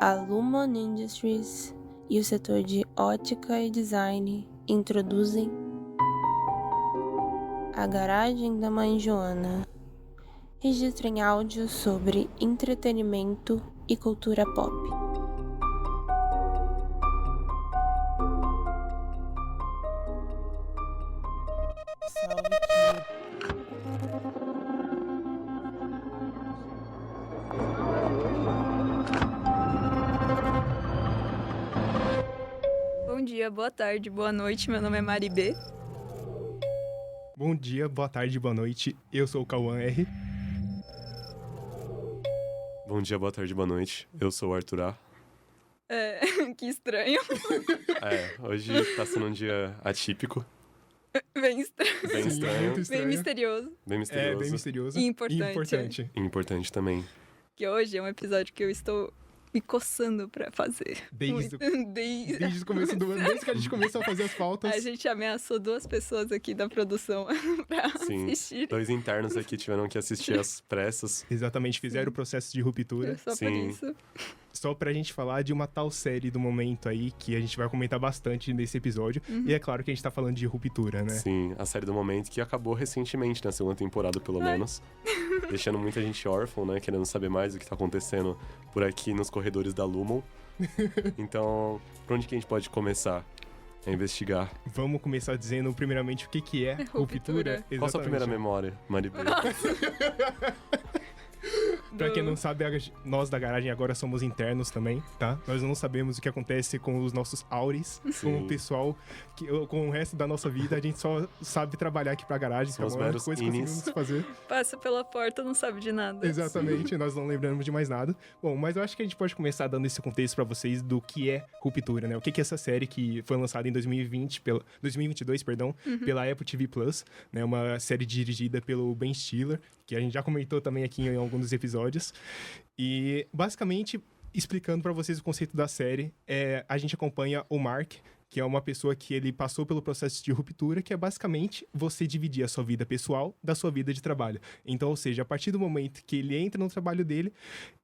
A Lumon Industries e o setor de ótica e design introduzem A Garagem da Mãe Joana. Registro em áudio sobre entretenimento e cultura pop. Salve, Bom dia, boa tarde, boa noite, meu nome é Mari B. Bom dia, boa tarde, boa noite, eu sou o Cauã R. Bom dia, boa tarde, boa noite, eu sou o Arthur A. Que estranho. Hoje tá sendo um dia atípico, Bem estranho. bem Sim, estranho, muito estranho. Bem misterioso. bem misterioso Bem misterioso. E importante. importante. e importante também. Que hoje é um episódio que eu estou me coçando pra fazer. Desde Muito- Desde o começo do ano, desde que a gente começou a fazer as pautas. A gente ameaçou 2 pessoas aqui da produção pra Sim, assistir. 2 internos aqui tiveram que assistir às pressas. Exatamente, fizeram o processo de ruptura. Só por Sim. isso. Só pra gente falar de uma tal série do momento aí, que a gente vai comentar bastante nesse episódio. E é claro que a gente tá falando de ruptura, né? Sim, a série do momento que acabou recentemente, na segunda temporada pelo menos. Deixando muita gente órfã, né, querendo saber mais do que tá acontecendo por aqui nos corredores da Lumon. Então, por onde que a gente pode começar a investigar? Vamos começar dizendo primeiramente o que é ruptura. Ruptura. Qual a sua primeira memória, Maribel? Pra quem não sabe, nós da garagem agora somos internos também, tá? Nós não sabemos o que acontece com os nossos auris, com o pessoal, com o resto da nossa vida. A gente só sabe trabalhar aqui pra garagem, que é Somos a maior meros coisa que inis. conseguimos fazer. Passa pela porta, não sabe de nada. Exatamente, nós não lembramos de mais nada. Bom, mas eu acho que a gente pode começar dando esse contexto pra vocês do que é Ruptura, né? O que é essa série que foi lançada em 2022, pela Apple TV Plus, né? Uma série dirigida pelo Ben Stiller, que a gente já comentou também aqui em alguns dos episódios. E, basicamente, explicando pra vocês o conceito da série, a gente acompanha o Mark, que é uma pessoa que ele passou pelo processo de ruptura, que é basicamente você dividir a sua vida pessoal da sua vida de trabalho. Então, ou seja, a partir do momento que ele entra no trabalho dele,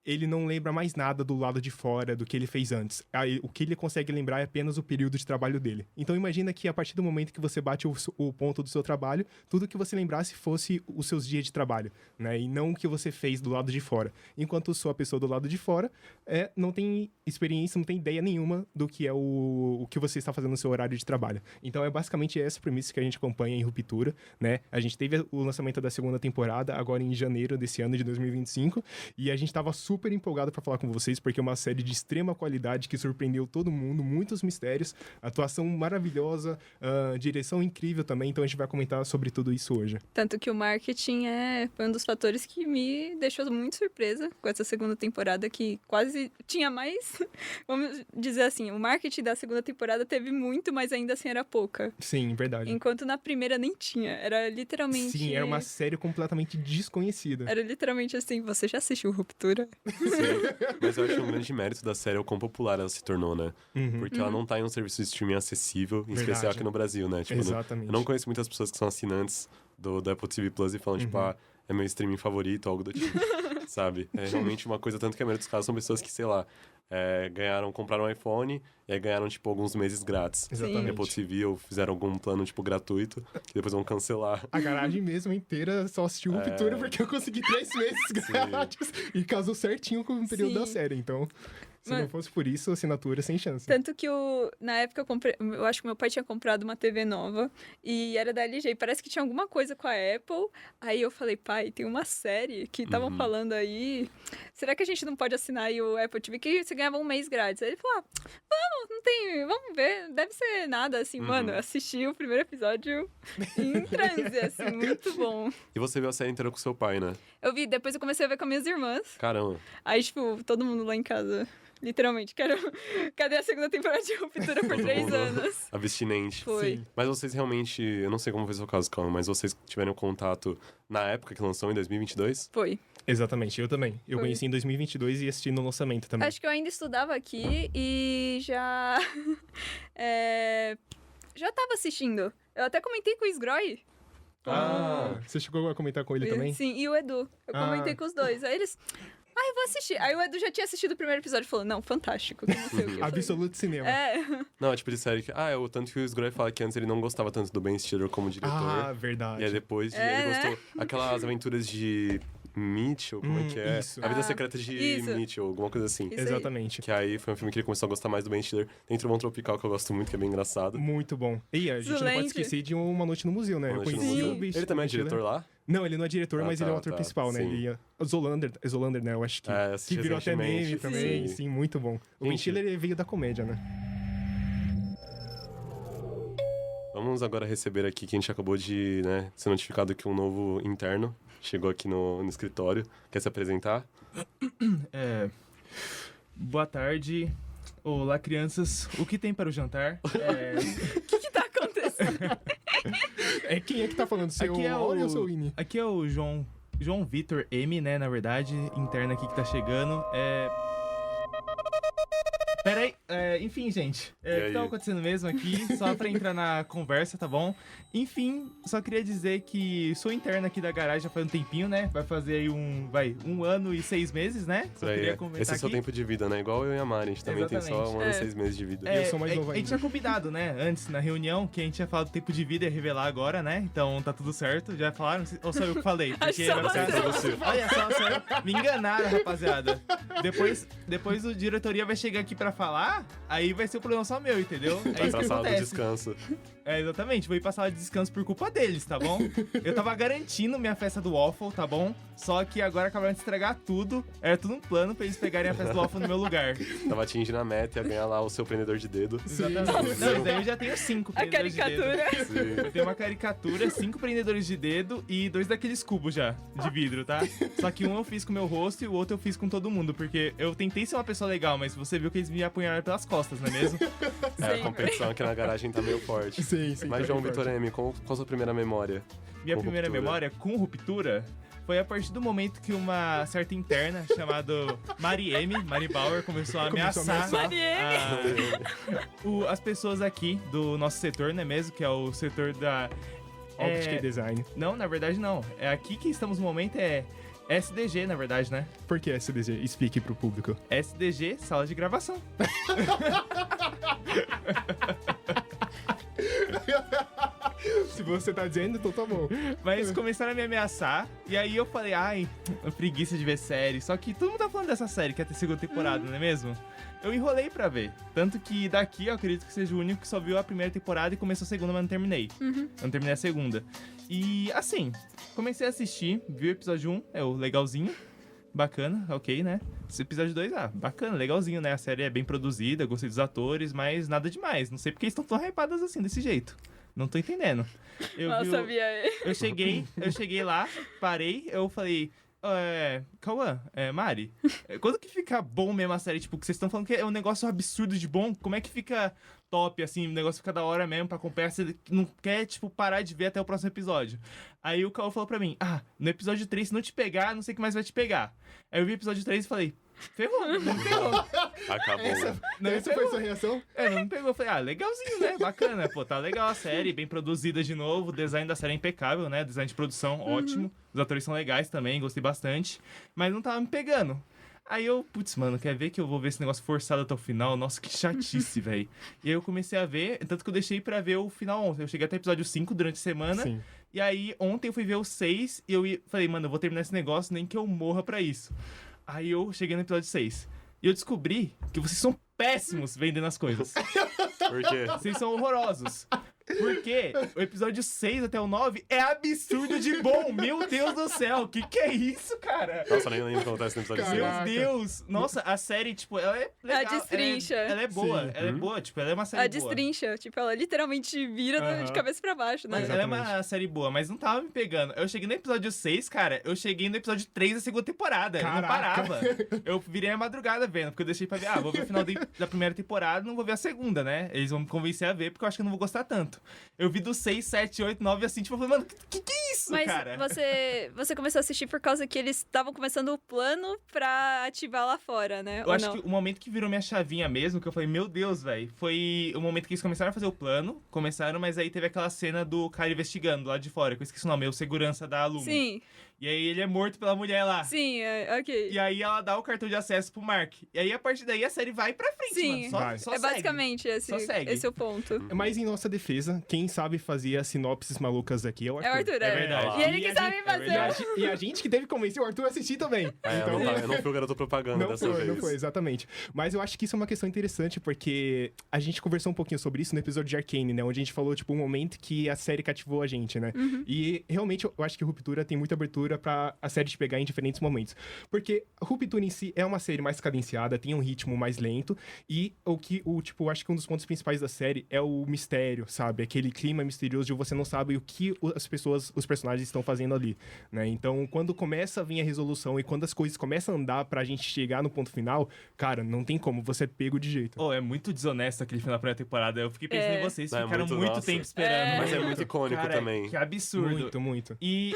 ele não lembra mais nada do lado de fora do que ele fez antes. Aí, o que ele consegue lembrar é apenas o período de trabalho dele. Então, imagina que a partir do momento que você bate o ponto do seu trabalho, tudo que você lembrasse fosse os seus dias de trabalho, né? E não o que você fez do lado de fora. Enquanto sua pessoa do lado de fora não tem experiência, não tem ideia nenhuma do que é o que você está fazendo no seu horário de trabalho. Então, é basicamente essa premissa que a gente acompanha em Ruptura, né? A gente teve o lançamento da segunda temporada agora em janeiro desse ano de 2025 e a gente estava super empolgado para falar com vocês porque é uma série de extrema qualidade que surpreendeu todo mundo, muitos mistérios, atuação maravilhosa, direção incrível também, então a gente vai comentar sobre tudo isso hoje. Tanto que o marketing foi um dos fatores que me deixou muito surpresa com essa segunda temporada, que quase tinha mais, vamos dizer assim, o marketing da segunda temporada teve muito, mas ainda assim era pouca. Sim, verdade. Enquanto na primeira nem tinha, era literalmente... Sim, era uma série completamente desconhecida. Era literalmente assim, você já assistiu Ruptura? Sim, mas eu acho um grande mérito da série o quão popular ela se tornou, né? Porque ela não tá em um serviço de streaming acessível, em especial Verdade. aqui no Brasil, né? Tipo, Exatamente. eu não conheço muitas pessoas que são assinantes do Apple TV Plus e falam, tipo, é meu streaming favorito, algo do tipo, sabe? É realmente uma coisa, tanto que a maioria dos casos são pessoas que, sei lá, compraram um iPhone e aí ganharam, tipo, alguns meses grátis. Exatamente. Apple TV ou fizeram algum plano, tipo, gratuito, que depois vão cancelar. A garagem mesmo inteira só assistiu Ruptura porque eu consegui 3 meses grátis e casou certinho com o período Sim. da série, então... Se Mas- não fosse por isso, assinatura sem chance. Tanto que na época eu acho que meu pai tinha comprado uma TV nova e era da LG. E parece que tinha alguma coisa com a Apple. Aí eu falei, pai, tem uma série que estavam falando aí. Será que a gente não pode assinar aí o Apple TV que você ganhava um mês grátis? Aí ele falou, vamos ver, deve ser nada assim, mano. Eu assisti o primeiro episódio em transe, assim, muito bom. E você viu a série inteira com seu pai, né? Eu vi, depois eu comecei a ver com minhas irmãs. Caramba. Aí, tipo, todo mundo lá em casa, literalmente, cadê a segunda temporada de Ruptura por Todo 3 mundo anos? Abstinente. Foi. Sim. Mas vocês realmente, eu não sei como foi o seu caso, Calma, mas vocês tiveram contato na época que lançou, em 2022? Foi. Exatamente, eu também. Eu Foi. conheci em 2022 e assisti no lançamento também. Acho que eu ainda estudava aqui e já... já tava assistindo. Eu até comentei com o Sgroy. Você chegou a comentar com ele também? Sim, e o Edu. Eu comentei com os dois. Aí eles... Eu vou assistir. Aí o Edu já tinha assistido o primeiro episódio e falou, não, fantástico, que não sei o que. Eu falei, Absoluto cinema. Não, é tipo de série que... é o tanto que o Sgroy fala que antes ele não gostava tanto do Ben Stiller como diretor. Ah, verdade. E aí depois ele gostou... Aquelas aventuras de Mitchell, como é que é? Isso. A Vida Secreta de Isso. Mitchell, alguma coisa assim. Isso aí. Exatamente. Que aí foi um filme que ele começou a gostar mais do Ben Stiller. Tem Trovão Tropical, que eu gosto muito, que é bem engraçado. Muito bom. E a gente não pode Excelente. esquecer de Uma Noite no Museu, né? Uma Noite no conheci Museu. o Ben Ele também é Stiller. diretor lá? Não, ele não é diretor, mas ele é o ator tá, principal, né? sim. Ele é Zolander, né? Eu acho que, assisti que virou até meme recentemente. também. Sim. Sim, muito bom. O Ben Gente. Stiller ele veio da comédia, né? Vamos agora receber aqui que a gente acabou de ser notificado que um novo interno chegou aqui no escritório. Quer se apresentar? Boa tarde. Olá, crianças. O que tem para o jantar? O que tá acontecendo? Quem é que tá falando? Seu Aqui é Mauro ou o- seu Vini? Aqui é o João Vitor M, né? Na verdade, interno aqui que tá chegando. Peraí, enfim, gente. O aí? que tá acontecendo mesmo aqui? Só pra entrar na conversa, tá bom? Enfim, só queria dizer que sou interno aqui da garagem já faz um tempinho, né? Vai fazer aí um ano e 6 meses, né? Só Por aí, queria comentar Esse é o seu aqui. tempo de vida, né? Igual eu e a Mari, a gente também tem só um ano e É. 6 meses de vida. Eu sou mais novo A gente ainda. tinha combinado, né? Antes, na reunião, que a gente tinha falado do tempo de vida e ia revelar agora, né? Então tá tudo certo. Já falaram? Ou só eu que falei? Acho que só vai ficar- você. Olha só, me enganaram, rapaziada. Depois o diretoria vai chegar aqui pra falar, aí vai ser o problema só meu, entendeu? É Vai isso pra que sala do acontece. descanso. Exatamente, vou ir pra sala de descanso por culpa deles, tá bom? Eu tava garantindo minha festa do Waffle, tá bom? Só que agora acabaram de estragar tudo. Era tudo um plano pra eles pegarem a festa do Waffle no meu lugar. Tava atingindo a meta e ia ganhar lá o seu prendedor de dedo. Exatamente. Não, daí eu já tenho 5 A prendedores de dedo. caricatura. Sim. Eu tenho uma caricatura, 5 prendedores de dedo e 2 daqueles cubos já, de vidro, tá? Só que um eu fiz com o meu rosto e o outro eu fiz com todo mundo, porque eu tentei ser uma pessoa legal, mas você viu que eles me apunharam pelas costas, não é mesmo? A competição aqui na garagem tá meio forte. Sim, sim. Mas, tá João bem Vitor forte. M, qual a sua primeira memória? Minha Com primeira ruptura. memória com ruptura foi a partir do momento que uma certa interna chamada Mari M, Mari Bauer, começou a Começou a ameaçar Mari M. as pessoas aqui do nosso setor, não é mesmo? Que é o setor da... Óptica e design. Não, na verdade não. É aqui que estamos no momento, é SDG, na verdade, né? Por que SDG? Explique pro público. SDG, sala de gravação. Se você tá dizendo, então tá bom. Mas começaram a me ameaçar, e aí eu falei, ai, preguiça de ver série. Só que todo mundo tá falando dessa série, que é a segunda temporada, não é mesmo? Eu enrolei pra ver. Tanto que daqui eu acredito que seja o único que só viu a primeira temporada e começou a segunda, mas não terminei. Eu não terminei a segunda. E assim, comecei a assistir, vi o episódio 1, é o legalzinho. Bacana, ok, né? Esse episódio 2, bacana, legalzinho, né? A série é bem produzida, gostei dos atores, mas nada demais. Não sei porque eles estão tão hypadas assim, desse jeito. Não tô entendendo. Nossa, Bia. Eu cheguei lá, parei, eu falei, Cauã, Mari, quando que fica bom mesmo a série? Tipo, que vocês estão falando que é um negócio absurdo de bom, como é que fica top, assim, o negócio fica da hora mesmo pra acompanhar, você não quer, tipo, parar de ver até o próximo episódio. Aí o Cauã falou pra mim, no episódio 3, se não te pegar, não sei o que mais vai te pegar. Aí eu vi o episódio 3 e falei, ferrou, não me pegou. Acabou. Não me Essa foi pegou. sua reação? Não me pegou. Eu falei, legalzinho, né? Bacana. Pô, tá legal a série, bem produzida de novo. O design da série é impecável, né? Design de produção, ótimo. Os atores são legais também, gostei bastante. Mas não tava me pegando. Aí eu, putz, mano, quer ver que eu vou ver esse negócio forçado até o final? Nossa, que chatice, velho. E aí eu comecei a ver, tanto que eu deixei pra ver o final ontem. Eu cheguei até o episódio 5 durante a semana. Sim. E aí ontem eu fui ver o 6 e falei, mano, eu vou terminar esse negócio nem que eu morra pra isso. Aí eu cheguei no episódio 6. E eu descobri que vocês são péssimos vendendo as coisas. Por quê? Vocês são horrorosos. Porque o episódio 6 até o 9 é absurdo de bom. Meu Deus do céu, o que é isso, cara? Nossa, nem lembro o que acontece no episódio Caraca. 6. Meu Deus. Nossa, a série, tipo, ela é legal. destrincha. Ela é boa, Sim. ela é boa, tipo, ela é uma série A boa. destrincha. Tipo, ela literalmente vira Aham. de cabeça pra baixo, né? Mas ela é uma série boa, mas não tava me pegando. Eu cheguei no episódio 6, cara, eu cheguei no episódio 3 da segunda temporada. Eu não Caraca. parava. Eu virei a madrugada vendo, porque eu deixei pra ver, vou ver o final da primeira temporada, não vou ver a segunda, né? Eles vão me convencer a ver, porque eu acho que eu não vou gostar tanto. Eu vi do 6, 7, 8, 9 assim, tipo, eu falei, mano, que é isso? isso, Mas cara? você começou a assistir por causa que eles estavam começando o plano pra ativar lá fora, né? Eu acho que o momento que virou minha chavinha mesmo, que eu falei, meu Deus, velho, foi o momento que eles começaram a fazer o plano, mas aí teve aquela cena do cara investigando lá de fora, que eu esqueci o nome, o segurança da Lumon. Sim, E aí ele é morto pela mulher lá. sim, ok. E aí ela dá o cartão de acesso pro Mark. E aí, a partir daí, a série vai pra frente, Sim. mano. Só É segue. basicamente Só segue. esse é o ponto. Mas em nossa defesa, quem sabe fazer as sinopses malucas aqui é o É Arthur. o Arthur, É verdade. E ele E que a sabe gente- fazer. E a gente que teve que convencer o Arthur a assistir também. Então, Eu não fui o garoto propaganda dessa vez. Não foi, exatamente. Mas eu acho que isso é uma questão interessante, porque a gente conversou um pouquinho sobre isso no episódio de Arcane, né? Onde a gente falou, tipo, um momento que a série cativou a gente, né? E realmente eu acho que Ruptura tem muita abertura pra a série te pegar em diferentes momentos. Porque Ruptura em si é uma série mais cadenciada, tem um ritmo mais lento, e eu acho que um dos pontos principais da série é o mistério, sabe? Aquele clima misterioso de você não sabe o que os personagens estão fazendo ali, né? Então, quando começa a vir a resolução e quando as coisas começam a andar pra gente chegar no ponto final, cara, não tem como, você é pego de jeito. Oh, é muito desonesto aquele final da primeira temporada. Eu fiquei pensando em vocês, É ficaram muito, muito nossa. tempo esperando. Mas é muito icônico Cara, também. Que absurdo. Muito, muito. E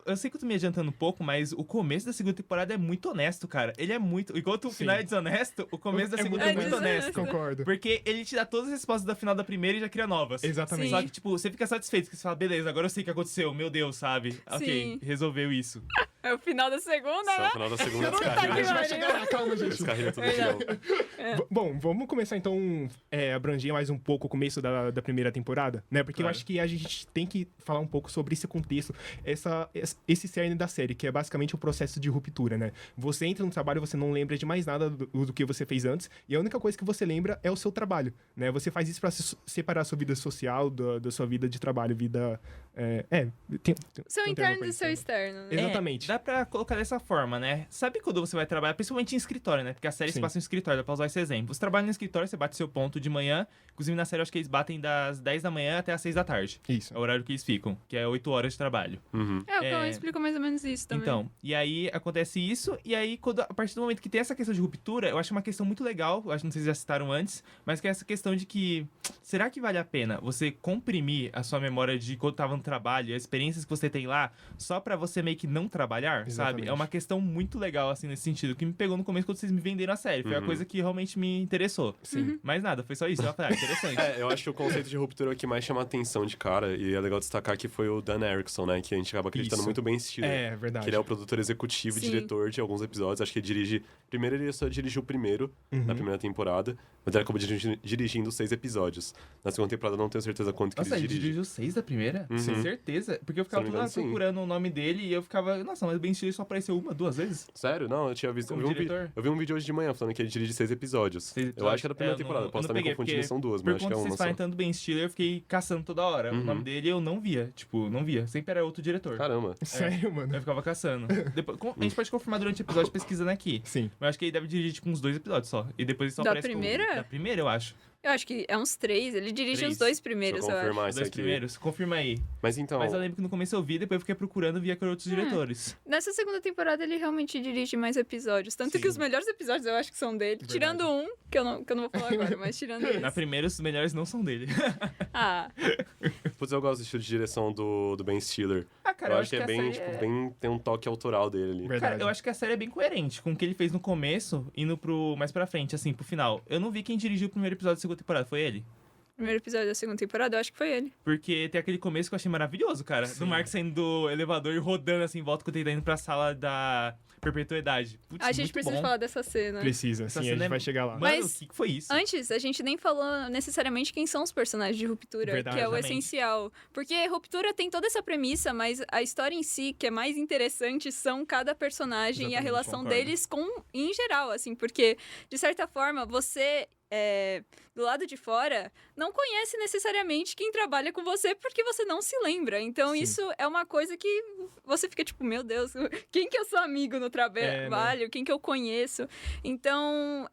eu sei que eu tô me adiantando um pouco, mas o começo da segunda temporada é muito honesto, cara. Ele é muito... Enquanto o Sim. final é desonesto, o começo da segunda é muito honesto. Concordo. Porque ele te dá todas as respostas da final da primeira e já cria novas. Exatamente. Só que, tipo, você fica satisfeito, que você fala, beleza, agora eu sei o que aconteceu, meu Deus, sabe? Ok, Sim. resolveu isso. É o final da segunda, Só né? no final da segunda A descarrilha. gente vai chegar lá, calma, gente. Descarrilha tudo de novo. Bom, vamos começar então abranger mais um pouco o começo da primeira temporada, né? Porque eu Claro. acho que a gente tem que falar um pouco sobre esse contexto, esse cerne da série, que é basicamente o processo de ruptura, né? Você entra no trabalho, você não lembra de mais nada do que você fez antes, e a única coisa que você lembra é o seu trabalho, né? Você faz isso pra separar a sua vida social da sua vida de trabalho, vida... Seu tem um termo interno pra e isso, seu né? externo, né? Exatamente. Dá pra colocar dessa forma, né? Sabe quando você vai trabalhar, principalmente em escritório, né? Porque a série se Sim. passa em escritório, dá pra usar esse exemplo. Você trabalha no escritório, você bate seu ponto de manhã. Inclusive, na série, eu acho que eles batem das 10 da manhã até as 6 da tarde. Isso. É o horário que eles ficam, que é 8 horas de trabalho. Uhum. O Cauã explica mais ou menos isso também. Então, e aí acontece isso, e aí a partir do momento que tem essa questão de ruptura, eu acho uma questão muito legal, eu acho que não sei se já citaram antes, mas que é essa questão de que, será que vale a pena você comprimir a sua memória de quando tava no trabalho, as experiências que você tem lá, só pra você meio que não trabalhar, sabe? Exatamente. É uma questão muito legal, assim, nesse sentido, que me pegou no começo quando vocês me venderam a série, foi a coisa que realmente me interessou. Sim. Mas nada, foi só isso, eu falei, interessante. Eu acho que o conceito de ruptura é o que mais chama a atenção de cara, e é legal destacar que foi o Dan Erickson, né? Que a gente acaba acreditando Isso. muito bem em Stiller. É, verdade. Que ele é o produtor executivo e Sim. diretor de alguns episódios. Acho que ele dirige... Primeiro ele só dirigiu o primeiro, Uhum. na primeira temporada. Mas ele acabou dirigindo 6 episódios. Na segunda temporada eu não tenho certeza quanto que Nossa, ele ele dirige. dirigiu 6 da primeira? Uhum. Com certeza. Porque eu ficava Se não me toda engano, sim. procurando o nome dele e eu ficava, nossa, mas o Ben Stiller só apareceu 1, 2 vezes? Sério? Não, eu tinha visto... Como Eu vi, diretor? eu vi um vídeo hoje de manhã falando que ele dirige 6 episódios. 6 Eu acho que é da primeira eu não- temporada. eu Posso não estar me peguei, confundindo, porque são duas, Por mas acho que conta é que uma vocês só. falam tanto Ben Stiller, eu fiquei caçando toda hora. Uhum. O nome dele eu não via. Tipo, não via. Sempre era outro diretor. Caramba. Sério, mano? Eu ficava caçando. A gente pode confirmar durante o episódio pesquisando aqui. Sim. Mas eu acho que ele deve dirigir, tipo, uns 2 episódios só. E depois ele só Da aparece como- primeira? Da primeira, eu acho. Eu acho que é uns 3. Ele dirige 3. os 2 Deixa primeiros, eu eu acho. confirmar Os isso 2 aqui. primeiros. Confirma aí. Mas então... Mas eu lembro que no começo eu vi, depois eu fiquei procurando, via com outros diretores. Nessa segunda temporada ele realmente dirige mais episódios. Tanto Sim. que os melhores episódios eu acho que são dele. Verdade. Tirando um, que eu não vou falar agora, mas tirando esse. Na primeira, os melhores não são dele. Ah, Putz, eu gosto do estilo de direção do Ben Stiller. Ah, cara, eu acho que é a bem, série tipo, bem... Tem um toque autoral dele ali. Verdade. Cara, eu acho que a série é bem coerente com o que ele fez no começo, indo mais pra frente, assim, pro final. Eu não vi quem dirigiu o primeiro episódio da segunda temporada, foi ele? primeiro episódio da segunda temporada, eu acho que foi ele. Porque tem aquele começo que eu achei maravilhoso, cara. Sim. Do Mark saindo do elevador e rodando assim em volta quando ele tá indo pra sala da perpetuidade. Putz, A gente muito precisa bom. falar dessa cena. Precisa, Essa sim, a cena gente é- vai chegar lá. Mano, Mas- o que foi isso? Antes, a gente nem falou necessariamente quem são os personagens de Ruptura, Verdade, que é o exatamente. essencial. Porque Ruptura tem toda essa premissa, mas a história em si, que é mais interessante, são cada personagem e a Exatamente, relação concordo. deles em geral, assim. Porque, de certa forma, você... do lado de fora, não conhece necessariamente quem trabalha com você porque você não se lembra. Então, Sim. isso é uma coisa que você fica tipo, meu Deus, quem que eu sou amigo no trabalho? Quem que eu conheço? Então,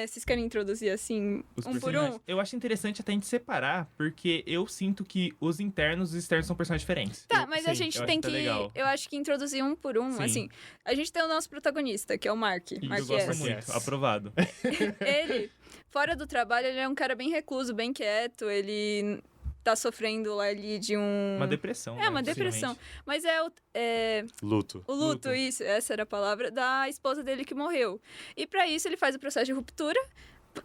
vocês querem introduzir assim, Os um por personagens. um? Eu acho interessante até a gente separar, porque eu sinto que os internos e os externos são personagens diferentes. Tá, mas a sim, gente eu tem acho que tá que. legal. Eu acho que introduzir um por um. Sim. Assim, a gente tem o nosso protagonista, que é o Mark. E Mark eu gosto S. muito, Yes. aprovado. Ele, fora do trabalho, ele é um cara bem recluso, bem quieto. Ele tá sofrendo ali de um... Uma depressão. É, uma depressão. Mas Luto. o luto, isso, essa era a palavra, da esposa dele que morreu. E pra isso ele faz o processo de ruptura,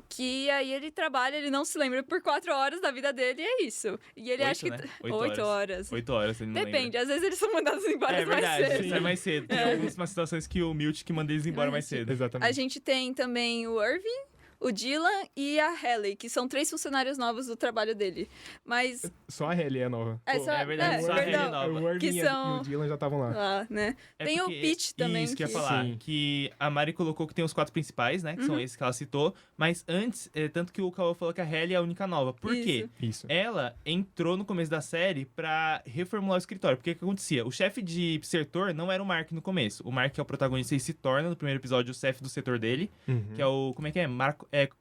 que aí ele trabalha, ele não se lembra por 4 horas da vida dele, e é isso. E ele 8, acha que... né? 8 horas. 8 horas, ele não Depende, lembra. às vezes eles são mandados embora É verdade, mais cedo. sai mais cedo. Tem algumas situações que o Milt que manda eles embora mais cedo. Exatamente. A gente tem também o Irving, o Dylan e a Halle, que são 3 funcionários novos do trabalho dele. Mas... Só a Halle é nova. É verdade, só a Halle é perdão. nova. O Irving Que e são- o Dylan já estavam lá. Lá, né? É Tem o porque- Pete também. Isso que eu ia falar. Sim. Que a Mari colocou que tem os 4 principais, né? Que são esses que ela citou. Mas antes, tanto que o Cauã falou que a Halle é a única nova. Por quê? Isso. Ela entrou no começo da série pra reformular o escritório. Porque o que acontecia? O chefe de setor não era o Mark no começo. O Mark, que é o protagonista, ele se torna no primeiro episódio o chefe do setor dele. Uhum. Que é o... Como é que é?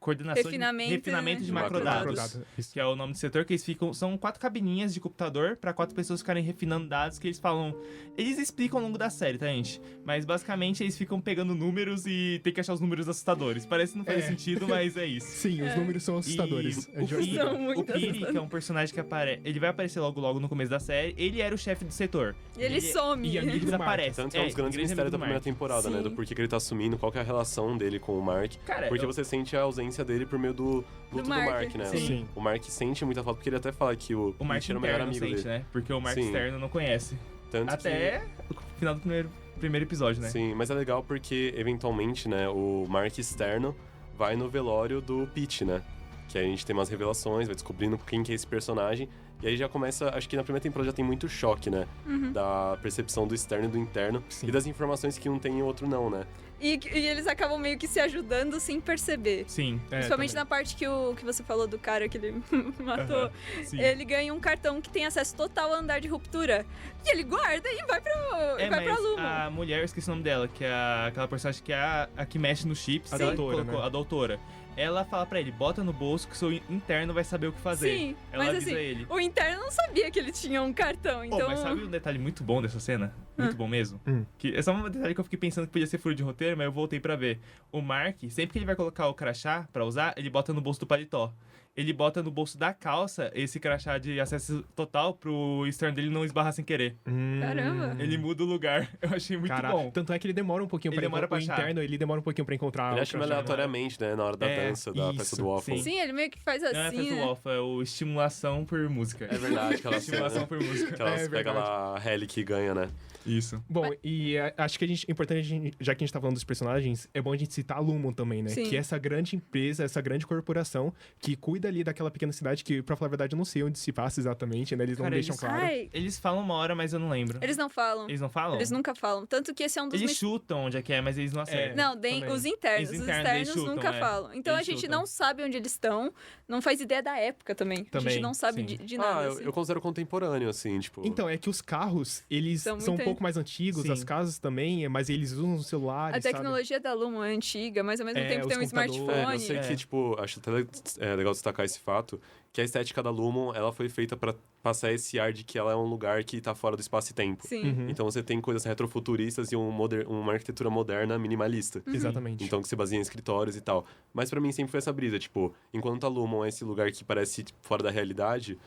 Coordenação Refinamento, de de macrodados. Macrodados, isso. Que é o nome do setor, que eles ficam... São 4 cabininhas de computador pra 4 pessoas ficarem refinando dados que eles falam... Eles explicam ao longo da série, tá, gente? Mas, basicamente, eles ficam pegando números e tem que achar os números assustadores. Parece que não faz sentido, mas é isso. Sim, os números são assustadores. E A gente vai o Piri, São muito o Piri, assustadores. que é um personagem que aparece... Ele vai aparecer logo no começo da série. Ele era o chefe do setor. E ele some. e amigo Ele do desaparece. Tanto que é um dos grandes grande mistérios da amigo do primeira Mark. temporada, né? Sim. Do porquê que ele tá assumindo, qual que é a relação dele com o Mark. Cara, Porque você sente a ausência dele por meio do luto do Mark. Mark, né? Sim. O Mark sente muita falta, porque ele até fala que o O Mark Pete era o melhor interno amigo sente, dele. né? Porque o Mark Sim. externo não conhece. Tanto Até o final do primeiro episódio, né? Sim, mas é legal porque, eventualmente, né, o Mark externo vai no velório do Pete, né? Que aí a gente tem umas revelações, vai descobrindo quem que é esse personagem. E aí já começa, acho que na primeira temporada já tem muito choque, né? Da percepção do externo e do interno. Sim. E das informações que um tem e o outro não, né? E eles acabam meio que se ajudando sem perceber. Sim. Principalmente também. na parte que você falou do cara que ele matou. Sim. Ele ganha um cartão que tem acesso total ao andar de ruptura. E ele guarda e vai pra mas Lumon. a mulher, eu esqueci o nome dela, que é aquela personagem que é a que mexe nos chips. A ela doutora, colocou, né? a doutora. Ela fala pra ele, bota no bolso que o seu interno vai saber o que fazer. Sim, Ela mas avisa assim, ele. o interno não sabia que ele tinha um cartão, Pô, então... mas sabe um detalhe muito bom dessa cena? Muito bom mesmo? Hum. Que é só um detalhe que eu fiquei pensando que podia ser furo de roteiro, mas eu voltei pra ver. O Mark, sempre que ele vai colocar o crachá pra usar, ele bota no bolso do paletó. Ele bota no bolso da calça esse crachá de acesso total pro externo dele não esbarrar sem querer. Caramba. Ele muda o lugar. Eu achei muito Cara, bom. tanto é que ele demora um pouquinho Ele pra demora encontrar o pra achar. interno, ele demora um pouquinho pra encontrar Ele o acha meio crachá. aleatoriamente, né? Na hora da É, dança, da festa isso, do Waffle. sim. Sim, ele meio que faz assim, Não é festa do né? Waffle, é o estimulação por música. É verdade, aquela Estimulação cena. por música. Que ela É pega verdade. lá a Halle que ganha, né? Isso. Bom, e acho que é importante, já que a gente tá falando dos personagens, é bom a gente citar a Lumon também, né? Sim. Que é essa grande empresa, essa grande corporação que cuida ali daquela pequena cidade que, pra falar a verdade, eu não sei onde se passa exatamente, né? Eles não Cara, deixam eles- claro. Ai, Eles falam uma hora, mas eu não lembro. eles não falam. Eles não falam? Eles nunca falam. Tanto que esse é um dos... Eles chutam onde é que é, mas eles não acertam. Não, tem também. os internos. Os Os internos, externos eles chutam, nunca é. falam. Então Eles a gente chutam. não sabe onde eles estão, não faz ideia da época também. A Também, gente não sabe sim. de nada. eu, assim. eu considero contemporâneo, assim, tipo... Então, é que os carros, eles São são um muito- pouco mais antigos, Sim. as casas também, mas eles usam os celulares, A tecnologia da Lumon é antiga, mas ao mesmo É, tempo os tem um computadores. smartphone. Eu sei É. que, tipo, acho até legal destacar esse fato, que a estética da Lumon, ela foi feita pra passar esse ar de que ela é um lugar que tá fora do espaço e tempo. Sim. Uhum. Então você tem coisas retrofuturistas e uma sabedoria moderna minimalista. Exatamente. Então que se baseia em escritórios e tal. Mas pra mim sempre foi essa brisa, tipo, enquanto a Lumon é esse lugar que parece tipo, fora da realidade,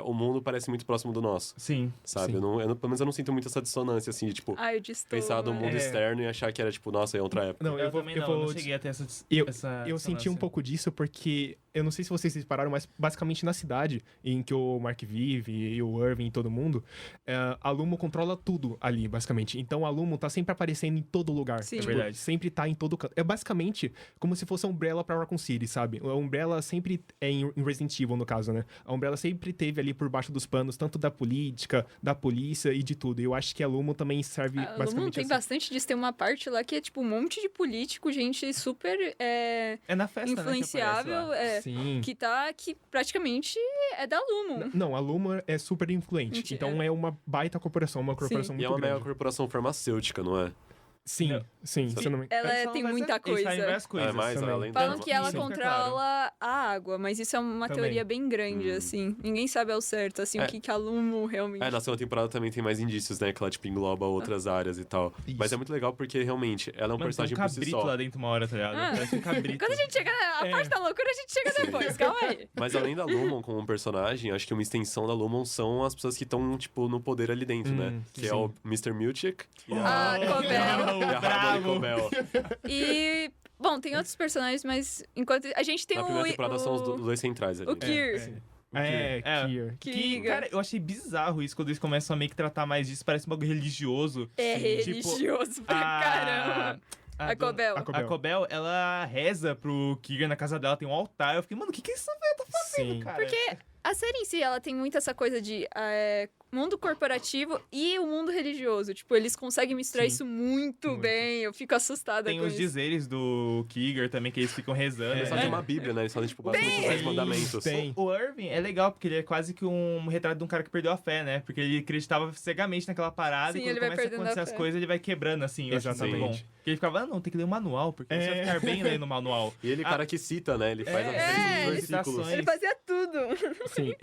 o mundo parece muito próximo do nosso, Sim. sabe? Sim. Pelo menos eu não sinto muito essa dissonância, assim, de, tipo, Ai, eu destoo, pensar do né? mundo É. externo e achar que era, tipo, nossa, é outra época. Não, eu vou, também eu não, vou não cheguei a ter essa Eu- essa Eu senti um dissonância. pouco disso porque eu não sei se vocês repararam, mas basicamente na cidade em que o Mark vive e o Irving e todo mundo, a Lumon controla tudo ali, basicamente. Então a Lumon tá sempre aparecendo em todo lugar. Sim. É verdade. Sempre tá em todo canto. É basicamente como se fosse a Umbrella pra Raccoon City, sabe? A Umbrella sempre é em Resident Evil, no caso, né? A Umbrella sempre teve ali por baixo dos panos, tanto da política, da polícia e de tudo. E eu acho que a Lumon também serve A Lumon basicamente tem assim. bastante disso. Tem uma parte lá que é tipo um monte de político, gente super É na festa, influenciável, né, Sim. que praticamente é da Lumon. Não, a Lumon é super influente. Mentira. Então é uma baita corporação, uma corporação E muito é uma grande. mega corporação farmacêutica, não é? Sim, Não. sim. Se eu não me... Ela Eles falam tem várias- muita eles falam coisa. várias coisas. É mais, também. além Falam dela. que ela Sim, controla a água, mas isso é uma Também. teoria bem grande, assim. Ninguém sabe ao certo, assim, o que a Lumo realmente... Na segunda temporada também tem mais indícios, né? Que ela, tipo, engloba outras áreas e tal. Isso. Mas é muito legal porque, realmente, ela é um Mano, tem um personagem por si cabrito só. lá dentro uma hora, tá ligado? Ah. Parece um cabrito. Quando a gente chega na parte da loucura, a gente chega depois, calma aí. Mas além da Lumon como um personagem, acho que uma extensão da Lumon são as pessoas que estão, tipo, no poder ali dentro, né? Que sim. é o Mr. Milchick e Ah, Cobel. e a Harmony Bravo. Cobel. E, bom, tem outros personagens, mas enquanto... A gente tem Na o... primeira temporada são os dois centrais ali. O Kier. Kier. Que, Kiga. cara, eu achei bizarro isso quando eles começam a meio que tratar mais disso. Parece um bagulho religioso. É Tipo, religioso pra caramba. A Cobel. A Cobel, ela reza pro Kiga na casa dela, tem um altar. Eu fiquei, mano, o que essa velha tá fazendo, Sim. cara? Porque a série em si, ela tem muito essa coisa de mundo corporativo e o mundo religioso. Tipo, eles conseguem misturar Sim. isso muito bem. Eu fico assustada Tem com os isso. dizeres do Kiger também, que eles ficam rezando. Eles fazem uma bíblia, né? Eles fazem, tipo, basicamente os 10 mandamentos. Tem. O Irving é legal, porque ele é quase que um retrato de um cara que perdeu a fé, né? Porque ele acreditava cegamente naquela parada Sim, e quando ele vai começa a perdendo acontecer a as fé. coisas, ele vai quebrando, assim. Eu acho isso muito bom. Exatamente. Porque ele ficava, não, tem que ler o manual, porque você vai ficar bem lendo o manual. E ele é o cara que cita, né? Ele faz É, os versículos. citações. Ele fazia tudo. Sim,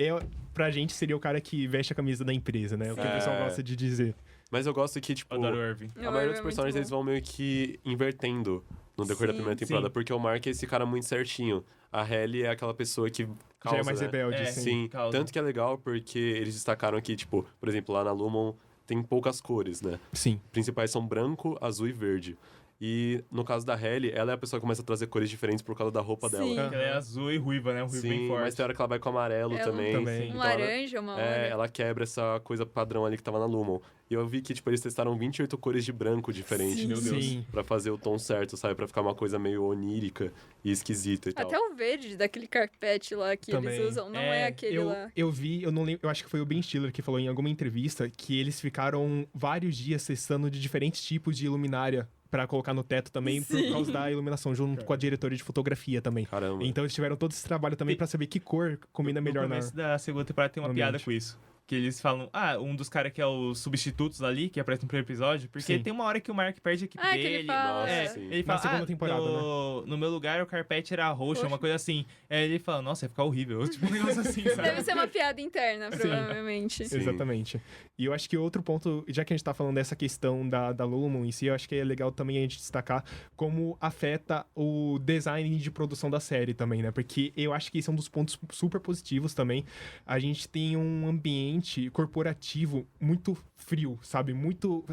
pra gente seria o cara que veste a camisa da empresa, né? O que o É. pessoal gosta de dizer. Mas eu gosto que, tipo, Eu adoro o Irving. a maioria dos personagens eles vão meio que invertendo no decorrer da Sim. primeira temporada, Sim. porque o Mark é esse cara muito certinho. A Halle é aquela pessoa que causa, Já é mais né? rebelde, É. assim. Sim, causa. tanto que é legal porque eles destacaram que, tipo, por exemplo, lá na Lumon tem poucas cores, né? Sim. Principais são branco, azul e verde. E no caso da Halle, ela é a pessoa que começa a trazer cores diferentes por causa da roupa Sim. dela. Porque ela é azul e ruiva, né? Um ruivo bem Sim, forte. mas tem hora que ela vai com amarelo Ela- também. Também. Um Então ela- laranja, uma hora. ela quebra essa coisa padrão ali que tava na Lumon. E eu vi que, tipo, eles testaram 28 cores de branco diferentes. Sim. Meu Deus. Sim. Pra fazer o tom certo, sabe? Pra ficar uma coisa meio onírica e esquisita e tal. Até o verde daquele carpete lá que Também. eles usam, não é aquele lá. Eu vi, eu não lembro, eu acho que foi o Ben Stiller que falou em alguma entrevista que eles ficaram vários dias testando de diferentes tipos de luminária pra colocar no teto também, Sim. por causa da iluminação, junto com a diretora de fotografia também. Caramba. Então eles tiveram todo esse trabalho também pra saber que cor combina melhor No na... começo da segunda temporada tem uma no piada ambiente. com isso. Que eles falam, um dos caras que é os substitutos ali, que aparece no primeiro episódio, porque Sim. tem uma hora que o Mark perde a equipe Ah, que dele. ele fala. Nossa, É, sim. ele fala, Na segunda temporada, no meu lugar o carpete era roxo, Roxo. uma coisa assim. Aí ele fala, nossa, ia ficar horrível. Tipo, um negócio assim, sabe? Deve ser uma piada interna, provavelmente. Sim. Exatamente. E eu acho que outro ponto, já que a gente tá falando dessa questão da Lumon em si, eu acho que é legal também a gente destacar como afeta o design de produção da série também, né? Porque eu acho que esse é um dos pontos super positivos também. A gente tem um ambiente corporativo muito frio, sabe? Muito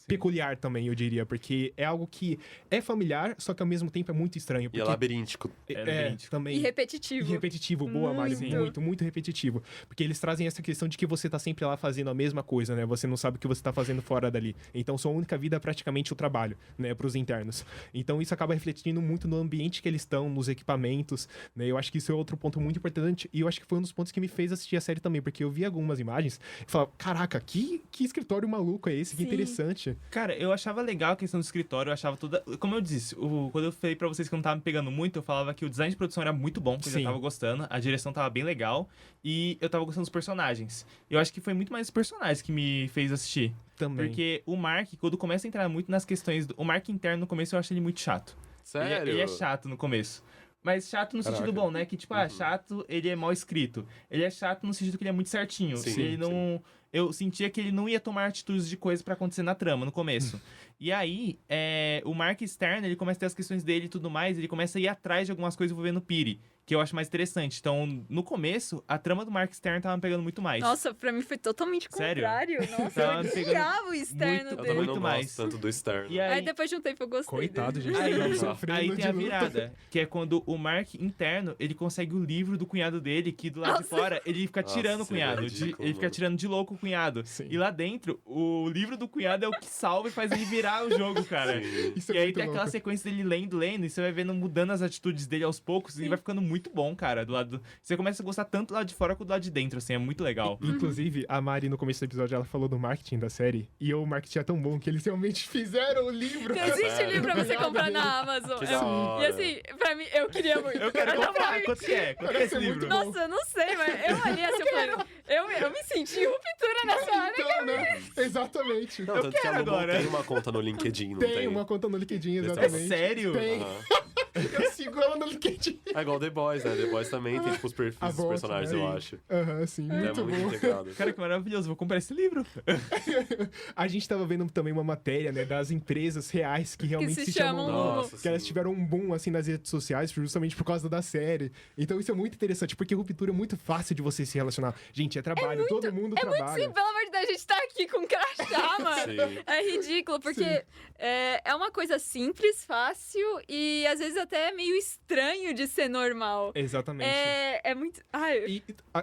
peculiar também, eu diria. Porque é algo que é familiar, só que ao mesmo tempo é muito estranho. E Porque é labiríntico. labiríntico. também. E repetitivo. E repetitivo, boa, Mari. Muito. Muito repetitivo. Porque eles trazem essa questão de que você tá sempre lá fazendo a mesma coisa, né? Você não sabe o que você tá fazendo fora dali. Então, sua única vida é praticamente o trabalho, né? Pros internos. Então, isso acaba refletindo muito no ambiente que eles estão, nos equipamentos, né? Eu acho que isso é outro ponto muito importante. E eu acho que foi um dos pontos que me fez assistir a série também. Porque eu vi algumas imagens e falava, caraca, que escritório maluco é esse? Que Sim. interessante. Cara, eu achava legal a questão do escritório, eu achava toda... Como eu disse, quando eu falei pra vocês que eu não tava me pegando muito, eu falava que o design de produção era muito bom, que eu já Sim. tava gostando, a direção tava bem legal, e eu tava gostando dos personagens. Eu acho que foi muito mais os personagens que me fez assistir. Também. Porque o Mark, quando começa a entrar muito nas questões... O Mark interno, no começo, eu acho ele muito chato. Sério? Ele é chato no começo. Mas chato no sentido bom, né? Que, tipo, chato, ele é mal escrito. Ele é chato no sentido que ele é muito certinho. Sim, Ele não... Eu sentia que ele não ia tomar atitudes de coisa pra acontecer na trama, no começo. E aí, o Mark externo, ele começa a ter as questões dele e tudo mais, ele começa a ir atrás de algumas coisas envolvendo o Piri, que eu acho mais interessante. Então, no começo, a trama do Mark externo tava me pegando muito mais. Nossa, pra mim foi totalmente Sério? contrário. Nossa, Tava eu me pegando odiava o externo muito- Eu dele. também muito não mais. gosto tanto do externo. E Aí depois de um tempo eu gostei Coitado, dele. gente. Aí, Tava sofrendo aí tem a de luta. virada, que é quando o Mark interno, ele consegue o livro do cunhado dele, que do lado de fora, ele fica Nossa, tirando o isso é cunhado. ridículo, Ele fica mano. tirando de louco o cunhado. Sim. E lá dentro, o livro do cunhado é o que salva e faz ele virar o jogo, cara. Sim. Isso é E aí muito tem aquela louco. sequência dele lendo, e você vai vendo mudando as atitudes dele aos poucos, e vai ficando muito bom, cara. Do lado Você começa a gostar tanto do lado de fora quanto do lado de dentro, assim, é muito legal. Inclusive, a Mari, no começo do episódio, ela falou do marketing da série. E o marketing é tão bom que eles realmente fizeram o livro. Não existe sério? livro pra você comprar na Amazon. Que da hora. E assim, pra mim, eu queria muito. Eu quero tava comprar, muito- quanto que é? Quanto que é esse Parece muito livro? bom. Nossa, eu não sei, mas eu olhei assim, eu falei, eu me senti em ruptura nessa hora. Então, né? Exatamente. Não, tanto que a quero Lumon agora. tem uma conta no LinkedIn, não tem? Tem uma conta no LinkedIn, É exatamente. sério? Tem. Aham. Eu sigo ela no LinkedIn. É igual The Boys, né? The Boys também tem, tipo, os perfis A dos volta, personagens, né? eu acho. Aham, sim, É muito muito bom. integrado. Cara, que maravilhoso. Vou comprar esse livro. A gente tava vendo também uma matéria, né, das empresas reais que realmente se se chamam chamam Lumon. Nossa, Que elas sim. tiveram um boom, assim, nas redes sociais, justamente por causa da série. Então isso é muito interessante, porque Ruptura é muito fácil de você se relacionar. Gente, é trabalho, todo mundo trabalha. Sim, pelo amor de Deus, a gente tá aqui com crachá, mano. Sim. É ridículo, porque é uma coisa simples, fácil e às vezes até meio estranho de ser normal. Exatamente. É muito. Ai, E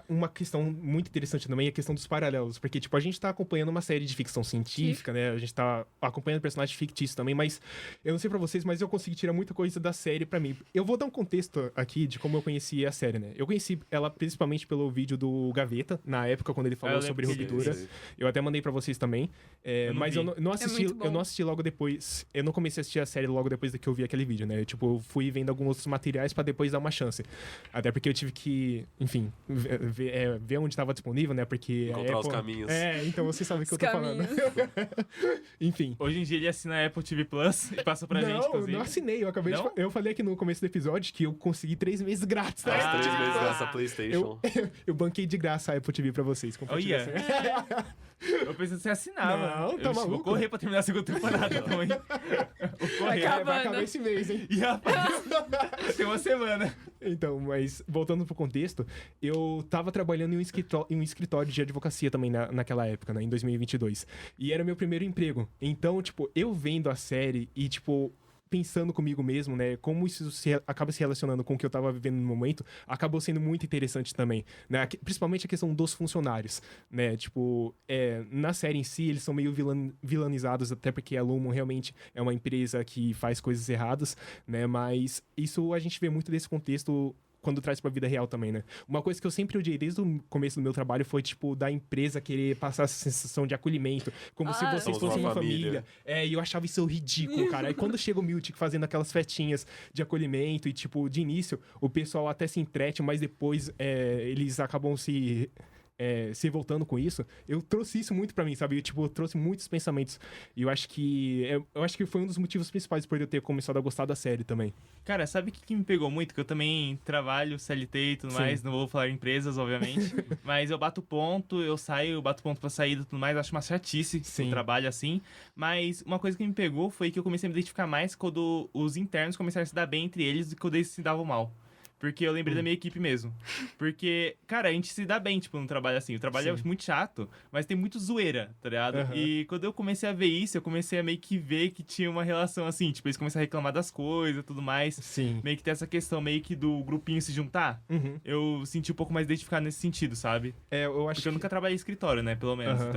uma questão muito interessante também é a questão dos paralelos, porque, tipo, a gente tá acompanhando uma série de ficção científica, né? A gente tá acompanhando personagens fictícios também, mas eu não sei pra vocês, mas eu consegui tirar muita coisa da série pra mim. Eu vou dar um contexto aqui de como eu conheci a série, né? Eu conheci ela principalmente pelo vídeo do Gaveta, na época, quando ele falou eu lembro sobre que ele Ruptura. disse. Eu até mandei pra vocês também. Eu não Mas vi. eu não assisti, muito bom. eu não assisti logo depois. Eu não comecei a assistir a série logo depois que eu vi aquele vídeo, né? Eu, tipo, fui vendo alguns outros materiais pra depois dar uma chance. Até porque eu tive que, enfim, ver onde estava disponível, né? Porque a Encontrar os Apple- caminhos. Então você sabe o que Os eu tô falando. Enfim. Hoje em dia ele assina a Apple TV Plus e passa pra gente, Não, inclusive. não assinei. Eu acabei Não? eu falei aqui no começo do episódio que eu consegui 3 meses grátis. Né? As 3 Ah. meses dessa PlayStation. Eu banquei de graça a Apple TV pra vocês. compartilha Olha. assim. Eu pensei que você assinava. Não, tá eu Vou maluco? correr pra terminar a segunda temporada também. Vou correr. Acaba. Vai acabar esse mês, hein? E rapaz, tem uma semana. Então, mas voltando pro contexto, eu tava trabalhando em um escritório de advocacia também naquela época, né, em 2022. E era meu primeiro emprego. Então, tipo, eu vendo a série e, tipo, pensando comigo mesmo, né, como isso acaba se relacionando com o que eu tava vivendo no momento, acabou sendo muito interessante também, né, principalmente a questão dos funcionários, né, tipo, na série em si, eles são meio vilanizados, até porque a Lumon realmente é uma empresa que faz coisas erradas, né, mas isso a gente vê muito desse contexto quando traz pra vida real também, né? Uma coisa que eu sempre odiei desde o começo do meu trabalho foi, tipo, da empresa querer passar essa sensação de acolhimento, como se vocês Somos fossem uma uma família. família. E eu achava isso ridículo, cara. Aí quando chega o Miltic fazendo aquelas festinhas de acolhimento e, tipo, de início, o pessoal até se entrete, mas depois eles acabam se voltando com isso, eu trouxe isso muito pra mim, sabe? Eu trouxe muitos pensamentos. E eu acho que foi um dos motivos principais por eu ter começado a gostar da série também. Cara, sabe o que me pegou muito? Que eu também trabalho CLT e tudo Sim. mais, não vou falar empresas, obviamente. Mas eu bato ponto, eu saio, eu bato ponto pra saída e tudo mais. Acho uma chatice Sim. o trabalho assim. Mas uma coisa que me pegou foi que eu comecei a me identificar mais quando os internos começaram a se dar bem entre eles do que quando eles se davam mal. Porque eu lembrei da minha equipe mesmo. Porque, cara, a gente se dá bem, tipo, no trabalho assim. O trabalho Sim. é muito chato, mas tem muito zoeira, tá ligado? Aham. E quando eu comecei a ver isso, eu comecei a meio que ver que tinha uma relação assim. Tipo, eles começaram a reclamar das coisas e tudo mais. Sim. Meio que tem essa questão meio que do grupinho se juntar. Uhum. Eu senti um pouco mais identificado nesse sentido, sabe? Eu acho Porque eu nunca trabalhei em escritório, né? Pelo menos. Aham.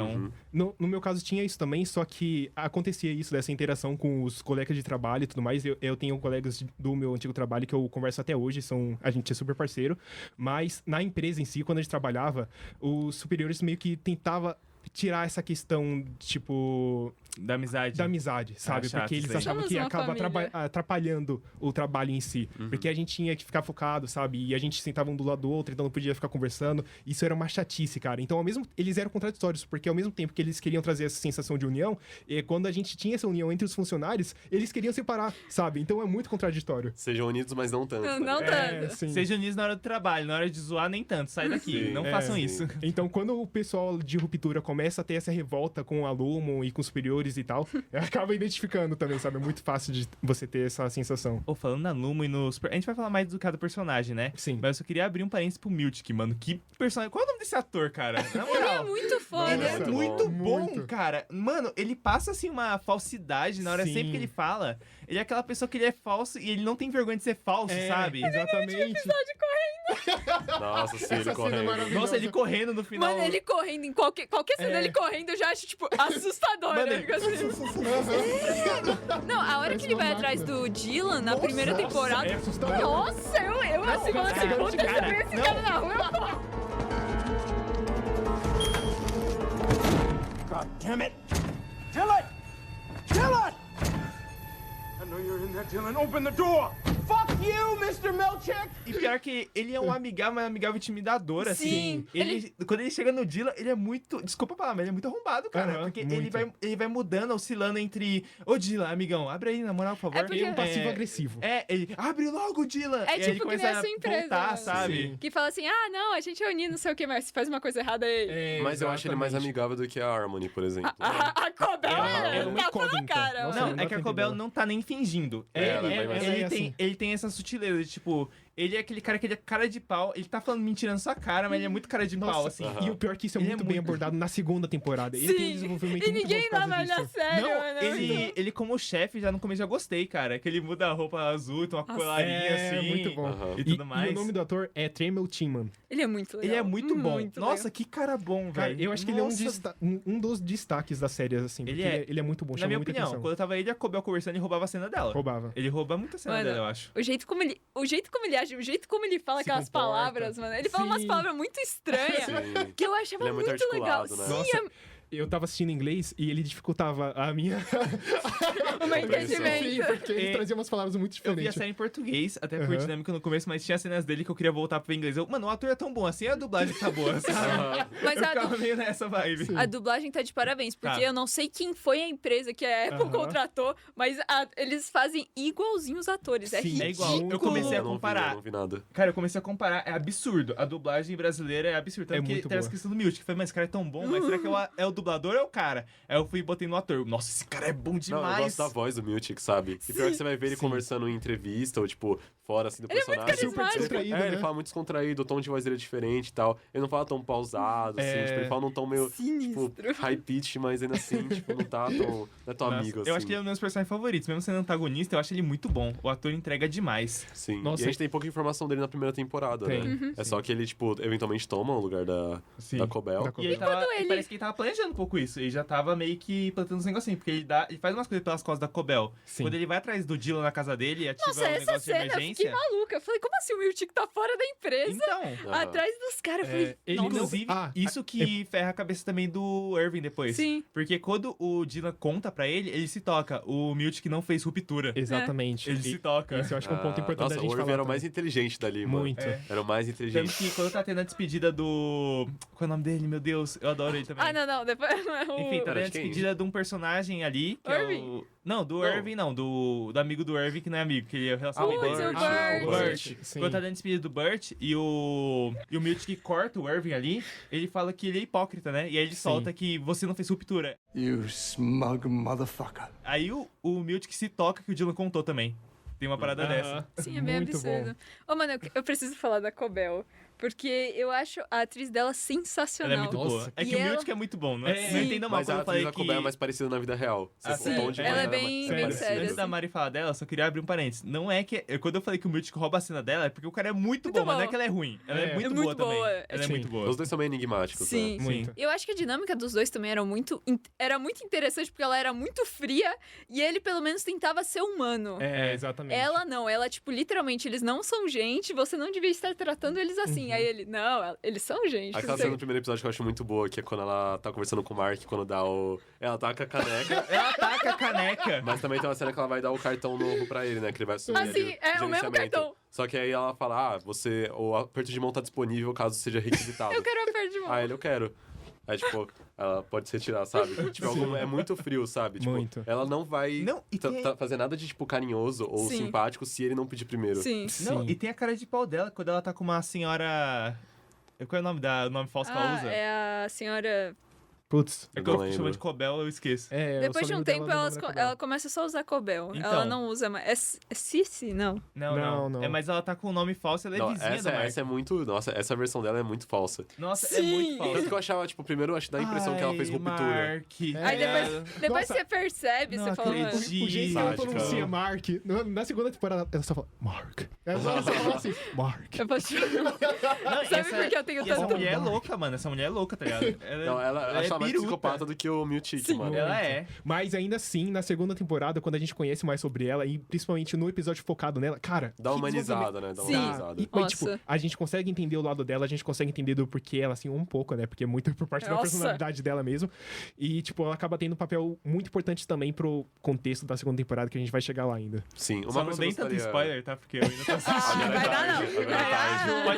Então, No meu caso tinha isso também, só que acontecia isso, dessa interação com os colegas de trabalho e tudo mais. Eu tenho colegas do meu antigo trabalho que eu converso até hoje, a gente é super parceiro. Mas na empresa em si, quando a gente trabalhava, os superiores meio que tentavam tirar essa questão, tipo, da amizade. da amizade, sabe? chato Porque eles isso aí. achavam Somos que uma acaba família. atrapalhando o trabalho em si. Porque a gente tinha que ficar focado, sabe? E a gente sentava um do lado do outro, então não podia ficar conversando. Isso era uma chatice, cara. Então, eles eram contraditórios, porque ao mesmo tempo que eles queriam trazer essa sensação de união, quando a gente tinha essa união entre os funcionários, eles queriam separar, sabe? Então é muito contraditório. Sejam unidos, mas não tanto. né? Não tanto. Sim. Sejam unidos na hora do trabalho, na hora de zoar, nem tanto. Sai daqui. Sim. Não É, façam sim. isso. Então, quando o pessoal de Ruptura começa a ter essa revolta com o aluno e com os superiores e tal, acaba identificando também, sabe? É muito fácil de você ter essa sensação. Ou falando na Lumo e nos... A gente vai falar mais do cada personagem, né? Sim. Mas eu só queria abrir um parênteses pro Miltic, mano. Que personagem... Qual é o nome desse ator, cara? Na Ele é moral. muito foda. Ele é Nossa, muito bom, muito. cara. Mano, ele passa, assim, uma falsidade na hora Sim. sempre que ele fala. Ele é aquela pessoa que ele é falso e ele não tem vergonha de ser falso, sabe? Exatamente. Nossa, sim, Essa ele cena é correndo. maravilhosa. Nossa, ele correndo no final. Mano, ele correndo em qualquer cena dele correndo, eu já acho, tipo, assustador. Mano, né? ele- Não, a hora Parece que ele vai uma atrás máquina. do Dylan na primeira temporada. É assustador. Nossa, eu assim, falando assim, cara, puta, cara, se eu ver esse não. cara na rua, eu falo. God damn it! Dylan! Dylan! I know you're in there, Dylan. Open the door! Fuck! you, Mr. Milchick! E pior que ele é um amigável, mas amigável intimidador, assim. Sim, Quando ele chega no Dylan, ele é muito... Desculpa a palavra, mas ele é muito arrombado, cara. Aham, porque muito. ele vai mudando, oscilando entre... Ô, Dylan, amigão, abre aí, na moral, por favor. É porque- Um passivo-agressivo. Ele... Abre logo, Dylan! É E aí ele tipo que nem começa a sua empresa, voltar, né? sabe? Sim. Que fala assim, ah, não, a gente é unido, não sei o que, mas se faz uma coisa errada aí. Mas eu acho ele mais Exatamente. amigável do que a Harmony, por exemplo. A Cobel É uma tá na incógnita. cara. Nossa, mano. não Não, é que a dá pra Cobel entender. não tá nem fingindo. Ela vai mais assim. Ele tem essa sutileza de, tipo... Ele é aquele cara que ele é cara de pau. Ele tá falando mentira na sua cara, mas ele é muito cara de pau, Nossa, assim. e o pior é que isso é Ele é muito bem muito- abordado na segunda temporada. Ele tem um Sim, desenvolvimento e muito ninguém bom por causa leva ele a disso. sério, Não, mano. ele como chefe, já no começo já gostei, cara. Que ele muda a roupa azul, tem uma colarinha É, assim. muito bom. Aham. E tudo mais. E o nome do ator é Tremel Timman. Ele é muito legal. Ele é muito bom. Muito Nossa, legal. que cara bom, Cara, velho. eu acho que ele é um dos destaques da série, assim. Ele Porque é- ele é muito bom, Na chama minha muita opinião, atenção. quando eu tava ele e a Cobel conversando, ele roubava a cena dela. Roubava. Ele rouba muita cena Mano, dela, eu acho. O jeito como ele age, o jeito como ele fala Se aquelas comporta. palavras, mano. Ele fala umas Sim. palavras muito estranhas. Sim. Que eu achava Ele é muito muito legal. articulado, né? Sim, Nossa, eu tava assistindo em inglês e ele dificultava a minha... o meu entendimento. Sim, porque ele trazia umas palavras muito Eu vi a diferentes. série em português, até por Aham. dinâmica no começo, mas tinha cenas dele que eu queria voltar pro inglês. Mano, o ator é tão bom assim, a dublagem tá boa, sabe? Mas Eu a, ficava meio nessa vibe. a dublagem tá de parabéns, porque Tá. eu não sei quem foi a empresa que a Apple Aham. contratou, mas eles fazem igualzinho os atores. É Sim, ridículo. É igual. Eu comecei a Eu não vi, comparar. eu não vi nada. Cara, eu comecei a comparar, é absurdo. A dublagem brasileira é absurda. É Tanto que muito teve boa. a questão do Miltic, que foi, mas esse cara é tão bom, mas será que é o dublador ou é o cara? Aí eu fui e botei no ator. Nossa, esse cara é bom Não, demais. eu gosto da voz do Miltic, sabe? E pior que você vai ver ele conversando em entrevista ou, tipo, fora assim do personagem. carismático. Super descontraído, Ele né? fala muito descontraído, o tom de voz dele é diferente e tal. Ele não fala tão pausado, assim, tipo, ele fala num tom meio, Sinistro. tipo, high pitch, mas ainda assim, tipo, não tá tão, não é tão Nossa, amigo, assim. eu acho que ele é um dos meus personagens favoritos. Mesmo sendo antagonista, eu acho ele muito bom. O ator entrega demais. Sim, Nossa, e a gente tem pouca informação dele na primeira temporada, Tem. né? É só que ele, tipo, eventualmente toma o lugar Sim. da Cobel. Da E Cobel. ele tava, quando ele- parece que ele tava planejando um pouco isso. Ele já tava meio que plantando uns negocinhos. Porque ele faz umas coisas pelas costas da Cobel. Sim. Quando ele vai atrás do Dylan na casa dele e ativa Nossa, um essa negócio de cena eu emergência. fiquei maluca. Eu falei, como assim o Miltic tá fora da empresa? Então, Aham. Atrás dos caras. Eu falei, ele nossa. inclusive, isso que ferra a cabeça também do Irving depois. Sim. Porque quando o Dylan conta pra ele se toca. O Miltic não fez ruptura. Exatamente. Ele E- se toca. Esse eu acho que é um ponto importante Nossa, da gente o Irving falar. era o também. mais inteligente dali, mano. Muito. É. Era o mais Tanto inteligente. que quando tá tendo a despedida do... Qual é o nome dele? Meu Deus, eu adoro ele também. Ah, não. Depois. Enfim, tá Pera, tendo a de quem? despedida de um personagem ali, que é Irving? o... Não, do Não. Irving não, do amigo do Irving que não é amigo, que ele é o relacionamento Putz, dele. o Ah, Burt. o Burt. Sim. Quando tá dando a despedida do Burt e o Miltic corta o Irving ali, ele fala que ele é hipócrita, né? E aí ele solta que você não fez ruptura. You smug motherfucker. Aí o Miltic se toca que o Dylan contou também. Tem uma parada dessa. Aham. Sim, é bem Muito absurdo. Ô, mano, eu preciso falar da Cobel. Porque eu acho a atriz dela Ela sensacional. é muito boa. Nossa, É e que o ela- Miltic é muito bom, não, É, não entenda mal Mas quando a eu falei atriz da que... Cobel é mais parecida na vida real. Ah, Você- o sim. tom de Ela voz é dela bem- mais bem parecido. séria, Antes da assim. Mari falar dela, só queria abrir um parênteses. Não é que... Quando eu falei que o Miltic rouba a cena dela, é porque o cara é muito bom, mas não é bom. que ela é ruim. Ela é, É. muito É boa muito também. boa. Ela é Sim. muito boa. Os dois são bem enigmáticos, Sim. né? Muito. Eu acho que a dinâmica dos dois também era muito interessante, porque ela era muito fria e ele, pelo menos, tentava ser humano. É, exatamente. Ela não, ela, tipo, literalmente, eles não são gente, você não devia estar tratando eles assim. Aí ele, não, eles são gente. Aquela não sei cena no primeiro episódio que eu acho muito boa, que é quando ela tá conversando com o Mark, quando dá o... Ela taca a caneca, Ela ataca a caneca. mas também tem uma cena que ela vai dar o cartão novo pra ele, né? Que ele vai assumir Ah, ali sim, é o mesmo gerenciamento. cartão. Só que aí ela fala, o aperto de mão tá disponível caso seja requisitado. Eu quero aperto de mão. Ah, eu quero. Aí, tipo, ela pode se retirar, sabe? Tipo, é muito frio, sabe? Tipo, Muito. ela não vai Não, e tem- fazer nada de, tipo, carinhoso ou Sim. simpático se ele não pedir primeiro. Sim. Não, Sim. e tem a cara de pau dela quando ela tá com uma senhora... Qual é o nome o nome falso que ela usa? É a senhora... Putz. É Eu que eu não chamo lembro. de Cobel, eu esqueço. É, eu Depois só de um lembro tempo, dela do nome da Cobel. ela começa só a usar Cobel. Então. Ela não usa mais... É Cici? Não. Não. Não. É, mas ela tá com o nome falso, ela é Não, vizinha da Mark. essa é muito... Nossa, essa versão dela é muito falsa. Nossa, é Sim. muito falso. Tanto que eu achava, tipo, primeiro eu acho que dá a impressão que ela fez ruptura. Mark. Aí depois Nossa. você percebe, Não você fala... acredito. "Mano, O jeito que ela Sádica. pronuncia Mark, na segunda temporada, ela só fala Mark. Ela só fala assim, Mark. Eu posso... Não, Sabe por que eu tenho e essa tanto... mulher é louca, mano. Essa mulher é louca, tá ligado? Não, ela é acho tá mais biruta. psicopata do que o Miltic, mano. Ela é. Mas ainda assim, na segunda temporada, quando a gente conhece mais sobre ela, e principalmente no episódio focado nela, cara... Dá uma que humanizada, né? Dá uma Sim. humanizada. E, Nossa. tipo, a gente consegue entender o lado dela, a gente consegue entender do porquê ela, assim, um pouco, né? Porque é muito por parte da Nossa. personalidade dela mesmo. E, tipo, ela acaba tendo um papel muito importante também pro contexto da segunda temporada, que a gente vai chegar lá ainda. Sim, uma Só não coisa dei que eu tanto gostaria... spoiler, tá? Porque eu ainda tô assistindo. Ah, vai dar não. Agora é Vai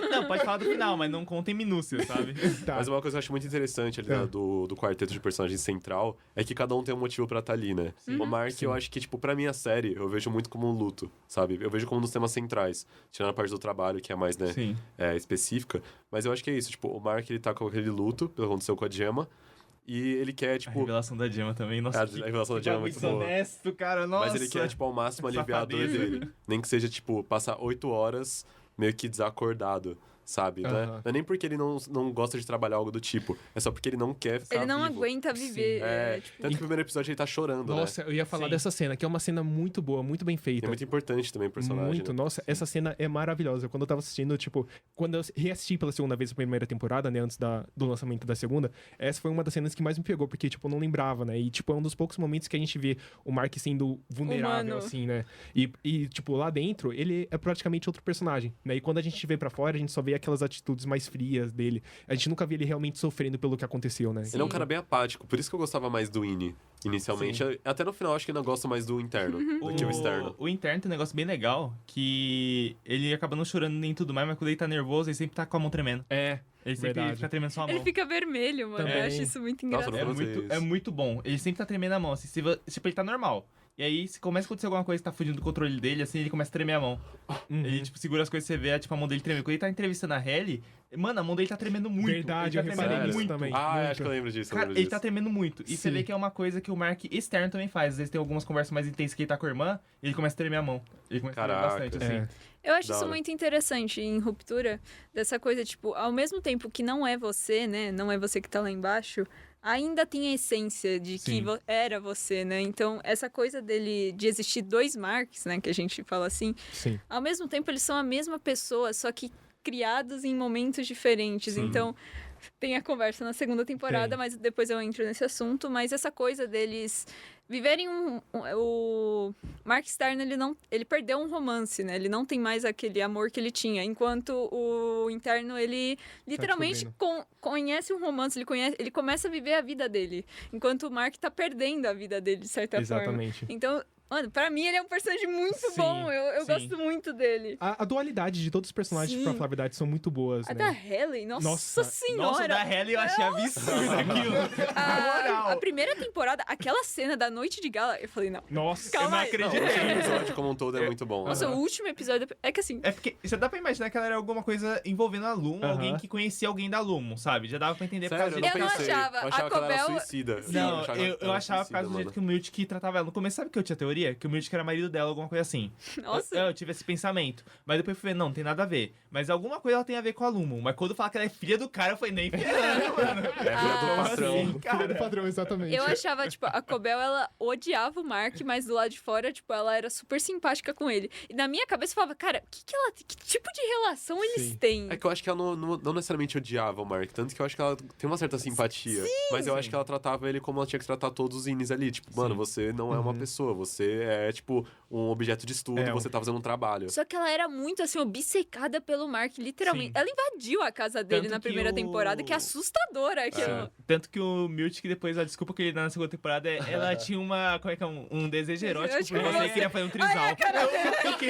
tarde. dar. Pode falar do final, mas não contem minúcias, sabe? Tá. Mas uma coisa que eu acho muito interessante ali, né, do quarteto de personagens central é que cada um tem um motivo pra estar ali, né? O Mark, eu acho que, tipo, pra mim a série, eu vejo muito como um luto, sabe? Eu vejo como um dos temas centrais, tirando a parte do trabalho, que é mais, né, Sim. específica. Mas eu acho que é isso, tipo, o Mark, ele tá com aquele luto pelo que aconteceu com a Gemma, e ele quer, A tipo... revelação da Gemma também, nossa. A revelação da Gemma é muito boa. honesto, cara, nossa. Mas ele quer, tipo, ao máximo aliviar a dor Safadeza. dele. Nem que seja, tipo, passar 8 horas meio que desacordado, sabe? Né? Aham. Não é nem porque ele não gosta de trabalhar algo do tipo. É só porque ele não quer ficar Ele não vivo. aguenta viver. É, tipo, tanto que no primeiro episódio ele tá chorando, Nossa, né? eu ia falar Sim. dessa cena, que é uma cena muito boa, muito bem E feita. é muito importante também o personagem. Muito, né? nossa, essa cena é maravilhosa. Quando eu tava assistindo, tipo, quando eu reassisti pela segunda vez a primeira temporada, né, antes do lançamento da segunda, essa foi uma das cenas que mais me pegou, porque, tipo, eu não lembrava, né? E, tipo, é um dos poucos momentos que a gente vê o Mark sendo vulnerável, Humano. assim, né? E, tipo, lá dentro, ele é praticamente outro personagem, né? E quando a gente vê pra fora, a gente só vê aquelas atitudes mais frias dele. A gente nunca vê ele realmente sofrendo pelo que aconteceu, né? Ele é um cara bem apático, por isso que eu gostava mais do Innie, inicialmente. Até no final, acho que ainda gosto mais do interno do que o externo. O interno tem um negócio bem legal, que ele acaba não chorando nem tudo mais, mas quando ele tá nervoso, ele sempre tá com a mão tremendo. É, Ele sempre verdade. fica tremendo só a mão. ele fica vermelho, mano. Também. Eu acho isso muito Nossa, engraçado. eu não sei isso. É muito bom. Ele sempre tá tremendo a mão, assim, tipo, ele tá normal. E aí, se começa a acontecer alguma coisa que tá fugindo do controle dele, assim, ele começa a tremer a mão. Uhum. Ele, tipo, segura as coisas e você vê, tipo, a mão dele tremer. Quando ele tá entrevistando a Halle, mano, a mão dele tá tremendo muito. Verdade, eu ele tá reparei tremendo nisso muito. também. Ah, muito. acho que eu lembro disso. eu Cara, lembro ele disso. tá tremendo muito. E você Sim. vê que é uma coisa que o Mark externo também faz. Às vezes tem algumas conversas mais intensas que ele tá com a irmã, e ele começa a tremer a mão. Ele começa a tremer Caraca. bastante, assim. É. Eu acho Da isso hora. muito interessante em Ruptura, dessa coisa, tipo, ao mesmo tempo que não é você, né? Não é você que tá lá embaixo, ainda tem a essência de que Sim. era você, né? Então, essa coisa dele, de existir dois Marks, né? Que a gente fala assim, Sim. ao mesmo tempo eles são a mesma pessoa, só que criados em momentos diferentes. Sim. Então, tem a conversa na segunda temporada, Tem. mas depois eu entro nesse assunto. Mas essa coisa deles viverem o Mark Stern, ele perdeu um romance, né? Ele não tem mais aquele amor que ele tinha. Enquanto o interno, ele literalmente conhece um romance, ele começa a viver a vida dele. Enquanto o Mark tá perdendo a vida dele, de certa forma. Exatamente. Então, mano, pra mim ele é um personagem muito Sim, bom. Eu sim. gosto muito dele. A dualidade de todos os personagens, Sim. pra falar a verdade, são muito boas, A né? da Halle, nossa, Nossa, senhora. Nossa, da Halle eu achei absurdo aquilo. A primeira temporada, aquela cena da noite de gala, eu falei, não. Nossa, Calma eu não aí. acredito. Não, o último episódio como um todo é muito bom. Nossa, o último episódio é que assim. É porque já dá pra imaginar que ela era alguma coisa envolvendo a Lumo, Aham. alguém que conhecia alguém da Lumo, sabe? Já dava pra entender por causa Sério, eu do não Eu não jeito. pensei. achava. Eu achava A que ela era Cobel- suicida. Não, achava eu que ela era achava por causa do suicida, jeito que o Miltic tratava ela. No começo, sabe o que eu tinha teoria? Que o Miltic era marido dela, alguma coisa assim. Nossa. Eu tive esse pensamento. Mas depois eu falei, não tem nada a ver. Mas alguma coisa ela tem a ver com a Lumo. Mas quando fala que ela é filha do cara, eu falei, nem ferrando, mano. É filha do Como patrão. assim, filha do cara? padrão, exatamente. Eu achava, tipo, a Cobel, ela odiava o Mark, mas do lado de fora, tipo, ela era super simpática com ele. E na minha cabeça eu falava, cara, que tipo de relação eles Sim. têm? É que eu acho que ela não necessariamente odiava o Mark, tanto que eu acho que ela tem uma certa simpatia. Mas eu acho que ela tratava ele como ela tinha que tratar todos os Inis ali. Tipo, mano, você não é uma pessoa, você é, tipo, um objeto de estudo, É, você tá fazendo um trabalho. Só que ela era muito, assim, obcecada pelo Mark, literalmente. Sim. Ela invadiu a casa dele Tanto na que primeira o- temporada, que é assustadora aquilo. Tanto que o Miltic, depois, a desculpa que ele dá na segunda temporada, ela tinha uma, como é que é, um desejo erótico por você e queria fazer um trisal. O quê?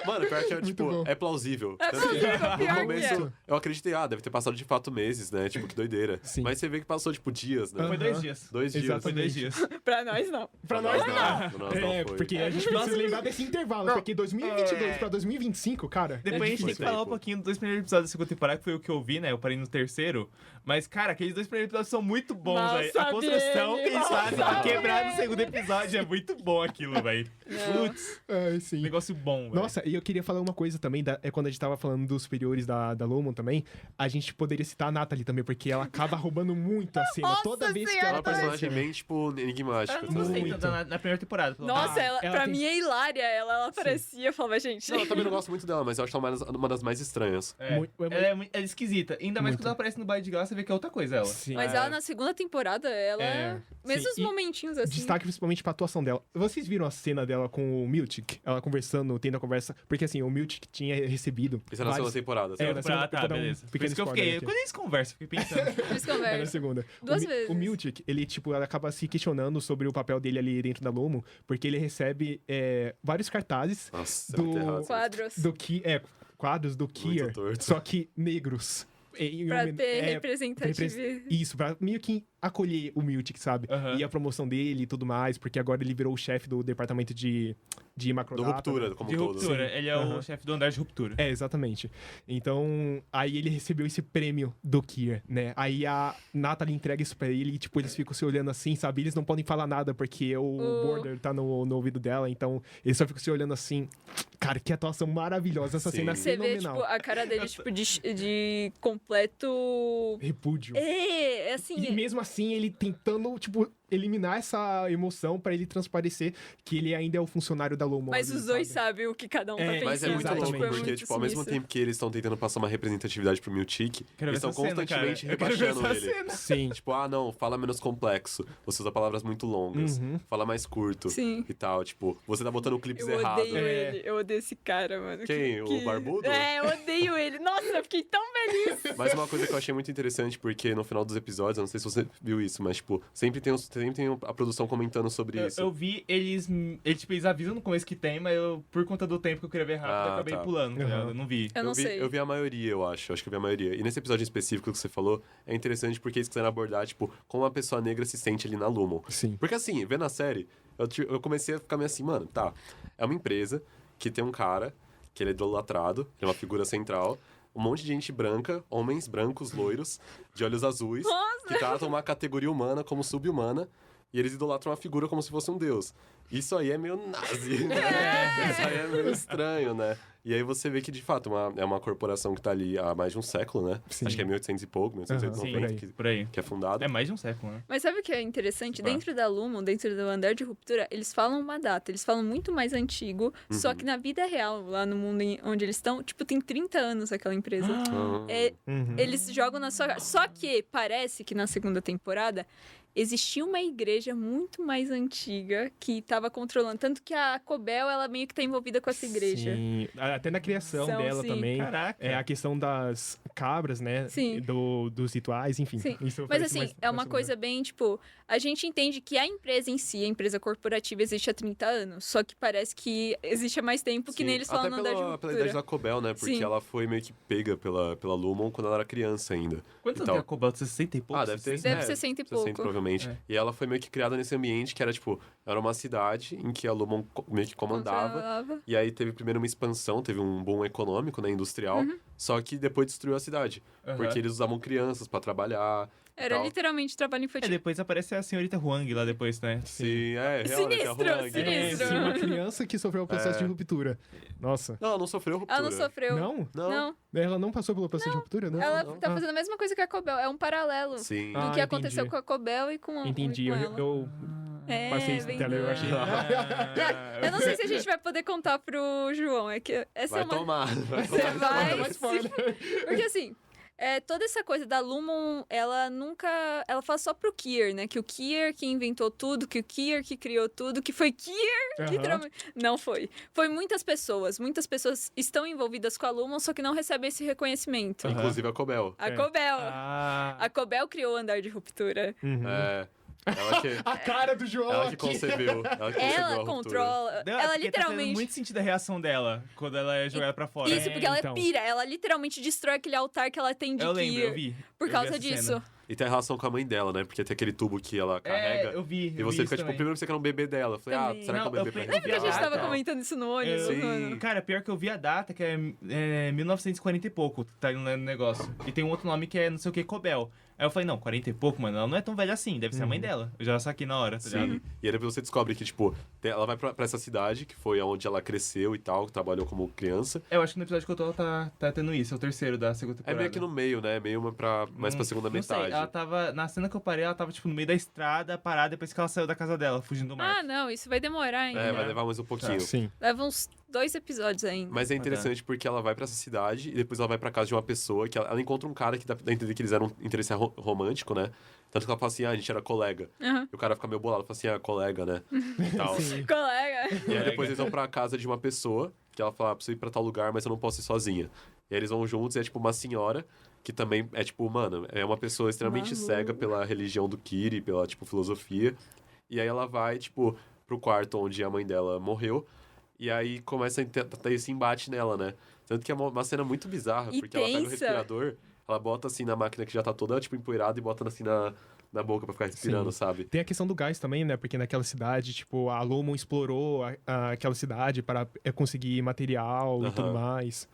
Mano, pior que é, Muito tipo, bom. é plausível. É Tanto que plausível, no pior que começo, eu acreditei, deve ter passado de fato meses, né? Tipo, que doideira. Sim. Mas você vê que passou, tipo, dias, né? Foi 2 dias. 2 dias. Exatamente. Foi 2 dias. Pra nós, não. Pra nós não. Pra nós não É, foi. porque a gente precisa lembrar desse intervalo, Não, porque 2022 pra 2025, cara, Depois é a gente tem difícil. que falar um pouquinho dos dois primeiros episódios da segunda temporada, que foi o que eu vi, né? Eu parei no terceiro. Mas, cara, aqueles dois primeiros episódios são muito bons, Mal velho. A construção sabia, que eles mal fazem pra sabia. quebrar no segundo episódio é muito bom aquilo, velho. Putz, Ai, sim. negócio bom, velho. Nossa, e eu queria falar uma coisa também, é quando a gente tava falando dos superiores da Lumon também, a gente poderia citar a Natalie também, porque ela acaba roubando muito a cena. Nossa Toda vez que Senhora, ela Ela é uma aparece. personagem bem, tipo, Eu enigmática. não gostei Muito. tanto na primeira temporada. pelo Nossa, menos. ela, ela pra Pra mim, a Hilária, ela aparecia, eu falava, gente... Não, eu também não gosto muito dela, mas eu acho ela uma das mais estranhas. Ela é esquisita. Ainda mais quando ela aparece no Baile de Gala, você vê que é outra coisa, ela. Sim. Mas ela, na segunda temporada, ela... Mesmo os Sim, e momentinhos, assim... Destaque principalmente pra atuação dela. Vocês viram a cena dela com o Miltic? Ela conversando, tendo a conversa. Porque assim, o Miltic tinha recebido. Isso é na segunda temporada. É, sabe? na segunda Tá, temporada, beleza. Por pequeno isso que eu spoiler fiquei... aqui. Quando eles conversam, eu fiquei pensando. Eles É na conversam. segunda. Duas vezes. O Miltic, ele, tipo, ela acaba se questionando sobre o papel dele ali dentro da Lumo, porque ele recebe vários cartazes Nossa, do- muito errado. Quadros. quadros do Kier, torto. só que negros. Pra ter representatividade. Isso, pra meio que acolher o Miltic, sabe? Aham. E a promoção dele e tudo mais, porque agora ele virou o chefe do departamento de Do macrodata. Ruptura, como De um todo. ruptura. Ele é Aham. o chefe do andar de ruptura. É, exatamente. Então, aí ele recebeu esse prêmio do Kier, né? Aí a Natalie entrega isso pra ele e, tipo, eles ficam se olhando assim, sabe? Eles não podem falar nada porque o border tá no ouvido dela, então eles só ficam se olhando assim. Cara, que atuação maravilhosa. Essa Sim. cena é Você vê, fenomenal. tipo, a cara dele, tipo, de completo... Repúdio. É assim... E mesmo assim, ele tentando, tipo, eliminar essa emoção pra ele transparecer que ele ainda é o funcionário da Lumon. Mas ali, os dois sabe? sabem o que cada um tá É, pensando. Mas é muito Exatamente. louco, porque, muito tipo, ao mesmo sinistro. tempo que eles estão tentando passar uma representatividade pro Miltic, Quero eles ver estão essa cena, constantemente cara. Eu quero ver rebaixando essa ele. cena. Sim. Tipo, não, fala menos complexo. Você usa palavras muito longas. Fala mais curto. Sim. E tal. Tipo, você tá botando clipes Eu errados. odeio ele, eu odeio esse cara, mano. Quem? O barbudo? É, eu odeio ele. Nossa, eu fiquei tão feliz. Mas uma coisa que eu achei muito interessante, porque no final dos episódios, eu não sei se você viu isso, mas, tipo, sempre tem a produção comentando sobre isso. Eu vi eles avisam no começo que tem, mas eu, por conta do tempo que eu queria ver rápido, eu acabei tá. pulando, tá Uhum. ligado? Eu não vi. Eu não sei. Eu vi a maioria, eu acho. Acho que eu vi a maioria. E nesse episódio específico que você falou, é interessante porque eles quiseram abordar, tipo, como a pessoa negra se sente ali na Lumon. Sim. Porque assim, vendo a série, eu comecei a ficar meio assim, mano, tá. É uma empresa que tem um cara, que ele é idolatrado, ele é uma figura central. Um monte de gente branca, homens brancos, loiros, de olhos azuis, Nossa! que tratam uma categoria humana como sub-humana, e eles idolatram uma figura como se fosse um deus. Isso aí é meio nazi, né? Isso aí é meio estranho, né? E aí você vê que, de fato, é uma corporação que tá ali há mais de um século, né? Sim. Acho que é 1800 e pouco, 1890, Sim, que, por aí. que é fundado. É mais de um século, né? Mas sabe o que é interessante? Tá. Dentro da Lumon, dentro do andar de ruptura, eles falam uma data, eles falam muito mais antigo, só que na vida real, lá no mundo onde eles estão, tipo, tem 30 anos aquela empresa. Ah. Eles jogam na sua cara. Só que parece que na segunda temporada existia uma igreja muito mais antiga que estava controlando. Tanto que a Cobel, ela meio que tá envolvida com essa igreja. Sim. Até na criação dela sim. também. Caraca. É a questão das cabras, né? Sim. Dos rituais, enfim. Sim, Isso mas aparece assim, mais é na uma segunda. coisa bem, tipo, a gente entende que a empresa em si, a empresa corporativa, existe há 30 anos, só que parece que existe há mais tempo, que Sim, nem eles falam até no andar de pela ruptura. idade da Cobel, né? Porque Sim. ela foi meio que pega pela Lumon quando ela era criança ainda. Quantos anos Então- tem a Cobalt? 60 e pouco? Deve ter. 60? Deve ser 60 e pouco. provavelmente. É. E ela foi meio que criada nesse ambiente que era, tipo, era uma cidade em que a Lumon meio que comandava. Controlava. E aí teve primeiro uma expansão, teve um boom econômico, né, industrial. Uhum. Só que depois destruiu a cidade. Aham. Porque eles usavam crianças pra trabalhar. e Era tal. literalmente trabalho É, infantil. depois aparece a senhorita Huang lá depois, né? Sim, realmente. Sinistro, a Huang. sinistro. É, sim, uma criança que sofreu o processo É. de ruptura. Nossa. Não, ela não sofreu ruptura. Ela não sofreu. Não? Não. Ela não passou pelo processo de ruptura? Não. Ela não. tá fazendo a mesma coisa que a Cobel. É um paralelo Sim. do Ah, que aconteceu entendi. com a Cobel e com, Entendi. e com Eu, ela. eu É, passei isso na bem tela, eu doido. achei. Eu não sei se a gente vai poder contar pro João. É que essa Vai é uma... tomar. Vai Você tomar. vai... mais spoiler. Porque assim, toda essa coisa da Lumon, ela nunca... Ela fala só pro Kier, né? Que o Kier que inventou tudo, que o Kier que criou tudo, que foi Kier, Aham. literalmente. Não foi. Foi muitas pessoas. Muitas pessoas estão envolvidas com a Lumon, só que não recebem esse reconhecimento. Inclusive a Cobel. A É. Cobel. Ah, A Cobel criou o andar de ruptura. Uhum. É. Ela que, A cara do João ela que aqui. concebeu. Ela que concebeu a Ela ruptura. controla. não, Ela porque tá fazendo literalmente. muito sentido a reação dela quando ela é jogada pra fora. Isso, porque ela então. é pira. Ela literalmente destrói aquele altar que ela tem de Eu lembro, Kier. eu vi. Por Eu vi causa essa disso. cena. E tem a relação com a mãe dela, né? Porque tem aquele tubo que ela carrega. É, eu vi. E você fica, tipo, primeiro você quer um bebê dela. Eu falei, Também. será que é um Não, bebê eu pra pe- Lembra que a gente Ah, tava tá. comentando isso no ônibus, Sim. mano? Cara, pior que eu vi a data, que é 1940 e pouco, tá no negócio. E tem um outro nome que é não sei o que, Cobel. Aí eu falei, não, 40 e pouco, mano, ela não é tão velha assim, deve ser a mãe dela. Eu já saquei na hora, tá ligado? Sim. E aí depois você descobre que, tipo, ela vai pra essa cidade, que foi onde ela cresceu e tal, trabalhou como criança. Eu acho que no episódio que eu tô tá tendo isso, é o terceiro da segunda É temporada. meio que no meio, né? Meio uma pra mais pra segunda Não sei, metade. ela tava... Na cena que eu parei, ela tava, tipo, no meio da estrada, parada, depois que ela saiu da casa dela, fugindo do mar. Ah, não, isso vai demorar ainda. É, vai levar mais um pouquinho. Sim. Leva uns 2 episódios ainda. Mas é interessante porque ela vai pra essa cidade e depois ela vai pra casa de uma pessoa que ela encontra um cara que dá a entender que eles eram um interesse romântico, né? Tanto que ela fala assim, a gente era colega. Aham. E o cara fica meio bolado, fala assim, colega, né? E tal. Colega. E aí depois eles vão pra casa de uma pessoa, que ela fala, preciso ir pra tal lugar, mas eu não posso ir sozinha. E aí eles vão juntos e é tipo uma senhora, que também é tipo, mano, é uma pessoa extremamente cega pela religião do Kiri, pela, tipo, filosofia. E aí ela vai, tipo, pro quarto onde a mãe dela morreu. E aí começa a ter esse embate nela, né? Tanto que é uma cena muito bizarra, E porque ela pega o tensa. respirador, ela bota assim na máquina que já tá toda, tipo, empoeirada e bota assim na boca pra ficar respirando, Sim. sabe? Tem a questão do gás também, né? Porque naquela cidade, tipo, a Lumon explorou aquela cidade para conseguir material e tudo Aham. mais.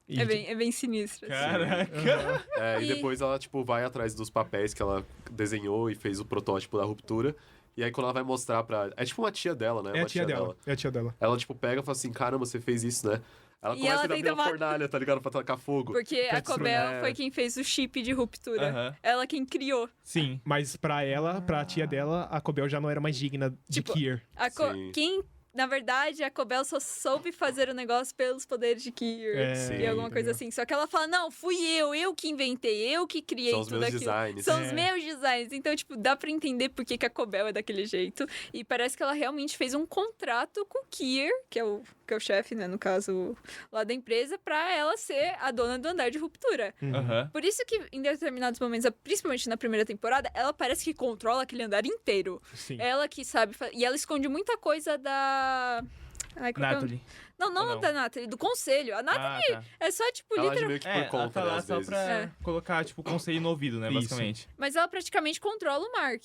E, É bem sinistro. assim. Caraca! É, e E- depois ela, tipo, vai atrás dos papéis que ela desenhou e fez o protótipo da ruptura. E aí quando ela vai mostrar pra... É tipo uma tia dela, né? É a Uma tia dela. É a tia dela. Ela, tipo, pega e fala assim, caramba, você fez isso, né? Ela E começa ela a abrir tenta a fornalha, tá ligado? Pra tacar fogo. Porque a destruir. Cobel foi quem fez o chip de ruptura. Aham. Ela quem criou. Sim. Mas pra ela, pra tia dela, a Cobel já não era mais digna de Tipo, Kier. Sim. Quem, na verdade, a Cobel só soube fazer o negócio pelos poderes de Kier. É, Sim. E alguma coisa assim. Só que ela fala, não, fui eu que inventei, eu que criei São os tudo meus aquilo. designs. São É. os meus designs. Então, tipo, dá pra entender por que a Cobel é daquele jeito. E parece que ela realmente fez um contrato com o Kier, que é o chefe, né, no caso, lá da empresa, pra ela ser a dona do andar de ruptura. Aham. Por isso que, em determinados momentos, principalmente na primeira temporada, ela parece que controla aquele andar inteiro. Sim. Ela que sabe... E ela esconde muita coisa da... Ai, qual que é o- Natalie. Não Ou não? da Natalie, do conselho. A Natalie Ah, tá. é só, tipo, Ela age literal... meio que por Ela conta, tá né, lá às só vezes. pra É. colocar, tipo, conselho no ouvido, né, Isso. basicamente. Mas ela praticamente controla o Mark.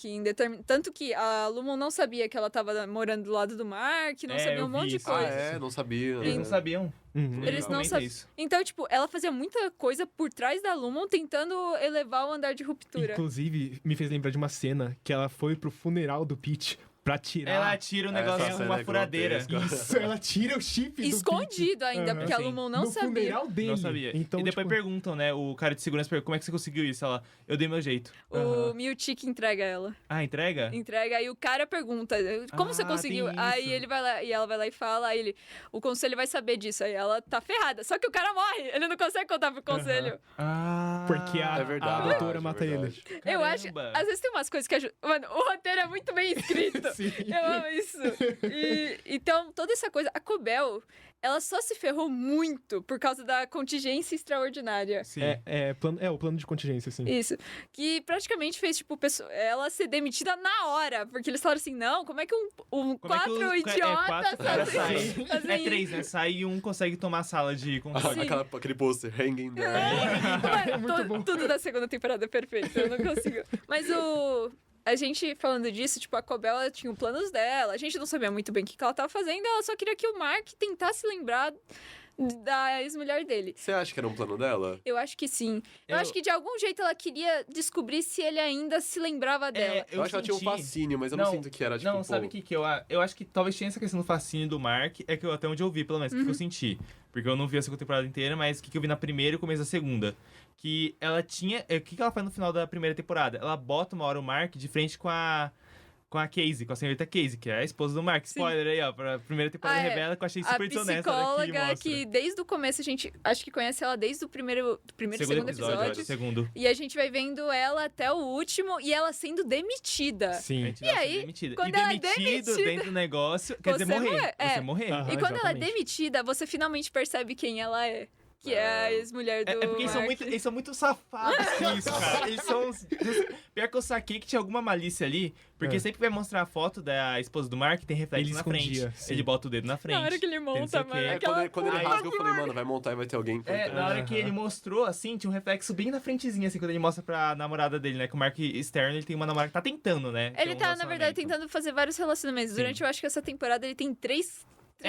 Tanto que a Lumon não sabia que ela tava morando do lado do Mark, não É, sabia eu um monte vi de isso. Ah, coisa. é? Não sabia. Eles não sabiam. Uhum. Eles não comenta sabem. isso. Então, tipo, ela fazia muita coisa por trás da Lumon tentando elevar o andar de ruptura. Inclusive, me fez lembrar de uma cena que ela foi pro funeral do Pete pra tirar... Ela tira o negócio Essa com cena uma é furadeira. grotesca. Isso, ela tira o chip do Pete. Escondido ainda, Aham. porque a Sim. Lumon não no sabia. funeral dele. Não sabia. Então, e depois tipo, perguntam, né? O cara de segurança pergunta, como é que você conseguiu isso? Ela, eu dei meu jeito. O Miltic entrega ela. Ah, entrega? Entrega, aí o cara pergunta, como você Ah, conseguiu? tem Aí isso. ele vai lá, e ela vai lá e fala, aí ele, o conselho vai saber disso, aí ela tá ferrada. Só que o cara morre, ele não consegue contar pro conselho. Ah, Porque a, É verdade. a doutora mata ele. verdade. Eu acho, Caramba. às vezes tem umas coisas que ajudam. Mano, o roteiro é muito bem escrito. Sim. Eu amo isso. Então, toda essa coisa, a Cobel, ela só se ferrou muito por causa da contingência extraordinária. Sim. O plano de contingência, assim. Isso. Que praticamente fez, tipo, ela ser demitida na hora. Porque eles falaram assim, não, como é que Como é que quatro o- idiotas quatro caras fazem, saem? fazem É 3, né? Sai e um consegue tomar a sala de controle. Sim. Aquele pôster, hanging there. Mano, tudo da segunda temporada é perfeito, eu não consigo. Mas a gente falando disso, tipo, a Cobel, ela tinha os planos dela, a gente não sabia muito bem o que ela tava fazendo, ela só queria que o Mark tentasse lembrar da ex-mulher dele. Você acha que era um plano dela? Eu acho que sim. Eu Eu- acho que de algum jeito ela queria descobrir se ele ainda se lembrava dela. Eu acho que ela tinha um senti- fascínio, mas eu não sinto que era, tipo, Não, sabe o que eu... Eu acho que talvez tinha essa questão do fascínio do Mark, é que eu até onde eu vi, pelo menos, que eu senti. Porque eu não vi a segunda temporada inteira, mas o que eu vi na primeira e o começo da segunda. Que ela tinha... O que ela faz no final da primeira temporada? Ela bota uma hora o Mark de frente com a Casey, com a senhorita Casey, que é a esposa do Mark. Sim. Spoiler aí, ó, pra primeira temporada revela que eu achei A super desonesta. psicóloga que desde o começo a gente acho que conhece ela desde o primeiro e segundo episódio. Segundo. E a gente vai vendo ela até o último e ela sendo demitida. Sim. E aí, quando ela é demitido demitida- dentro do negócio, quer dizer, Você morrer. morre, é. Você morrer. Aham. E quando ela é exatamente. demitida, você finalmente percebe quem ela é. Que é a ex-mulher do É porque Mark. eles são muito safados com isso, cara. Eles são... Pior que eu saquei que tinha alguma malícia ali, porque É. sempre vai mostrar a foto da esposa do Mark, tem reflexo Ele na escondia, frente. sim. Ele bota o dedo na frente. Na hora que ele tem não sei monta, o quê. mano. É, Aquela quando ele porra. rasga, eu falei, mano, vai montar e vai ter alguém É, importante. na hora que ele mostrou, assim, tinha um reflexo bem na frentezinha, assim, quando ele mostra pra namorada dele, né? Que o Mark Stern, ele tem uma namorada que tá tentando, né? ter Ele um tá, na verdade, relacionamento. tentando fazer vários relacionamentos. Sim. Durante, eu acho que essa temporada, ele tem três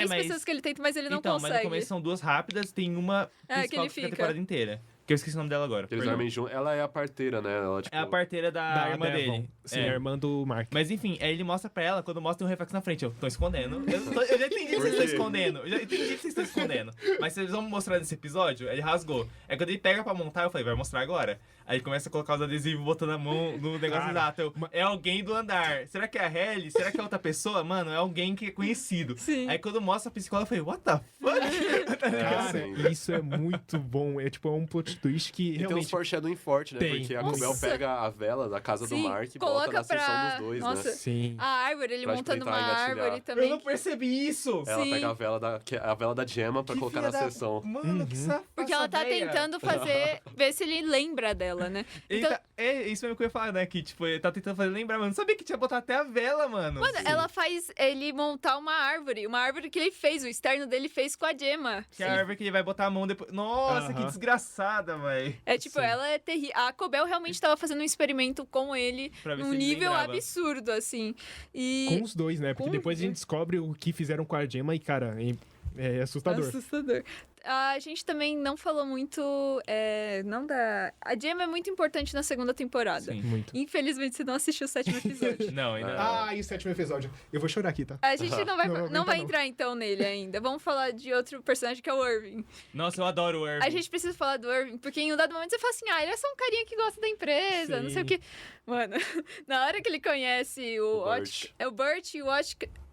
mas- pessoas que ele tenta, mas ele não Então, consegue. mas no começo são duas rápidas, tem uma É, que principal ele que fica a fica. temporada inteira. Que eu esqueci o nome dela agora. Eles perdão. dormem junto. Ela é a parteira, né? Ela, tipo... É a parteira da irmã Devon. dele. Sim, É. a irmã do Mark. Mas enfim, aí ele mostra pra ela, quando mostra um reflexo na frente, eu tô escondendo. Eu já entendi que vocês estão escondendo. Eu já entendi que vocês estão escondendo. Mas vocês vão mostrar nesse episódio, ele rasgou. Aí quando ele pega pra montar, eu falei, vai mostrar agora. Aí ele começa a colocar os adesivos botando a mão no negócio exato. É alguém do andar. Será que é a Halle? Será que é outra pessoa? Mano, é alguém que é conhecido. Sim. Aí quando mostra a psicóloga, eu falei, what the fuck? Cara, Sim. isso é muito bom. É tipo, é um plot twist que E tem uns realmente... foreshadowing forte, né? Tem. Porque a Nossa. Cobel pega a vela da casa do Sim, Mark e coloca bota na sessão pra- dos dois, Nossa. né? Sim. A árvore, ele Pra, montando tipo, uma tentar engatilhar. árvore Eu também. não percebi isso. Ela Sim. pega a vela da Gemma pra Que colocar filha na da- sessão. Mano, que safada. Porque ela tá véia. tentando fazer, ver se ele lembra dela, né? Ele Então, tá- é isso mesmo que eu ia falar, né? Que, tipo, ele tá tentando fazer lembrar, mano. Não sabia que tinha botar até a vela, mano. mano, ela faz ele montar uma árvore que ele fez, o externo dele fez com a Gemma. Que é a árvore que ele vai botar a mão depois. Nossa, que Aham. desgraçada, velho. É tipo, Sim. ela é terrível. A Cobel realmente tava fazendo um experimento com ele Pra ver num se ele nível lembrava. absurdo, assim. E. Com os dois, né? Porque Com depois os a gente descobre o que fizeram com a Gemma e, cara, é assustador. Assustador. A gente também não falou muito. Não da. A Gemma é muito importante na segunda temporada. Sim. Muito. Infelizmente, você não assistiu o sétimo episódio. Não, ainda não. Ah, e o sétimo episódio. Eu vou chorar aqui, tá? A gente não vai, Não, não aguenta vai não. entrar então nele ainda. Vamos falar de outro personagem que é o Irving. Nossa, eu adoro o Irving. A gente precisa falar do Irving, porque em um dado momento você fala assim, ele é só um carinha que gosta da empresa, não sei o Sim. que. Mano, na hora que ele conhece o Burt. o Burt e o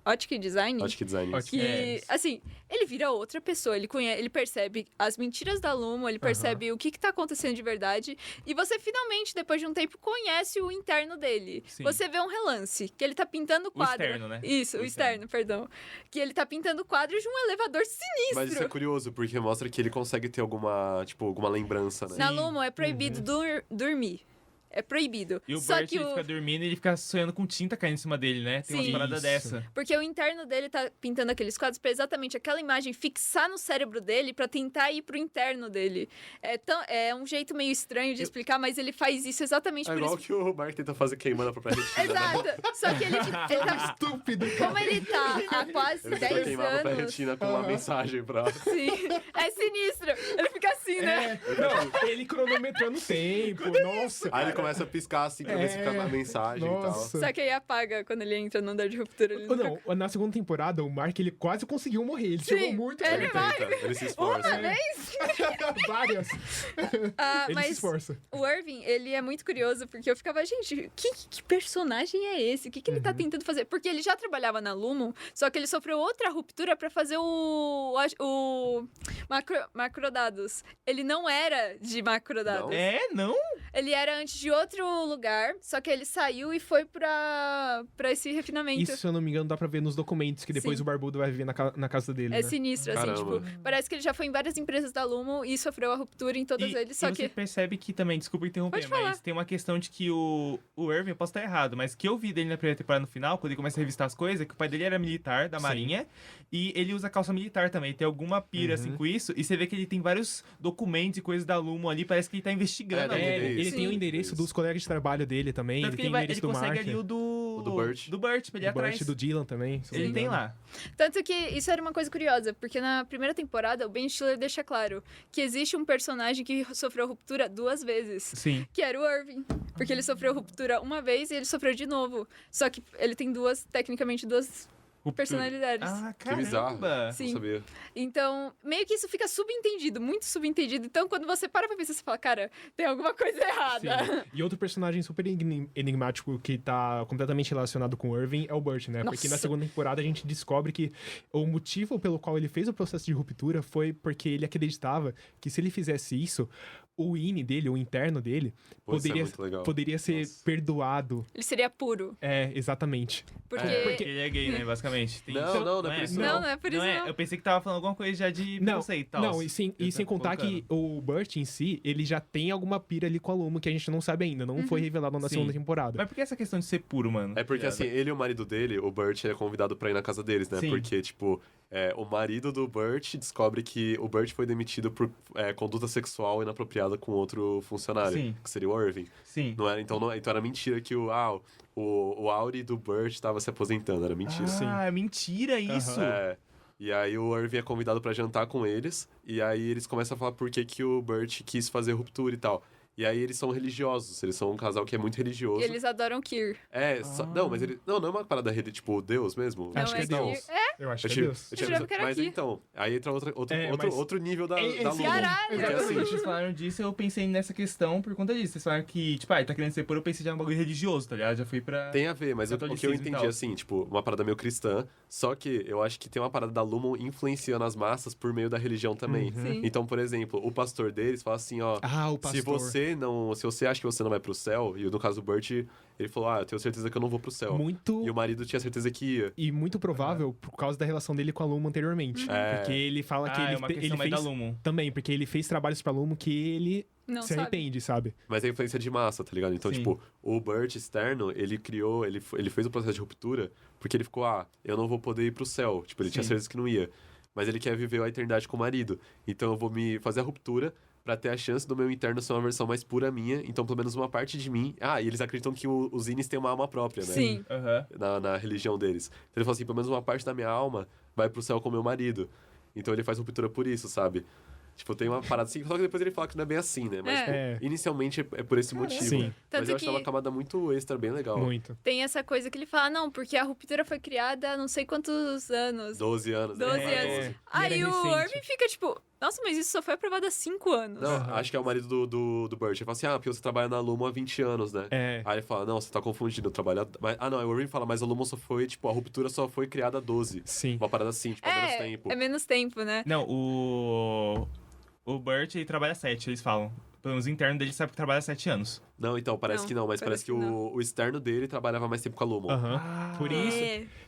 Otic Design, Acho que design. Ok. que, É. assim, ele vira outra pessoa, ele percebe as mentiras da Lumo, ele percebe o que tá acontecendo de verdade, e você finalmente, depois de um tempo, conhece o interno dele. Sim. Você vê um relance, que ele tá pintando quadro. externo, né? Isso, o externo, perdão. Que ele tá pintando quadros de um elevador sinistro. Mas isso é curioso, porque mostra que ele consegue ter alguma lembrança, né? Na Lumo é proibido dormir. É proibido. E o Só Burt, que ele fica dormindo e ele fica sonhando com tinta caindo em cima dele, né? Tem umas Sim. paradas Isso. dessa. Porque o interno dele tá pintando aqueles quadros pra exatamente aquela imagem fixar no cérebro dele pra tentar ir pro interno dele. É um jeito meio estranho de explicar, mas ele faz isso exatamente É por igual isso. que o Mark tenta fazer queimando a própria retina. né? Exato. Só que ele tá... Estúpido. Como ele tá há quase Ele tenta 10 queimar a própria anos... retina com uma mensagem pra... Sim. É sinistro. Ele fica assim, né? Não, ele cronometrando o tempo, nossa. Aí ele começa a piscar assim pra ver se fica a mensagem e tal. Nossa. Só que aí apaga quando ele entra no andar de ruptura. Ele Ou nunca... não, na segunda temporada, o Mark, ele quase conseguiu morrer. Ele chegou muito ele perto. Ele se esforça. Uma vez? Várias. Ah, Ele se mas esforça. o Irving, ele é muito curioso, porque eu ficava, gente, que personagem é esse? O que ele tá tentando fazer? Porque ele já trabalhava na Lumon, só que ele sofreu outra ruptura pra fazer o macrodados. Ele não era de macrodados. Não? É, não? Ele era antes de outro lugar, só que ele saiu e foi pra esse refinamento. Isso, se eu não me engano, dá pra ver nos documentos que depois Sim. o Barbudo vai viver na casa dele, É né? sinistro, assim, Caramba. tipo, parece que ele já foi em várias empresas da Lumon e sofreu a ruptura em todas eles, só e você que... percebe que também, desculpa interromper, Pode falar. mas tem uma questão de que o Irving, eu posso estar errado, mas que eu vi dele na primeira temporada no final, quando ele começa a revistar as coisas, é que o pai dele era militar, da Sim. Marinha, e ele usa calça militar também. Tem alguma pira, assim, com isso, e você vê que ele tem vários documentos e coisas da Lumon ali, parece que ele tá investigando. É, ali. É, ele Sim. tem o endereço dos colegas de trabalho dele também. Tanto Ele que tem ele, o vai, endereço ele do consegue Mark. ali o do... do Burt. Do Burt, pra ele ir Do atrás. Burt, do Dylan também. se eu não Ele me tem engano. lá. Tanto que isso era uma coisa curiosa, porque na primeira temporada o Ben Stiller deixa claro que existe um personagem que sofreu ruptura 2 vezes. Sim. Que era o Irving. Porque ele sofreu ruptura uma vez e ele sofreu de novo. Só que ele tem tecnicamente duas personalidades. Ah, Que bizarro. caramba. Sim. Não sabia. Então, meio que isso fica subentendido, muito subentendido. Então, quando você para pra pensar, você fala, cara, tem alguma coisa errada. Sim. E outro personagem super enigmático que tá completamente relacionado com o Irving é o Burt, né? Porque na Nossa. segunda temporada a gente descobre que o motivo pelo qual ele fez o processo de ruptura foi porque ele acreditava que se ele fizesse isso, o INI dele, o interno dele, Pô, isso é muito legal. poderia ser Nossa. perdoado. Ele seria puro. É, exatamente. Porque... Porque ele é gay, né, basicamente. Tem Não, isso. não é por isso Não, não é por isso não. Eu pensei que tava falando alguma coisa já de Não, preconceito e tal. não, e sem contar que o Burt em si, ele já tem alguma pira ali com a Lumo que a gente não sabe ainda, não foi revelado na Sim. segunda temporada. Mas por que essa questão de ser puro, mano? É porque, assim, ele e o marido dele, o Burt, é convidado pra ir na casa deles, né? Sim. Porque, tipo, o marido do Burt descobre que o Burt foi demitido por conduta sexual inapropriada com outro funcionário, Sim. que seria o Irving. Sim. Não era, então era mentira que o Auri do Burt estava se aposentando, era mentira. Ah, é mentira isso. É, E aí o Irving é convidado pra jantar com eles, e aí eles começam a falar por que o Burt quis fazer ruptura e tal. E aí eles são religiosos, eles são um casal que é muito religioso. E eles adoram Kir. Não, mas ele... Não é uma parada tipo Deus mesmo. Acho que é Kir. Deus. Eu acho que é Deus. Eu tinha jurava que era mas aqui. então, aí entra mas- outro nível da sim. Lumon. Caralho! Porque assim, vocês falaram disso, eu pensei nessa questão por conta disso. Vocês falaram que, tipo, ele tá querendo ser puro, eu pensei já no bagulho religioso, tá ligado? Já fui pra... Tem a ver, mas o que eu catolicismo e entendi, tal. assim, tipo, uma parada meio cristã, só que eu acho que tem uma parada da Lumon influenciando as massas por meio da religião também. Sim. Então, por exemplo, o pastor deles fala assim, ó... Ah, o pastor. Se você acha que você não vai pro céu, e no caso do Burt, ele falou, eu tenho certeza que eu não vou pro céu. Muito... E o marido tinha certeza que ia. E muito provável por causa da relação dele com a Lumo anteriormente. É. Porque ele fala que é uma questão mais fez... da Lumon. Também, porque ele fez trabalhos pra Lumo que ele Não se sabe. arrepende, sabe? Mas é influência de massa, tá ligado? Então, Sim. tipo, o Burt externo, ele fez o processo de ruptura porque ele ficou, eu não vou poder ir pro céu. Tipo, ele tinha Sim. certeza que não ia. Mas ele quer viver a eternidade com o marido. Então eu vou me fazer a ruptura pra ter a chance do meu interno ser uma versão mais pura minha. Então, pelo menos uma parte de mim... e eles acreditam que os Innis têm uma alma própria, né? Sim. Aham. Na religião deles. Então ele falou assim, pelo menos uma parte da minha alma vai pro céu com o meu marido. Então ele faz ruptura por isso, sabe? Tipo, tem uma parada assim, só que depois ele fala que não é bem assim, né? Mas, É. inicialmente é por esse motivo. Sim. Mas Tanto eu acho que é uma que- camada muito extra, bem legal. Muito. Tem essa coisa que ele fala, não, porque a ruptura foi criada há não sei quantos anos. 12 anos. 12 né? anos. E Aí era o recente. Irving fica tipo, nossa, mas isso só foi aprovado há 5 anos. Não, acho que é o marido do Burt. Ele fala assim, porque você trabalha na Lumon há 20 anos, né? É. Aí ele fala, não, você tá confundindo, eu trabalho... Não, o Irving fala, mas a Lumon só foi, tipo, a ruptura só foi criada há 12. Sim. Uma parada assim, tipo, há menos tempo. É menos tempo, né? Não, o Burt, ele trabalha 7, eles falam. Pelo menos o interno dele sabe que trabalha 7 anos. Não, então, parece Não, que não, mas parece que não. o externo dele trabalhava mais tempo com a Lumon. Aham.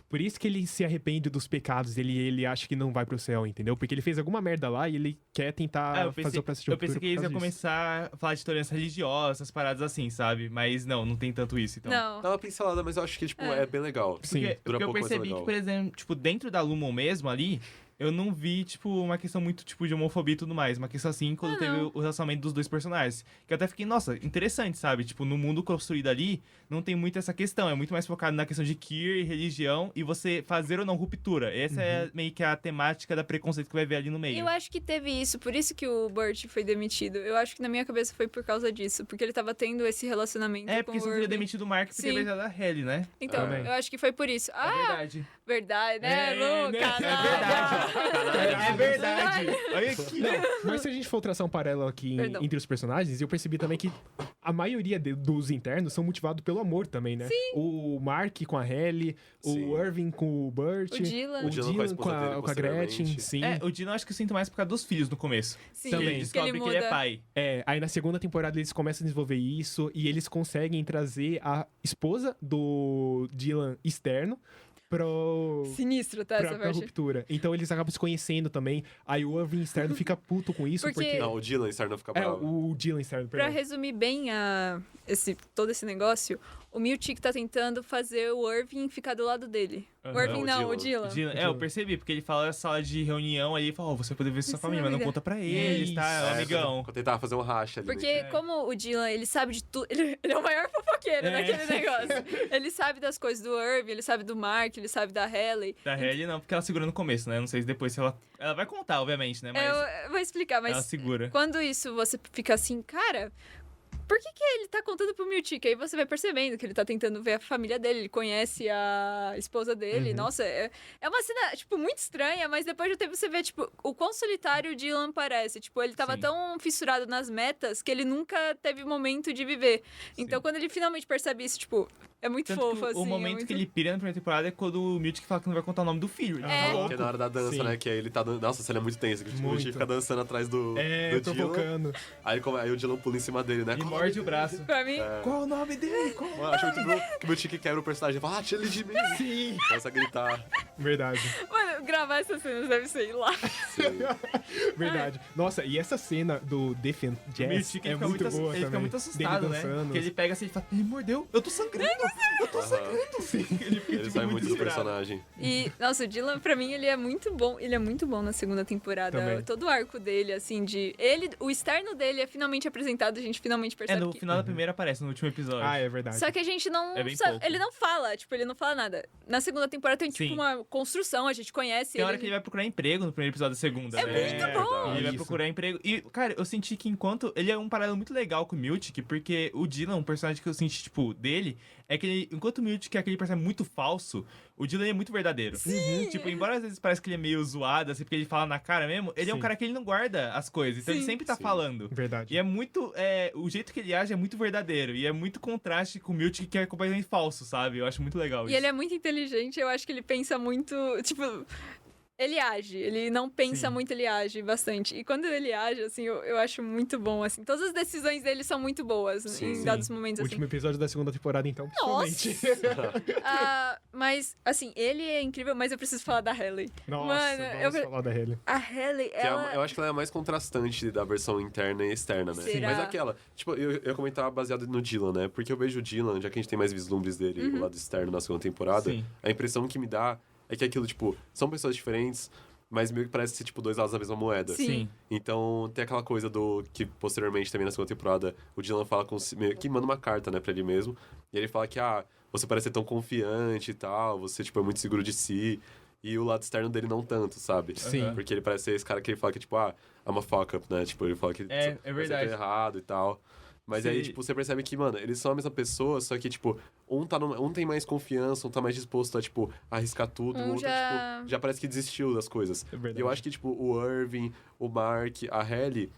Por isso que ele se arrepende dos pecados, ele acha que não vai pro céu, entendeu? Porque ele fez alguma merda lá e ele quer tentar eu fazer o processo de eu ruptura pensei que eles por iam causa disso. começar a falar de tolerância religiosa, essas paradas assim, sabe? Mas não tem tanto isso, então. Não. Dá uma pincelada, mas eu acho que, tipo, é bem legal. Sim. Porque Dura eu pouco, mas é percebi legal. que, por exemplo, tipo, dentro da Lumon mesmo ali, eu não vi, tipo, uma questão muito, tipo, de homofobia e tudo mais. Uma questão assim, quando teve não. o relacionamento dos dois personagens. Que eu até fiquei, nossa, interessante, sabe? Tipo, no mundo construído ali, não tem muito essa questão. É muito mais focado na questão de queer e religião e você fazer ou não ruptura. Essa é meio que a temática da preconceito que vai ver ali no meio. Eu acho que teve isso, por isso que o Burt foi demitido. Eu acho que na minha cabeça foi por causa disso, porque ele tava tendo esse relacionamento É, com porque o você teria Irving. demitido o Mark porque Sim. ele beijado a Halle, né? Então, Também. eu acho que foi por isso. É verdade. Verdade, né, Lu? né? Canalha. É verdade. Olha aqui. Mas se a gente for traçar um paralelo aqui Perdão. entre os personagens, eu percebi também que a maioria dos internos são motivados pelo amor também, né? Sim. O Mark com a Halle, Sim. o Irving com o Burt, O Dylan. O Dylan com a esposa dele, com a Gretchen, posteriormente. sim. É, o Dino eu acho que eu sinto mais por causa dos filhos no começo. Sim, Também. Ele que descobre ele que ele é muda. pai. Aí na segunda temporada eles começam a desenvolver isso e eles conseguem trazer a esposa do Dylan externo Sinistro, tá, essa pra parte. ruptura. Então eles acabam se conhecendo também. Aí o Irving externo fica puto com isso Porque- porque... Não, o Dylan externo fica bravo. o Dylan externo, Pra perdão. resumir bem todo esse negócio, o Miltic tá tentando fazer o Irving ficar do lado dele. O Aham. Irving Não, não, o o Dylan. Eu percebi, porque ele fala na sala de reunião ali, ele fala, você vai poder ver sua Isso família, é mas não vida. conta pra eles, tá? É um amigão. Vou tentar fazer um racha ali. Porque como o Dylan, ele sabe de tudo, ele é o maior fofoqueiro naquele negócio. Ele sabe das coisas do Irving, ele sabe do Mark, ele sabe da Halle. Da Halle não, porque ela segura no começo, né? Não sei se depois se ela... Ela vai contar, obviamente, né? Mas Eu vou explicar, ela mas segura. quando isso você fica assim, cara, por que ele tá contando pro Miltic? Aí você vai percebendo que ele tá tentando ver a família dele, ele conhece a esposa dele. Nossa, é uma cena, tipo, muito estranha, mas depois de um tempo você vê, tipo, o quão solitário o Dylan parece. Tipo, ele tava Sim. tão fissurado nas metas que ele nunca teve momento de viver. Então, quando ele finalmente percebe isso, tipo, é muito Tanto fofo, que assim. o momento é muito... que ele pira na primeira temporada é quando o Miltic fala que não vai contar o nome do filho. Ele É. tá Que louco. é na hora da dança, Sim. né? Que aí ele tá dando... Nossa, essa cena é muito tensa. Que tipo, o Muito. Miltic fica dançando atrás do Dylan. Provocando. Aí o Dylan pula em cima dele, né? E morde o braço. Pra mim, Qual o nome dele? Qual? Mano, acho muito bom que o Miltic quebra o personagem. Fala, tira ele de mim. Sim, Começa a gritar. verdade. mano, gravar essas cenas deve ser hilário. Verdade. Nossa, e essa cena do Defend O Jazz Miltic, é ele fica muito muito, boa ele fica também. muito assustado, Dele né? dançando. Porque ele pega assim e fala, ele mordeu, eu tô sangrando, eu tô sangrando. Sim. Ele fica Ele tipo, sai muito do desesperado. personagem. E, nossa, o Dylan, pra mim, ele é muito bom. Ele é muito bom na segunda temporada. Também. Todo o arco dele, assim, de... O externo dele é finalmente apresentado, a gente finalmente É, percebe no que... final da primeira aparece, no último episódio. Ah, é verdade. Só que a gente não É bem sabe, pouco. ele não fala, tipo, ele não fala nada. Na segunda temporada tem, tipo, Sim. uma construção, a gente conhece Tem ele. hora que ele vai procurar emprego no primeiro episódio da segunda, É né? muito bom! Ele vai Isso. procurar emprego. E, cara, eu senti que enquanto... Ele é um paralelo muito legal com o Miltic, porque o Dylan, um personagem que eu senti, tipo, dele, é que ele, enquanto o Miltic é aquele personagem muito falso, o Dylan é muito verdadeiro. Sim! Tipo, embora às vezes pareça que ele é meio zoado, assim, porque ele fala na cara mesmo, ele é um Sim. cara que ele não guarda as coisas. Então ele Sim. sempre tá Sim. falando. Verdade. E é muito... o jeito que ele age é muito verdadeiro. E é muito contraste com o Miltic, que é completamente falso, sabe? Eu acho muito legal E isso. ele é muito inteligente, eu acho que ele pensa muito, tipo... Ele age, ele não pensa Sim. muito, ele age bastante. E quando ele age, assim, eu acho muito bom, assim. Todas as decisões dele são muito boas Sim, em sim. dados momentos, assim. Último episódio da segunda temporada, então, Nossa! principalmente. Mas, assim, ele é incrível, mas eu preciso falar da Hailey. Nossa, Mano, vamos falar da Hailey. A Hailey, Que é ela... eu acho que ela é a mais contrastante da versão interna e externa, né? Será? Mas aquela, tipo, eu comentava baseado no Dylan, né? Porque eu vejo o Dylan, já que a gente tem mais vislumbres dele, Uhum. o lado externo na segunda temporada, Sim. a impressão que me dá é que aquilo, tipo, são pessoas diferentes, mas meio que parece ser, tipo, dois lados da mesma moeda. Sim. Sim. Então, tem aquela coisa do que, posteriormente, também na segunda temporada, o Dylan fala com... meio que manda uma carta, né, pra ele mesmo. E ele fala que, você parece ser tão confiante e tal, você, tipo, é muito seguro de si. E o lado externo dele não tanto, sabe? Sim. Porque ele parece ser esse cara que ele fala que, tipo, I'm a fuck up, né? Tipo, ele fala que É você verdade. tá errado e tal. Mas Sim. aí, tipo, você percebe que, mano, eles são a mesma pessoa, só que, tipo, um tem mais confiança, um tá mais disposto a, tipo, arriscar tudo, o outro, tipo, já parece que desistiu das coisas. É verdade. E eu acho que, tipo, o Irving, o Mark, a Hailey,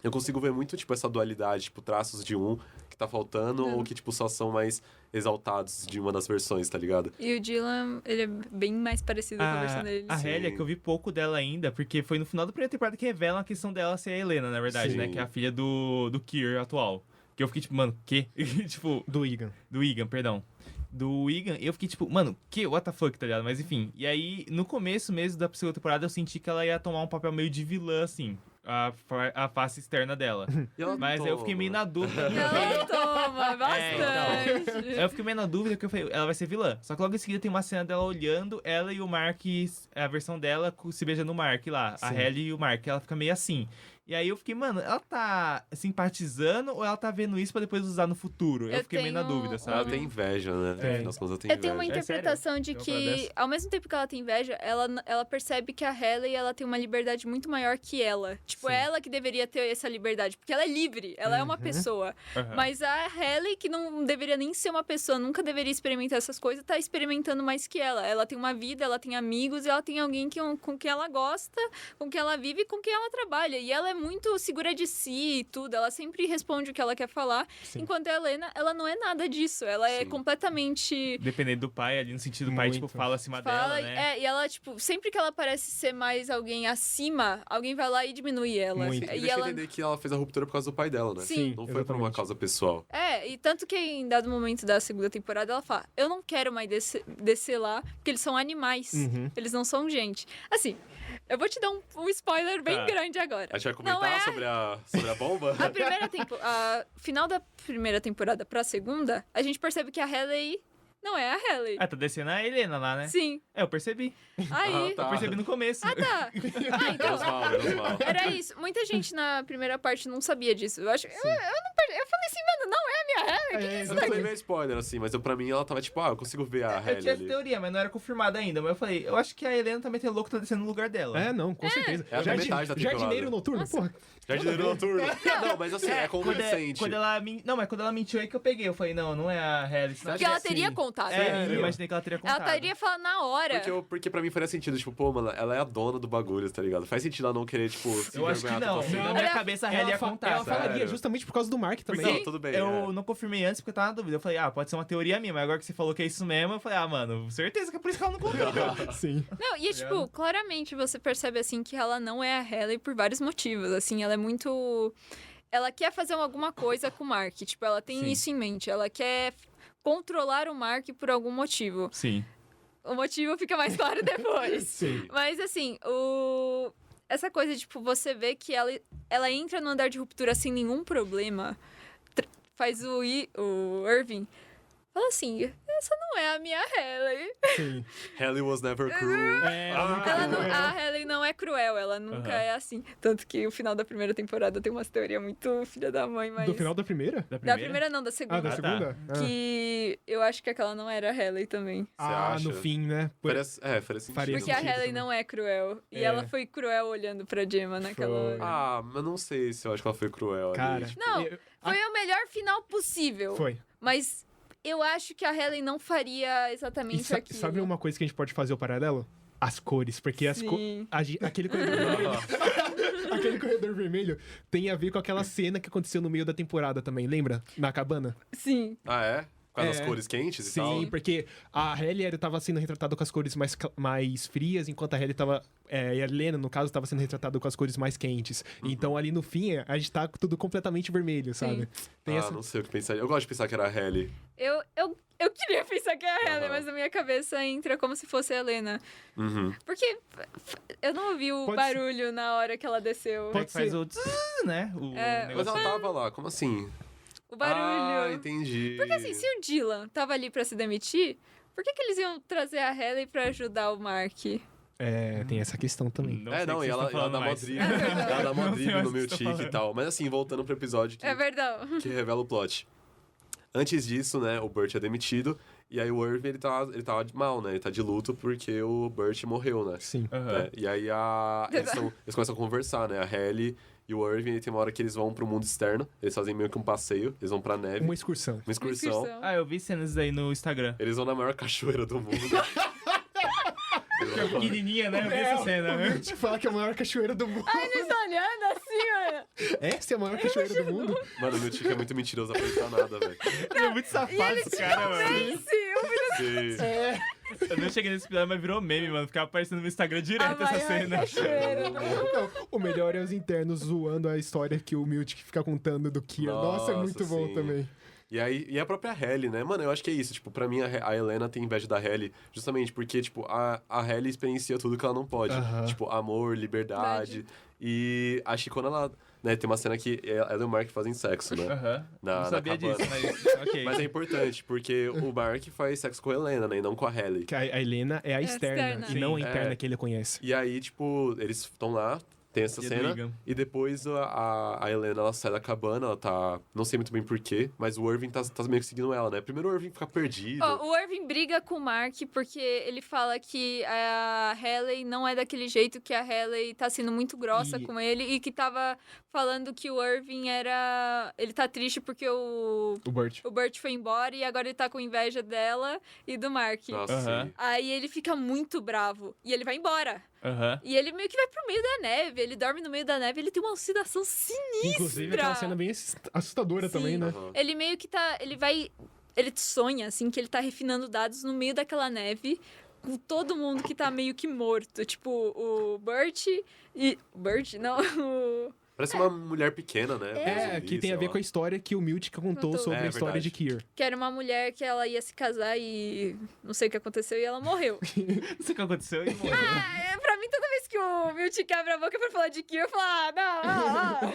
eu consigo ver muito, tipo, essa dualidade, tipo, traços de um que tá faltando, ou que, tipo, só são mais exaltados de uma das versões, tá ligado? E o Dylan, ele é bem mais parecido com a versão dele. A Sim. Hailey, que eu vi pouco dela ainda, porque foi no final da primeira temporada que revelam a questão dela ser a Helena, na verdade, Sim. né? Que é a filha do Kier atual. Que eu fiquei tipo, mano, que? Tipo, Do Egan. do Egan, perdão. Do Egan, eu fiquei tipo, mano, que? What the fuck, tá ligado? Mas enfim. E aí, no começo mesmo da segunda temporada, eu senti que ela ia tomar um papel meio de vilã, assim. A face externa dela. E ela Mas aí eu fiquei meio na dúvida. Ela toma então. bastante. Aí eu fiquei meio na dúvida que eu falei, ela vai ser vilã. Só que logo em seguida tem uma cena dela olhando, ela e o Mark, a versão dela se beijando no Mark lá. A Sim. Hailey e o Mark, ela fica meio assim. E aí eu fiquei, mano, ela tá simpatizando ou ela tá vendo isso pra depois usar no futuro? Eu Eu fiquei meio na tenho dúvida, Ela sabe? tem inveja, né? Tem. No final das contas, ela tem Eu tenho uma inveja. interpretação de Tem uma parada que, dessa? ao mesmo tempo que ela tem inveja, ela percebe que a Hailey, ela tem uma liberdade muito maior que ela. Tipo, Sim. é ela que deveria ter essa liberdade, porque ela é livre, ela é uma pessoa. Aham. Mas a Hailey, que não deveria nem ser uma pessoa, nunca deveria experimentar essas coisas, tá experimentando mais que ela. Ela tem uma vida, ela tem amigos, e ela tem alguém com quem ela gosta, com quem ela vive e com quem ela trabalha. E ela é muito segura de si e tudo, ela sempre responde o que ela quer falar. Sim. Enquanto a Helena, ela não é nada disso. Ela é Sim. completamente... Dependendo do pai, ali no sentido do pai, tipo, Muito. fala acima Fala, dela, né? e ela, tipo, sempre que ela parece ser mais alguém acima, alguém vai lá e diminui ela. Muito. E E deixa eu ela... entender que ela fez a ruptura por causa do pai dela, né? Sim. Não foi por uma Exatamente. causa pessoal. E tanto que em dado momento da segunda temporada ela fala: eu não quero mais descer lá, porque eles são animais. Uhum. Eles não são gente. Assim, eu vou te dar um spoiler bem Tá. grande agora. A gente vai Não comentar é- sobre a bomba? A final da primeira temporada pra segunda, a gente percebe que a Hailey não é a Hailey. Ah, tá descendo a Helena lá, né? Sim. É, eu percebi. Aí. Ah, tá. Eu percebi no começo. Ah, tá. Menos mal, menos mal. Era isso. Muita gente na primeira parte não sabia disso. Eu acho. Eu falei assim, mano, não é a minha Hailey. O que é isso Eu não falei daqui? meio spoiler, assim, mas pra mim ela tava tipo, eu consigo ver a Eu Hailey tinha essa ali. teoria, mas não era confirmada ainda. Mas eu falei, eu acho que a Helena também tem louco, tá descendo no lugar dela. É, não, com certeza. É até metade da temporada. Jardineiro noturno, porra. Jardineiro noturno. Não, mas assim, é convincente. Quando ela não, mas quando ela mentiu aí que eu peguei. Eu falei, não é a Hailey. senão- Porque ela Sim. teria contado. É, eu imaginei que ela teria contado. Ela teria falado na hora. Porque pra mim faria sentido, tipo, pô, mano, ela é a dona do bagulho, tá ligado? Faz sentido ela não querer, tipo, se Eu acho que envergonhar não. tanto assim. Na minha cabeça a Hailey ia contar. Ela sabe? falaria Sério? justamente por causa do Mark também. Não, tudo bem. Eu não confirmei antes porque eu tava na dúvida. Eu falei, pode ser uma teoria minha, mas agora que você falou que é isso mesmo, eu falei, mano, certeza que é por isso que ela não contou. Sim. Não, e tipo, claramente você percebe assim que ela não é a Hailey por vários motivos. Assim, ela é muito. Ela quer fazer alguma coisa com o Mark. Tipo, ela tem Sim. isso em mente. Ela quer controlar o Mark por algum motivo. Sim. O motivo fica mais claro depois. Sim. Mas assim, essa coisa, tipo, você vê que ela entra no andar de ruptura sem nenhum problema. Faz o Irving. Fala assim, essa não é a minha Hailey. Sim. Hailey was never cruel. A Hailey não é cruel, ela nunca é assim. Tanto que o final da primeira temporada tem umas teorias muito filha da mãe, mas... Do final da primeira? Da Da primeira não, da segunda. Ah, da segunda? Que eu acho que aquela não era a Hailey também. Ah, Você no acha? fim, né? Faria sentido. Faria Porque a sentido Hailey também. não é cruel. E É. ela foi cruel olhando pra Gemma naquela Foi. hora. Ah, mas não sei se eu acho que ela foi cruel. Cara, ali, tipo... Não, eu- foi o melhor final possível. Foi. Mas eu acho que a Hailey não faria E exatamente aquilo. sabe uma coisa que a gente pode fazer o paralelo? As cores, porque Sim. aquele corredor vermelho, aquele corredor vermelho tem a ver com aquela cena que aconteceu no meio da temporada também, lembra? Na cabana? Sim. Ah, é? Com as É. cores quentes e Sim, tal? porque a Hailey tava sendo retratada com as cores mais frias, enquanto a Hailey tava... e a Helena, no caso, tava sendo retratada com as cores mais quentes. Uhum. Então, ali no fim, a gente tá tudo completamente vermelho, sabe? Tem essa... Não sei o que pensar. Eu gosto de pensar que era a Hailey. Eu queria pensar que é a Hailey, Aham. mas na minha cabeça entra como se fosse a Helena. Uhum. Porque eu não ouvi o Pode barulho na hora que ela desceu. Pode Faz ser. o tss, né? O É. Mas negócio. ela tava lá, como assim? O barulho. Ah, entendi. Porque assim, se o Dylan tava ali pra se demitir, por que eles iam trazer a Hailey pra ajudar o Mark? Tem essa questão também. Não sei o Não, que e vocês ela estão falando dá mó mais. drible. Ela dá mó Não sei drible mais no o que meu você tá tique e falando. tal. Mas assim, voltando pro episódio É verdade. que revela o plot. Antes disso, né, o Burt é demitido. E aí o Irving, ele tava mal, né? Ele tá de luto porque o Burt morreu, né? Sim. Aham. Né? E aí eles começam a conversar, né? A Hailey e o Irving, e tem uma hora que eles vão pro mundo externo. Eles fazem meio que um passeio. Eles vão pra neve. Uma excursão. Uma excursão. Ah, eu vi cenas aí no Instagram. Eles vão na maior cachoeira do mundo. Que é pequenininha, né? Eu vi essa cena, né? Eu te falar que é a maior cachoeira do mundo. Eles estão olhando assim, olha. Essa é a maior cachoeira do mundo? Mano, o meu tique é muito mentiroso, não acredita nada, velho. Ele é muito safado esse cara, mano. Sim, Sim. Eu não cheguei nesse episódio, mas virou meme, mano. Ficava aparecendo no Instagram a direto essa maior cena. cachoeira do mundo. Não, o melhor é os internos zoando a história que o Miltic fica contando do Kier. Nossa, é muito Nossa, bom sim. também. E aí, e a própria Hailey, né? Mano, eu acho que é isso. Tipo, pra mim, a Helena tem inveja da Hailey justamente porque, tipo, a Hailey experiencia tudo que ela não pode. Aham. Tipo, amor, liberdade. E acho que quando ela... Né, tem uma cena que ela e o Mark fazem sexo, né? Aham. Na- Não sabia na cabana. disso, mas ok. Mas é importante, porque o Mark faz sexo com a Helena, né? E não com a Hailey. Que a Helena é a externa, externa. e não a Sim. interna É. que ele conhece. E aí, tipo, eles estão lá, tem essa E cena. brigam. E depois a Helena, ela sai da cabana, ela tá... Não sei muito bem porquê, mas o Irving tá meio que seguindo ela, né? Primeiro o Irving fica perdido. Ó, o Irving briga com o Mark porque ele fala que a Hailey não é daquele jeito, que a Hailey tá sendo muito grossa E- com ele e que tava falando que o Irving era... Ele tá triste porque O Burt. o Burt foi embora e agora ele tá com inveja dela e do Mark. Nossa, Aham. sim. Aí ele fica muito bravo e ele vai embora. Aham. E ele meio que vai pro meio da neve, ele dorme no meio da neve, ele tem uma alucinação sinistra. Inclusive, aquela cena bem assustadora Sim. também, né? Aham. Ele meio que tá. Ele sonha, assim, que ele tá refinando dados no meio daquela neve, com todo mundo que tá meio que morto. Tipo, o Burt e. O Burt? Não, o. Parece uma mulher pequena, né? É, Zumbi, que tem a sei ver lá. com a história que o Miltic contou Contou. sobre É, a história verdade. de Kier. Que era uma mulher que ela ia se casar e. Não sei o que aconteceu e ela morreu. Não sei o que aconteceu e morreu. Pra mim, toda vez que o Miltic abre a boca pra falar de Kier, eu falo, não.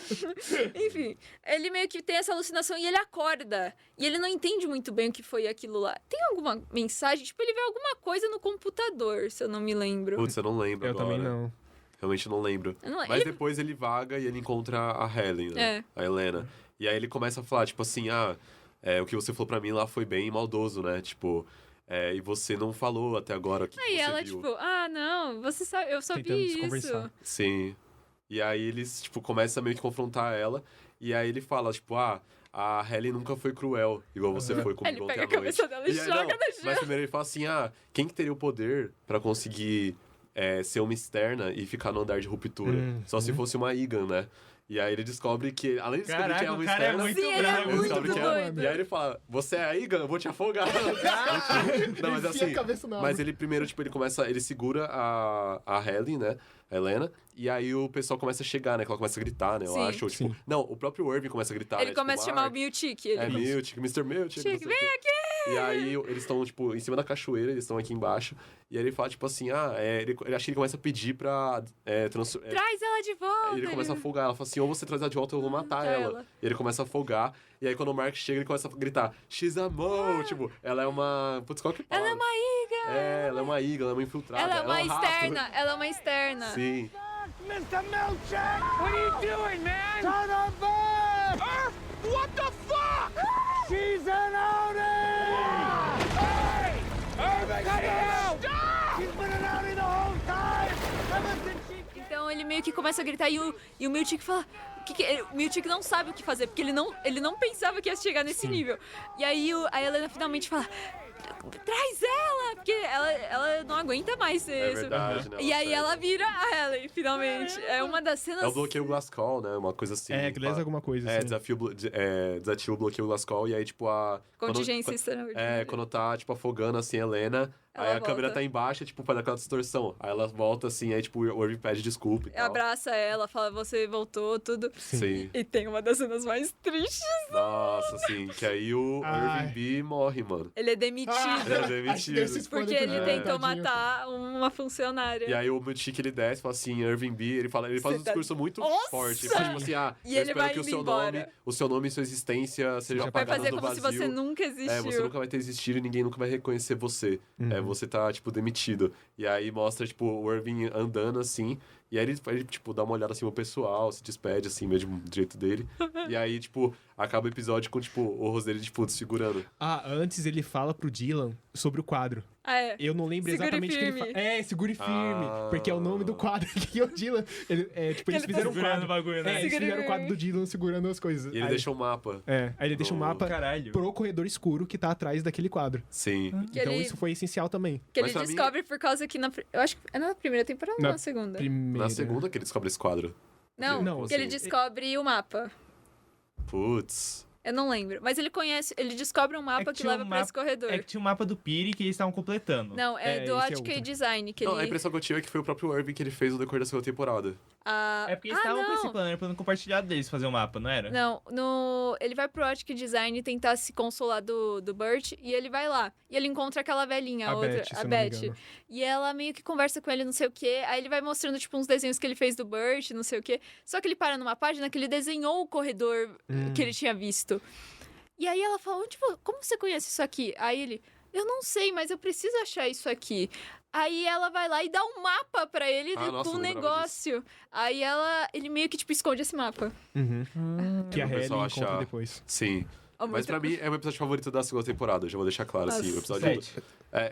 Enfim, ele meio que tem essa alucinação e ele acorda. E ele não entende muito bem o que foi aquilo lá. Tem alguma mensagem? Tipo, ele vê alguma coisa no computador, se eu não me lembro. Putz, eu não lembro Eu agora. também não. Realmente não lembro. Eu não- Mas ele- depois ele vaga e ele encontra a Helen, né? A Helena. E aí ele começa a falar, tipo assim, o que você falou pra mim lá foi bem maldoso, né? Tipo, e você não falou até agora o que, Aí que você ela, viu. tipo, não, você sabe, eu sabia Tentando se isso. conversar. Sim. E aí eles, tipo, começam a meio que confrontar ela. E aí ele fala, tipo, a Helen nunca foi cruel, igual você foi Aí ele comigo pega ontem a à noite. cabeça dela e aí, joga não, no chão. Mas primeiro ele fala assim, quem que teria o poder pra conseguir ser uma externa e ficar no andar de ruptura? Só se fosse uma Egan, né? E aí ele descobre que, além de descobrir que Caraca, é uma o cara é externa... muito Sim, ele é bravo. ele descobre muito que é- doido. E aí ele fala, você é a Egan? Eu vou te afogar. Não, mas Enfia assim... a cabeça na Mas água. ele primeiro, tipo, ele segura a Helen, né? A Helena. E aí o pessoal começa a chegar, né? Que ela começa a gritar, né? Eu Sim. acho. Ou, tipo, não, o próprio Irving começa a gritar, Ele né? começa a tipo, chamar o Miltic. Ele Miltic, Mr. Miltic. Chique, não sei o quê. E aí eles estão, tipo, em cima da cachoeira, eles estão aqui embaixo. E aí ele fala, tipo assim, ele acha que ele começa a pedir pra... Traz ela de volta. ele começa a folgar, ela fala assim, ou você traz ela de volta ou eu vou matar ela. E ele começa a afogar. E aí quando o Mark chega, ele começa a gritar, she's a mole! Tipo, ela é uma... Putz, qual que Ela é uma Eagle! É, ela é uma Eagle, ela é uma infiltrada. Ela é uma um rato. externa, ela é uma externa. Sim. Mr. Milkshake! What are you doing, man? Son of a... Earth, what the fuck? She's an outie! Hey! Irving, cut it out! Stop! She's been an outie the whole time! Ever since she... Então ele meio que começa a gritar e o Miltic fala... O Miltic não sabe o que fazer, porque ele não pensava que ia chegar nesse nível. E aí a Helena finalmente fala... Traz ela! Porque ela não aguenta mais ser É isso. verdade, né? E aí ela vira a Ellen, finalmente. É uma das cenas... É o bloqueio Glasscall, né? Uma coisa assim. É, que lesa alguma coisa, É, assim. desativa o bloqueio Glasscall e aí, tipo, a... Contingência quando, extraordinária. quando tá, tipo, afogando, assim, a Helena, Ela aí a volta. câmera tá embaixo, tipo, faz aquela distorção. Aí ela volta, assim, aí, tipo, o Irving pede desculpa e tal. Abraça ela, fala, você voltou, tudo. Sim. E tem uma das cenas mais tristes. Nossa, assim, que aí o Ai. Irving B morre, mano. Ele é demitido. Ele é demitido. Porque ele tentou Tadinho. matar uma funcionária. E aí o Miltic, ele desce, fala assim, Irving B, ele faz Você um discurso muito Nossa! forte. Ele fala, tipo assim, E eu ele espero vai que indo embora. o seu nome e sua existência sejam Vai apagados fazer no como se vazio. você nunca existiu. É, você nunca vai ter existido e ninguém nunca vai reconhecer você. É, você tá, tipo, demitido. E aí mostra, tipo, o Irving andando, assim, e aí ele, tipo, dá uma olhada, assim, no pessoal, se despede, assim, mesmo do jeito dele. E aí, tipo, acaba o episódio com, tipo, o rosto dele, tipo, desfigurando. Ah, antes ele fala pro Dylan sobre o quadro. Ah, é. Eu não lembro Segure exatamente o que ele firme. fala. É, segure firme. Ah. Porque é o nome do quadro que é o Dylan. Tipo, eles Ele fizeram um segurando quadro. o bagulho, né? É, eles Segure fizeram o quadro firme. do Dylan segurando as coisas. E ele aí, deixa um mapa. aí ele deixa um no- mapa Caralho. pro corredor escuro que tá atrás daquele quadro. Sim. Que Então ele- isso foi essencial também. Que Mas ele pra mim- descobre por causa que eu acho que é na primeira temporada ou Na na segunda? Primeira. Na segunda que ele descobre esse quadro. Não, que ele assim, descobre o mapa. Putz. Eu não lembro. Mas ele descobre um mapa É que que tinha leva um pra mapa- esse corredor. É que tinha um mapa do Piri que eles estavam completando. Não, é É, do esse é Ótica e outro. Design. Que Não, a ele... impressão que eu tive é que foi o próprio Irving que ele fez no decorrer da segunda temporada. É porque eles estavam com esse não. plano, era plano compartilhado deles fazer o mapa, não era? Não, ele vai pro Ótica e Design tentar se consolar do Burt e ele vai lá. E ele encontra aquela velhinha, A outra, Beth, se a eu não me Beth. engano. E ela meio que conversa com ele, não sei o quê. Aí ele vai mostrando, tipo, uns desenhos que ele fez do Burt, não sei o quê. Só que ele para numa página que ele desenhou o corredor que ele tinha visto. E aí ela fala, tipo, como você conhece isso aqui? Aí ele, eu não sei, mas eu preciso achar isso aqui. Aí ela vai lá e dá um mapa pra ele Nossa, com um eu lembrava negócio. Aí ele meio que, tipo, esconde esse mapa. Uhum. Que a o Hayley pessoal encontra achar- depois. Sim. Ó, Mas muito- pra mim é o meu episódio favorito da segunda temporada, já vou deixar claro, assim. O Nossa. episódio. 7.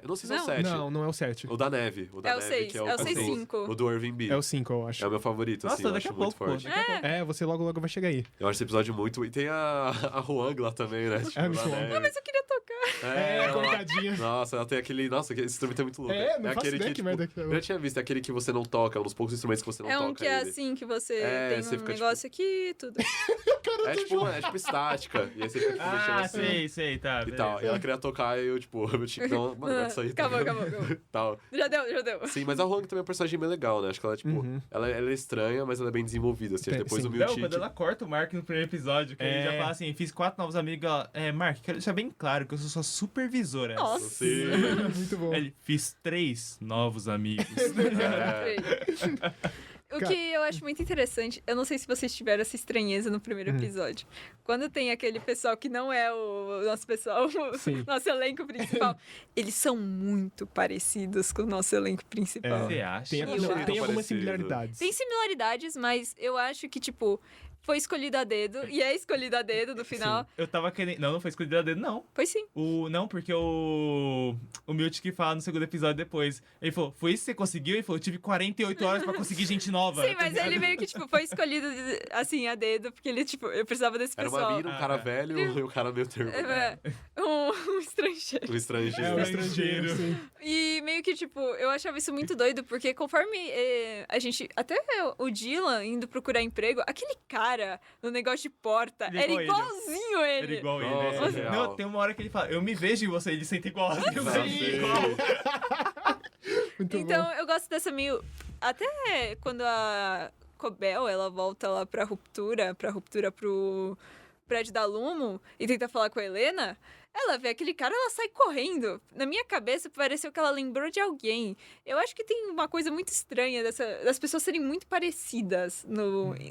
Eu não sei se é o Não. 7. Não é o 7. O da neve. O da É o neve, 6, que é o com 6-5. O do Irving B. É o 5, eu acho. É o meu favorito, Nossa, assim, eu daqui acho a muito pouco, pô. forte. Daqui a pouco. É, você logo vai chegar aí. Eu acho esse episódio muito... E tem a Huang lá também, né? Tipo, É, da muito bom. neve. Mas eu queria tocar. É, coitadinha. Nossa, ela tem aquele... Nossa, esse instrumento é muito louco. Não faço aquele ideia que merda que é. Eu já tinha visto, é aquele que você não toca, é um dos poucos instrumentos que você não É toca. um que é ele. assim, que você É, tem você um fica, negócio aqui e tudo. É tipo estática. E aí você fica tipo, mexendo Ah, assim. sei, tá. E tal. E ela queria tocar e eu, tipo, eu tinha que dar uma... Mano, vai sair. Acabou. Tal. Já deu. Sim, mas a Huang também é um personagem bem legal, né? Acho que ela, tipo, ela é estranha, mas ela é bem desenvolvida, assim. Tem- Depois sim. do Não, Miltic... quando ela corta o Mark no primeiro episódio, que ele já fala assim, fiz 4 novos amigos, ela, Mark, quero deixar bem claro que eu sou sua supervisora. Nossa. Sim. Muito bom. Ele, fiz 3 novos amigos. O que eu acho muito interessante, eu não sei se vocês tiveram essa estranheza no primeiro episódio. Quando tem aquele pessoal que não é o nosso pessoal, Sim. o nosso elenco principal, eles são muito parecidos com o nosso elenco principal. Você acha? Tem, Eu não, acho. tem algumas Parecido. similaridades. Tem similaridades, mas eu acho que, tipo, foi escolhido a dedo, e é escolhido a dedo no final. Eu tava querendo... Não foi escolhido a dedo, não. Foi sim. Não, porque o Miltic fala no segundo episódio depois. Ele falou, foi isso que você conseguiu? Ele falou, eu tive 48 horas pra conseguir gente nova. Sim, mas ele meio que, tipo, foi escolhido, assim, a dedo, porque ele, tipo, eu precisava desse Era pessoal. uma mina, um cara velho e um cara meio termo. Um estrangeiro. O estrangeiro. É o estrangeiro, sim. E meio que, tipo, eu achava isso muito doido, porque conforme a gente. Até o Dylan indo procurar emprego, aquele cara no negócio de porta Ele é era igual ele. igualzinho ele. Ele é igual Nossa, ele, né? real. Não, tem uma hora que ele fala, eu me vejo em você, ele sente igual. Eu Não, senti sim. igual. Muito Então bom. eu gosto dessa meio. Até quando a Cobel ela volta lá pra ruptura pro prédio da Lumo e tenta falar com a Helena, ela vê aquele cara, ela sai correndo. Na minha cabeça, pareceu que ela lembrou de alguém. Eu acho que tem uma coisa muito estranha das pessoas serem muito parecidas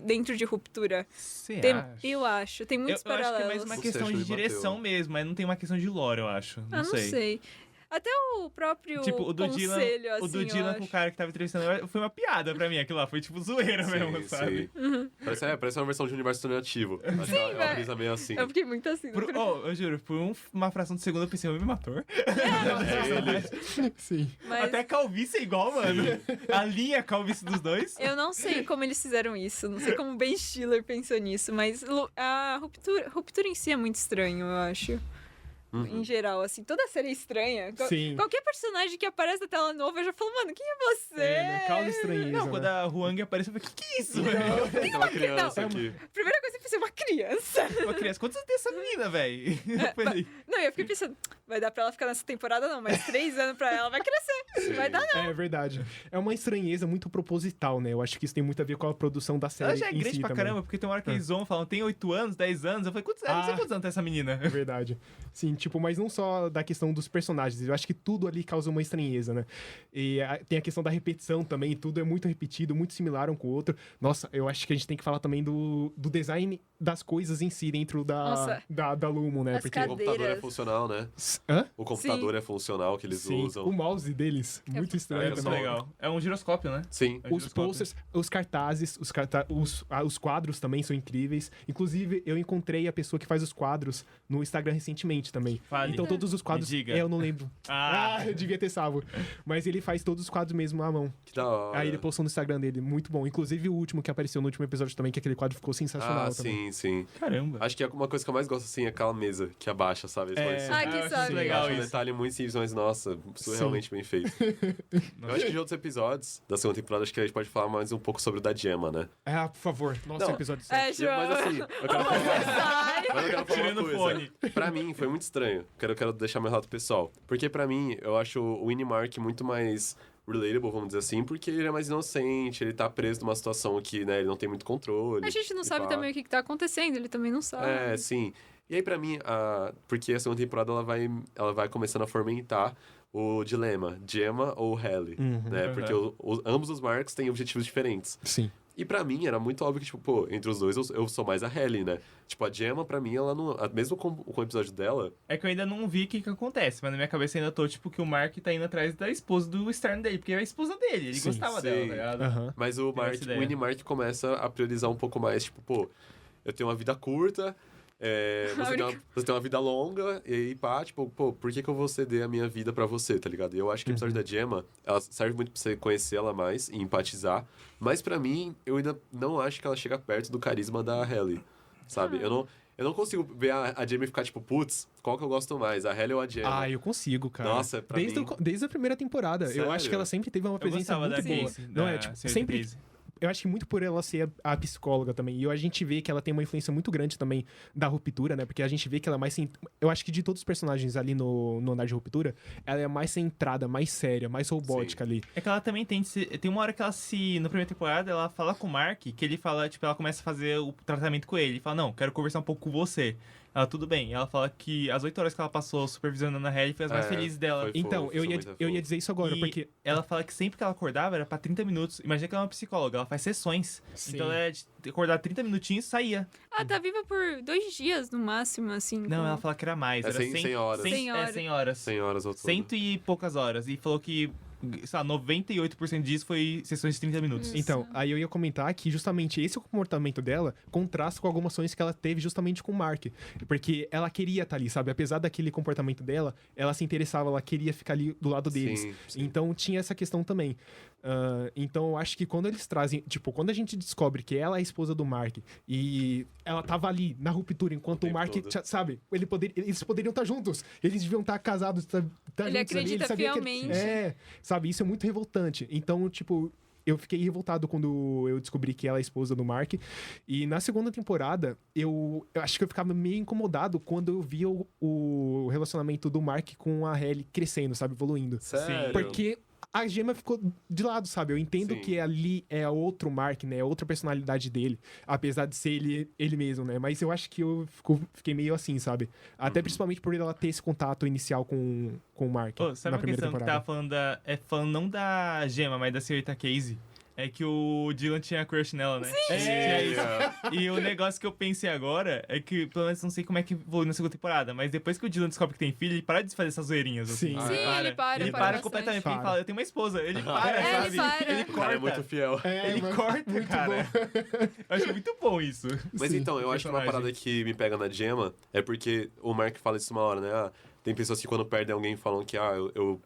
dentro de Ruptura. Você acha? Eu acho. Tem muitos eu acho paralelos. que é mais uma Você questão achou de que bateu? direção mesmo, mas não tem uma questão de lore, eu acho. Não sei. Até o próprio Tipo, o do Dylan, conselho, assim, o do eu Dylan acho. com o cara que tava entrevistando, foi uma piada pra mim, aquilo lá. Foi tipo zoeira mesmo, sabe? Sim. Parece uma versão de universo alternativo. Acho que é uma brisa meio assim. Eu fiquei muito assim. Eu juro, por uma fração de segundo eu pensei, o mesmo ator. Sim. Mas Até a calvície é igual, mano. A linha calvície dos dois. eu não sei como eles fizeram isso. Não sei como o Ben Stiller pensou nisso. Mas a ruptura em si é muito estranho, eu acho. Em geral, assim, toda a série é estranha. Sim. Qualquer personagem que aparece na tela nova, eu já falo, mano, quem é você? É, né? Causa estranheza. Não, né? quando a Huang apareceu, eu falei, que é isso, velho? Aquela criança Não, aqui. Primeira coisa que eu pensei, uma criança. Uma criança, quantos anos tem essa menina, velho? Eu falei, Não, eu fiquei pensando, vai dar pra ela ficar nessa temporada, não, mas 3 anos pra ela vai crescer. Vai dar, não. É verdade. É uma estranheza muito proposital, né? Eu acho que isso tem muito a ver com a produção da série. ela já é em grande si pra também. caramba, porque tem uma hora que eles vão falando, tem 8 anos, 10 anos. Eu falei, quantos anos? Não sei Ah. quantos anos tem essa menina. É verdade. Sim, tipo, mas não só da questão dos personagens. Eu acho que tudo ali causa uma estranheza, né? E tem a questão da repetição também. Tudo é muito repetido, muito similar um com o outro. Nossa, eu acho que a gente tem que falar também do design das coisas em si dentro Nossa. da Lumo, né? As O computador é cadeiras. funcional, né? Hã? O computador é funcional que eles Sim, usam. o mouse deles, muito estranho É também. legal. É um giroscópio, né? Sim. É um Os giroscópio. posters, os cartazes, os quadros também são incríveis. Inclusive, eu encontrei a pessoa que faz os quadros no Instagram recentemente também. Fale. Então, todos os quadros... Me diga. Eu não lembro. Ah. Eu devia ter salvo. Mas ele faz todos os quadros mesmo à mão. Que da hora. Aí ele postou no Instagram dele, muito bom. Inclusive o último que apareceu no último episódio também, que aquele quadro ficou sensacional Ah, também. sim. Caramba. Acho que uma coisa que eu mais gosto, assim, é aquela mesa que abaixa, sabe? Eles É. podem Ah, ser- que eu acho sabe. legal Eu acho um isso. detalhe muito simples, mas, nossa, surrealmente bem feito. Eu acho que de outros episódios da segunda temporada, acho que a gente pode falar mais um pouco sobre o da Gemma, né? Ah, por favor. Nossa, Não. episódio É, 7. João. Mas assim, eu quero falar... Sai. Mas eu quero falar Tirando uma o coisa. fone. Pra mim, foi muito estranho. Quero deixar meu relato pessoal. Porque pra mim, eu acho o Winnie Mark muito mais relatable, vamos dizer assim, porque ele é mais inocente, ele tá preso numa situação que, né, ele não tem muito controle. A gente não e sabe pá. também o que tá acontecendo, ele também não sabe. É, sim. E aí, pra mim, porque a segunda temporada ela vai começando a fomentar o dilema, Gemma ou Halle, né? Uhum. Porque ambos os Marks têm objetivos diferentes. Sim. E pra mim, era muito óbvio que, tipo, pô, entre os dois, eu sou mais a Halle, né? Tipo, a Gemma, pra mim, ela não... Mesmo com o episódio dela... É que eu ainda não vi o que acontece, mas na minha cabeça ainda tô, tipo, que o Mark tá indo atrás da esposa do Stern dele, porque é a esposa dele, ele Sim, gostava sim. dela, tá ligado? Aham. Mas o Tem essa ideia. Winnie Mark começa a priorizar um pouco mais, tipo, pô, eu tenho uma vida curta, você tem uma vida longa, e aí, pá, tipo, pô, por que eu vou ceder a minha vida pra você, tá ligado? E eu acho que o episódio da Gemma, ela serve muito pra você conhecer ela mais e empatizar, mas pra mim, eu ainda não acho que ela chega perto do carisma da Halle, sabe? Eu não consigo ver a Gemma e ficar, tipo, putz, qual que eu gosto mais, a Halle ou a Gemma? Ah, eu consigo, cara. Nossa, pra desde mim- desde a primeira temporada. Eu Sério? acho que ela sempre teve uma Eu presença gostava da muito boa. Casey, Não da é, tipo, senhorita sempre... Casey. Eu acho que muito por ela ser a psicóloga também. E a gente vê que ela tem uma influência muito grande também da Ruptura, né? Porque a gente vê que ela é mais... Eu acho que de todos os personagens ali no Andar de Ruptura, ela é mais centrada, mais séria, mais robótica ali. É que ela também tem uma hora que ela na primeira temporada, ela fala com o Mark, que ele fala, tipo, ela começa a fazer o tratamento com ele. Ele fala, não, quero conversar um pouco com você. Ela, tudo bem. E ela fala que as 8 horas que ela passou supervisionando a Halle foi as mais felizes dela. foi Então, fofo, eu foi ia, muito eu ia fofo. dizer isso agora, E porque... ela fala que sempre que ela acordava era pra 30 minutos. Imagina que ela é uma psicóloga, ela faz sessões. Sim. Então ela é de acordar 30 minutinhos e saía. Ah, tá viva por 2 dias no máximo, assim. Não, ela fala que era mais. É Era 100 horas. 100 horas. 100 horas. 100 horas ao todo. Cento e poucas horas. E falou que, sei lá, 98% disso foi sessões de 30 minutos. Então, aí eu ia comentar que justamente esse comportamento dela contrasta com algumas ações que ela teve justamente com o Mark. Porque ela queria estar ali, sabe? Apesar daquele comportamento dela, ela se interessava, ela queria ficar ali do lado deles. Sim, sim. Então tinha essa questão também. Então eu acho que quando eles trazem, tipo, quando a gente descobre que ela é a esposa do Mark e ela tava ali na ruptura enquanto o tempo Mark, todo. sabe, eles poderiam estar juntos, eles deviam estar casados, tá Ele juntos ali, acredita sabia que fielmente. sabe, isso é muito revoltante. Então, tipo, eu fiquei revoltado quando eu descobri que ela é a esposa do Mark. E na segunda temporada, eu acho que eu ficava meio incomodado quando eu via o relacionamento do Mark com a Halle crescendo, sabe, evoluindo. Sério? Porque a Gemma ficou de lado, sabe? Eu entendo Sim. que ali é outro Mark, né? É outra personalidade dele, apesar de ser ele mesmo, né? Mas eu acho que eu fiquei meio assim, sabe? Até principalmente por ela ter esse contato inicial com o Mark Ô, sabe na uma primeira questão que temporada. tava falando falando não da Gemma, mas da senhorita Casey? É que o Dylan tinha crush nela, né? Sim! É, E o negócio que eu pensei agora é que, pelo menos não sei como é que evolui na segunda temporada, mas depois que o Dylan descobre que tem filho, ele para de fazer essas zoeirinhas, assim. Sim. Sim, ele para Para bastante. completamente, porque ele Para. fala, eu tenho uma esposa. Ele para, É, sabe? ele para. Ele O cara corta. é muito fiel. Ele mas corta, muito cara. bom. Eu acho muito bom isso. Mas Sim, então, eu acho que uma personagem. parada que me pega na Gemma é porque o Mark fala isso uma hora, né? Ah, tem pessoas que quando perdem alguém falam que eu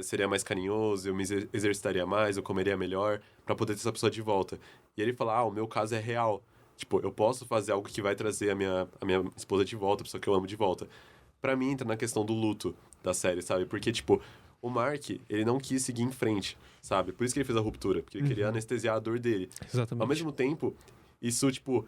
seria mais carinhoso, eu me exercitaria mais, eu comeria melhor pra poder ter essa pessoa de volta. E ele fala, o meu caso é real. Tipo, eu posso fazer algo que vai trazer a minha esposa de volta, a pessoa que eu amo de volta. Pra mim, entra na questão do luto da série, sabe? Porque, tipo, o Mark, ele não quis seguir em frente, sabe? Por isso que ele fez a ruptura, porque ele queria anestesiar a dor dele. Exatamente. Ao mesmo tempo, isso, tipo...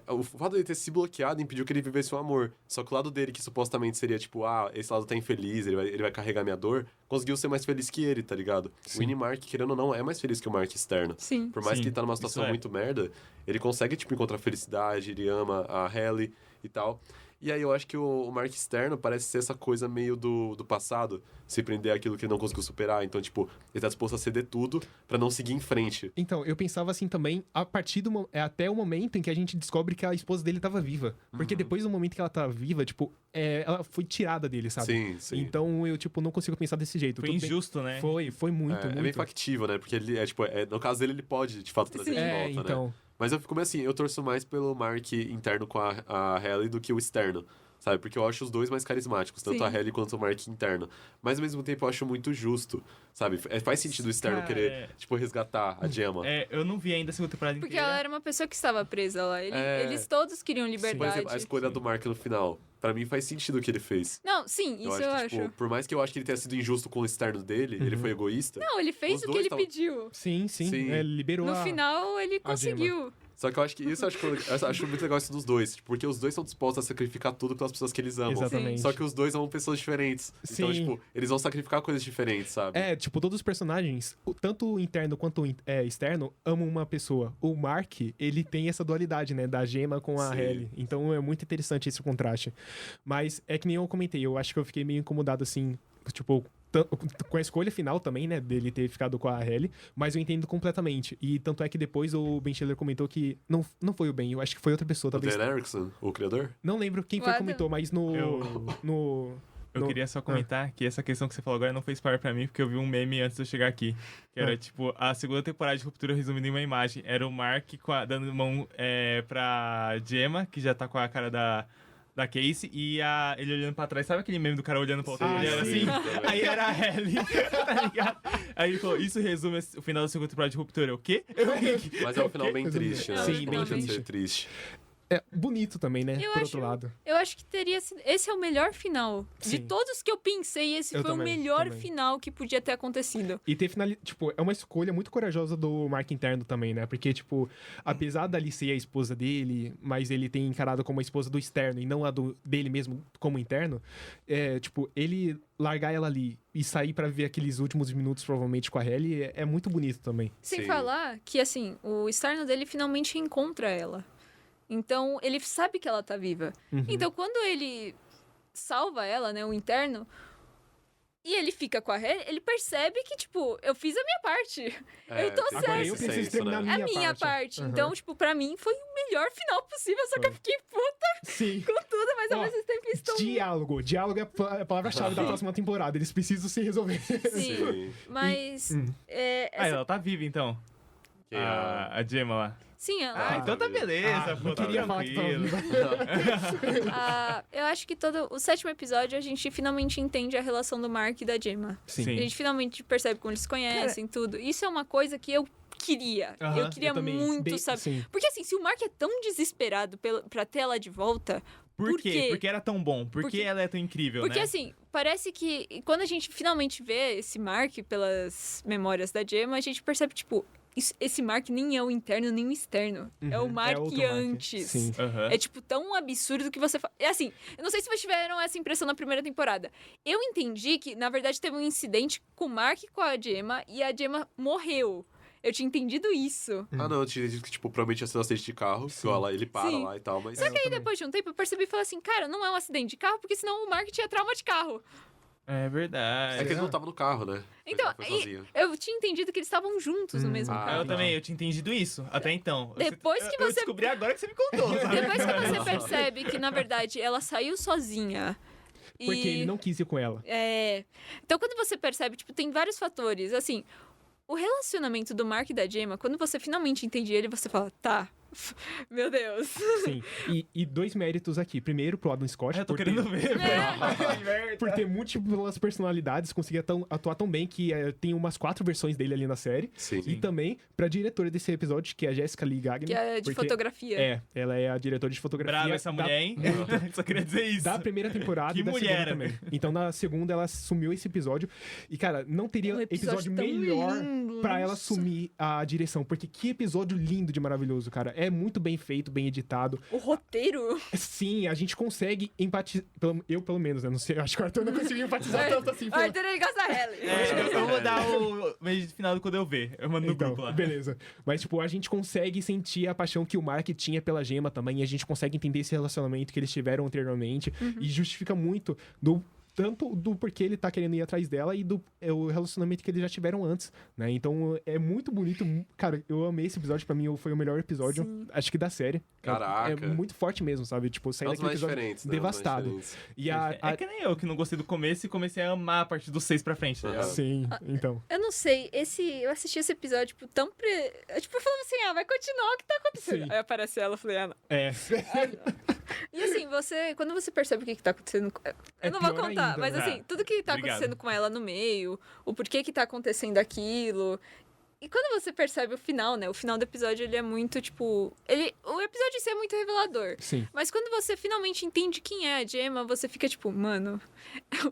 o fato dele ter se bloqueado impediu que ele vivesse o amor. Só que o lado dele, que supostamente seria tipo, esse lado tá infeliz, ele vai carregar minha dor, conseguiu ser mais feliz que ele, tá ligado? Sim. O Winnie Mark, querendo ou não, é mais feliz que o Mark externo. Sim. Por mais Sim, que ele tá numa isso situação é. muito merda, ele consegue, tipo, encontrar felicidade, ele ama a Halle e tal. E aí eu acho que o Mark externo parece ser essa coisa meio do passado, se prender àquilo que ele não conseguiu superar. Então, tipo, ele tá disposto a ceder tudo pra não seguir em frente. Então, eu pensava assim também, a partir até o momento em que a gente descobre que a esposa dele tava viva. Porque depois do momento que ela tá viva, tipo, ela foi tirada dele, sabe? Sim, sim. Então eu, tipo, não consigo pensar desse jeito. Foi Tudo bem- injusto, né? Foi muito, É muito. bem factível, né? Porque ele no caso dele, ele pode, de fato, trazer Sim. de É, volta, né? então. Mas eu fico meio assim, eu torço mais pelo Mark interno com a Halle do que o externo, sabe? Porque eu acho os dois mais carismáticos, tanto Sim. a Halle quanto o Mark interno. Mas ao mesmo tempo eu acho muito justo, sabe? Faz sentido o externo Cara, querer, tipo, resgatar a Gemma. Eu não vi ainda a segunda temporada Porque inteira. ela era uma pessoa que estava presa lá. É. Eles todos queriam Por liberdade. exemplo, a escolha do Mark no final, pra mim faz sentido o que ele fez. Não, sim, isso eu que, acho. tipo, por mais que eu acho que ele tenha sido injusto com o externo dele, ele foi egoísta. Não, ele fez Os o que dois ele tavam- pediu. Sim. Sim. Liberou No a... final, ele conseguiu. Só que eu acho que isso eu acho muito legal isso dos dois, porque os dois são dispostos a sacrificar tudo pelas pessoas que eles amam. Exatamente. Só que os dois são pessoas diferentes. Então, Sim. tipo, eles vão sacrificar coisas diferentes, sabe? É, tipo, todos os personagens, tanto o interno quanto o externo, amam uma pessoa. O Mark, ele tem essa dualidade, né? Da Gemma com a Sim. Halle. Então é muito interessante esse contraste. Mas é que nem eu comentei, eu acho que eu fiquei meio incomodado, assim, tipo... Com a escolha final também, né, dele ter ficado com a Halle, mas eu entendo completamente. E tanto é que depois o Ben Stiller comentou que não foi o Ben, eu acho que foi outra pessoa, O talvez. Dan Erickson, o criador? Não lembro quem O foi que Adam. comentou, mas no... Eu queria só comentar que essa questão que você falou agora não fez spoiler pra mim, porque eu vi um meme antes de eu chegar aqui. Que era, tipo, a segunda temporada de Ruptura resumida em uma imagem. Era o Mark dando mão pra Gemma, que já tá com a cara da Casey, e ele olhando pra trás. Sabe aquele meme do cara olhando pra outra Ah, mulher sim. assim? Aí era a Halle, tá ligado? Aí ele falou, isso resume o final da segunda temporada de Ruptura. O quê? Mas é um final bem Resumindo. triste, né? Sim, Tipo, bem não deixa de triste. ser triste. É bonito também, né, Eu por acho- outro lado. Eu acho que teria sido... Esse é o melhor final. De Sim. todos que eu pensei, esse Eu foi também, o melhor também. final que podia ter acontecido. E ter tipo, é uma escolha muito corajosa do Mark interno também, né? Porque, tipo, apesar da Alice ser a esposa dele, mas ele tem encarado como a esposa do externo e não a dele mesmo como interno, tipo, ele largar ela ali e sair pra ver aqueles últimos minutos, provavelmente, com a Halle, é muito bonito também. Sem Sim. falar que, assim, o externo dele finalmente encontra ela. Então, ele sabe que ela tá viva. Uhum. Então, quando ele salva ela, né, o interno, e ele fica com a Halle, ele percebe que, tipo, eu fiz a minha parte. Eu tô tem certo. Agora esse eu preciso senso, terminar né? a É a minha parte. Uhum. Então, tipo, pra mim, foi o melhor final possível. Só que eu fiquei puta Sim. com tudo, mas ao Ó, mesmo tempo estou... Diálogo. Diálogo é a palavra-chave da próxima temporada. Eles precisam se resolver. Sim, Sim. mas... Ah, ela tá viva, então. Que é a- A Gemma lá. Sim, Ah, então tá beleza, pô, não tá queria falar que tava tranquilo. viva. eu acho que o sétimo episódio a gente finalmente entende a relação do Mark e da Gemma. Sim. Sim. A gente finalmente percebe como eles se conhecem, tudo. Isso é uma coisa que eu queria. Aham, eu queria também. muito saber. Sim. Porque assim, se o Mark é tão desesperado pra ter ela de volta... Por quê? quê? Porque era tão bom. Por Porque- que ela é tão incrível, Porque né? assim, parece que quando a gente finalmente vê esse Mark pelas memórias da Gemma, a gente percebe, tipo, esse Mark nem é o interno, nem o externo. É o Mark outro Mark. antes. Sim. Aham. É, tipo, tão absurdo que você... É assim, eu não sei se vocês tiveram essa impressão na primeira temporada. Eu entendi que, na verdade, teve um incidente com o Mark e com a Gemma, e a Gemma morreu. Eu tinha entendido isso. Ah, não, eu tinha dito que, tipo, provavelmente ia ser um acidente de carro, que ele para Sim. lá e tal, mas... Só que aí, depois de um tempo, eu percebi e falei assim, cara, não é um acidente de carro, porque senão o Mark tinha trauma de carro. É verdade. É que ele não tava no carro, né? Então, Ele foi sozinho. eu tinha entendido que eles estavam juntos no mesmo Ah, carro. Eu também, eu tinha entendido isso, até então. Depois que Eu você- descobri agora que você me contou, sabe? Depois que você percebe que, na verdade, ela saiu sozinha. Porque e... ele não quis ir com ela. É. Então, quando você percebe, tipo, tem vários fatores. Assim, o relacionamento do Mark e da Gemma, quando você finalmente entende ele, você fala, tá, meu Deus. Sim. E dois méritos aqui. Primeiro, pro Adam Scott. Eu tô por ter- querendo ver, velho. Por ter múltiplas personalidades, conseguia atuar tão bem que tem umas 4 versões dele ali na série. Sim. E também pra diretora desse episódio, que é a Jessica Lee Gagner. Que é de porque- fotografia. É, ela é a diretora de fotografia. Brava essa mulher, hein? Só queria dizer isso. Da primeira temporada Que e da mulher. segunda também. Então, na segunda, ela assumiu esse episódio. E, cara, não teria É um episódio tão melhor lindo, pra ela nossa. assumir a direção. Porque que episódio lindo de maravilhoso, cara. É muito bem feito, bem editado. O roteiro. Sim, a gente consegue empatizar. Eu, pelo menos, né? Não sei, acho que o Arthur não conseguiu empatizar tanto assim. O pela- Arthur, ele gosta da Ellie. Eu vou dar o mês de final quando eu ver. Eu mando no Então, grupo lá. beleza. Mas, tipo, a gente consegue sentir a paixão que o Mark tinha pela Gemma também. E a gente consegue entender esse relacionamento que eles tiveram anteriormente. E justifica muito tanto do porquê ele tá querendo ir atrás dela e o relacionamento que eles já tiveram antes, né? Então, é muito bonito. Cara, eu amei esse episódio. Pra mim, foi o melhor episódio, acho que da série. Caraca. É muito forte mesmo, sabe? Tipo, É sair um dos daquele mais episódio diferentes, né? devastado. Um dos mais diferentes. E É que nem eu, que não gostei do começo e comecei a amar a partir dos 6 pra frente, tá ligado? Sim, então. Eu não sei, eu assisti esse episódio, tipo, tão Tipo, falando assim, vai continuar, o que tá acontecendo? Sim. Aí aparece ela, eu falei, não. É. E assim, quando você percebe o que tá acontecendo... É Eu não vou pior contar, ainda, mas né? assim, tudo que tá Obrigado. acontecendo com ela no meio, o porquê que tá acontecendo aquilo... E quando você percebe o final, né? O final do episódio, ele é muito, tipo... O episódio em si é muito revelador. Sim. Mas quando você finalmente entende quem é a Gemma, você fica tipo, mano,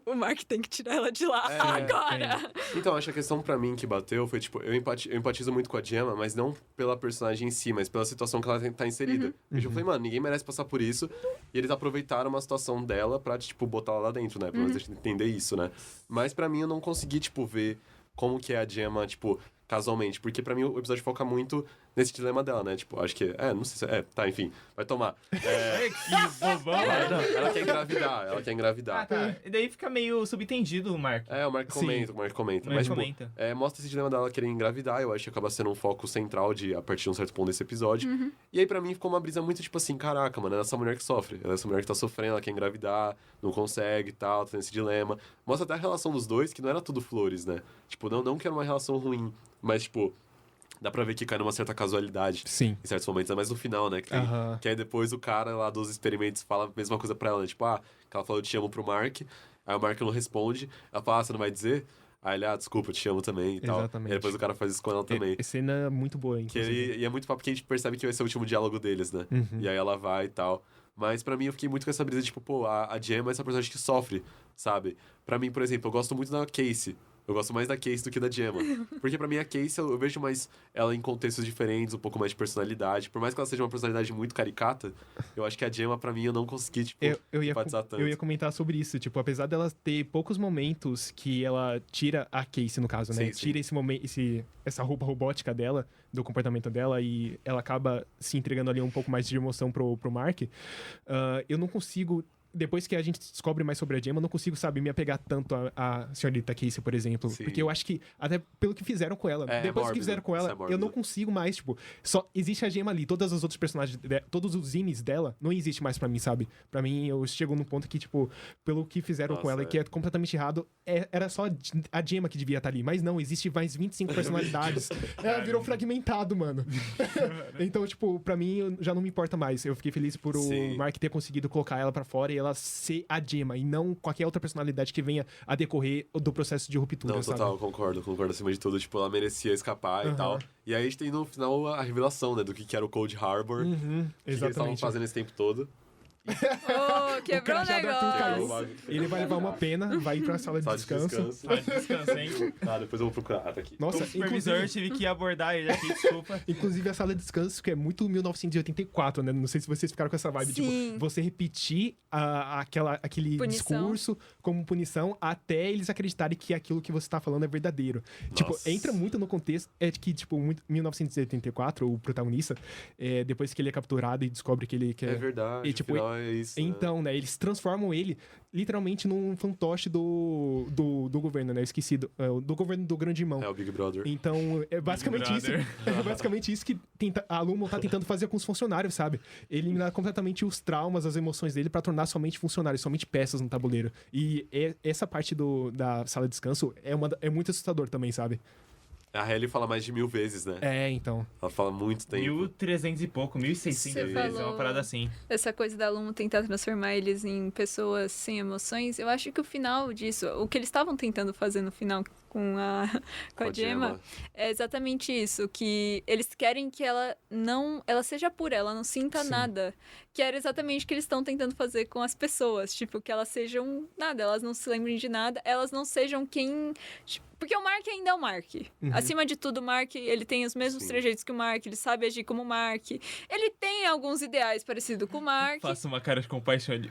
o Mark tem que tirar ela de lá agora. Então, acho que a questão pra mim que bateu foi, tipo, eu empatizo muito com a Gemma, mas não pela personagem em si, mas pela situação que ela tá inserida. Eu falei, mano, ninguém merece passar por isso. E eles aproveitaram uma situação dela pra, tipo, botar ela lá dentro, né? Pelo menos deixa eu entender isso, né? Mas pra mim, eu não consegui, tipo, ver como que é a Gemma, tipo, casualmente. Porque pra mim, o episódio foca muito nesse dilema dela, né? Tipo, acho que... não sei se... tá, enfim. Vai tomar. Que bobão, Não, velho. ela quer engravidar. Ah, tá. E daí fica meio subentendido o Mark. O Mark comenta, o Mark comenta. Mas Mas, tipo, comenta. mostra esse dilema dela querer engravidar. Eu acho que acaba sendo um foco central a partir de um certo ponto desse episódio. E aí, pra mim, ficou uma brisa muito, tipo assim, caraca, mano, ela é essa mulher que sofre. Ela é essa mulher que tá sofrendo, ela quer engravidar, não consegue e tal, tá nesse dilema. Mostra até a relação dos dois, que não era tudo flores, né? Tipo, não que era uma relação ruim, mas, tipo, dá pra ver que cai numa certa casualidade. Sim. Em certos momentos, mas no final, né? Que aí depois o cara lá dos experimentos fala a mesma coisa pra ela, né? Tipo, que ela falou, eu te amo pro Mark. Aí o Mark não responde. Ela fala, você não vai dizer? Aí ele, desculpa, eu te amo também e tal. Exatamente. E aí depois o cara faz isso com ela também. Cena muito boa, Que inclusive. e é muito papo que a gente percebe que vai ser o último diálogo deles, né? E aí ela vai e tal. Mas pra mim eu fiquei muito com essa brisa, tipo, pô, a Gemma é essa personagem que sofre, sabe? Pra mim, por exemplo, eu gosto muito da Casey. Eu gosto mais da Casey do que da Gemma. Porque pra mim a Casey, eu vejo mais ela em contextos diferentes, um pouco mais de personalidade. Por mais que ela seja uma personalidade muito caricata, eu acho que a Gemma, pra mim, eu não consegui, tipo, empatizar tanto. Eu ia comentar sobre isso. Tipo, apesar dela ter poucos momentos que ela tira a Casey, no caso, né? Sim, sim. Tira esse momento, essa roupa robótica dela, do comportamento dela, e ela acaba se entregando ali um pouco mais de emoção pro Mark. Eu não consigo... Depois que a gente descobre mais sobre a Gemma, eu não consigo, sabe, me apegar tanto a senhorita Casey, por exemplo. Sim. Porque eu acho que, até pelo que fizeram com ela, depois mórbido, que fizeram com isso ela, é mórbido. eu não consigo mais, tipo, só existe a Gemma ali, todas as outras personagens, todos os zines dela, não existe mais pra mim, sabe? Pra mim, eu chego num ponto que, tipo, pelo que fizeram com ela, que é completamente errado, era só a Gemma que devia estar ali. Mas não, existe mais 25 personalidades. Ela virou fragmentado, mano. Então, tipo, pra mim, já não me importa mais. Eu fiquei feliz por Sim. o Mark ter conseguido colocar ela pra fora e ela ser a Gemma, e não qualquer outra personalidade que venha a decorrer do processo de ruptura, Não, sabe? total, concordo acima de tudo. Tipo, ela merecia escapar e tal. E aí a gente tem no final a revelação, né, do que era o Cold Harbor. O que eles estavam Exatamente. fazendo esse tempo todo. Oh, quebrou o crachá do Arthur caiu. negócio. Ele vai levar uma pena, vai ir pra sala de Sala de descanso. descanso. Só descansa, hein? Tá, depois eu vou procurar. Ah, tá aqui. Nossa, Como supervisor, eu inclusive, tive que abordar ele aqui, desculpa. inclusive a sala de descanso, que é muito 1984, né? Não sei se vocês ficaram com essa vibe. Sim. Tipo, você repetir aquele Punição. discurso como punição até eles acreditarem que aquilo que você tá falando é verdadeiro. Tipo, Nossa. entra muito no contexto, é de que, tipo, 1984, o protagonista, depois que ele é capturado e descobre que ele... É verdade, E, tipo, afinal é isso, né? Então, né, eles transformam ele literalmente num fantoche do governo, né? Eu esqueci, do governo do Grande Irmão. É o Big Brother. Então, é basicamente isso. Brother. É basicamente isso que a Lumon tá tentando fazer com os funcionários, sabe? Eliminar completamente os traumas, as emoções dele pra tornar somente funcionários, somente peças no tabuleiro. E essa parte da sala de descanso é muito assustador também, sabe? A Hailey fala mais de 1000 vezes, né? Então. Ela fala muito tempo. 1.300 e pouco, 1.600 Você vezes, é falou- uma parada assim. Essa coisa da Lumo tentar transformar eles em pessoas sem emoções, eu acho que o final disso, o que eles estavam tentando fazer no final com a Gemma, é exatamente isso, que eles querem que ela seja pura, ela não sinta Sim. nada. Que era exatamente o que eles estão tentando fazer com as pessoas, tipo, que elas sejam nada, elas não se lembrem de nada, elas não sejam quem... Porque o Mark ainda é o Mark. Acima de tudo, o Mark, ele tem os mesmos Sim. trejeitos que o Mark, ele sabe agir como o Mark. Ele tem alguns ideais parecidos com o Mark. Faça uma cara de compaixão de...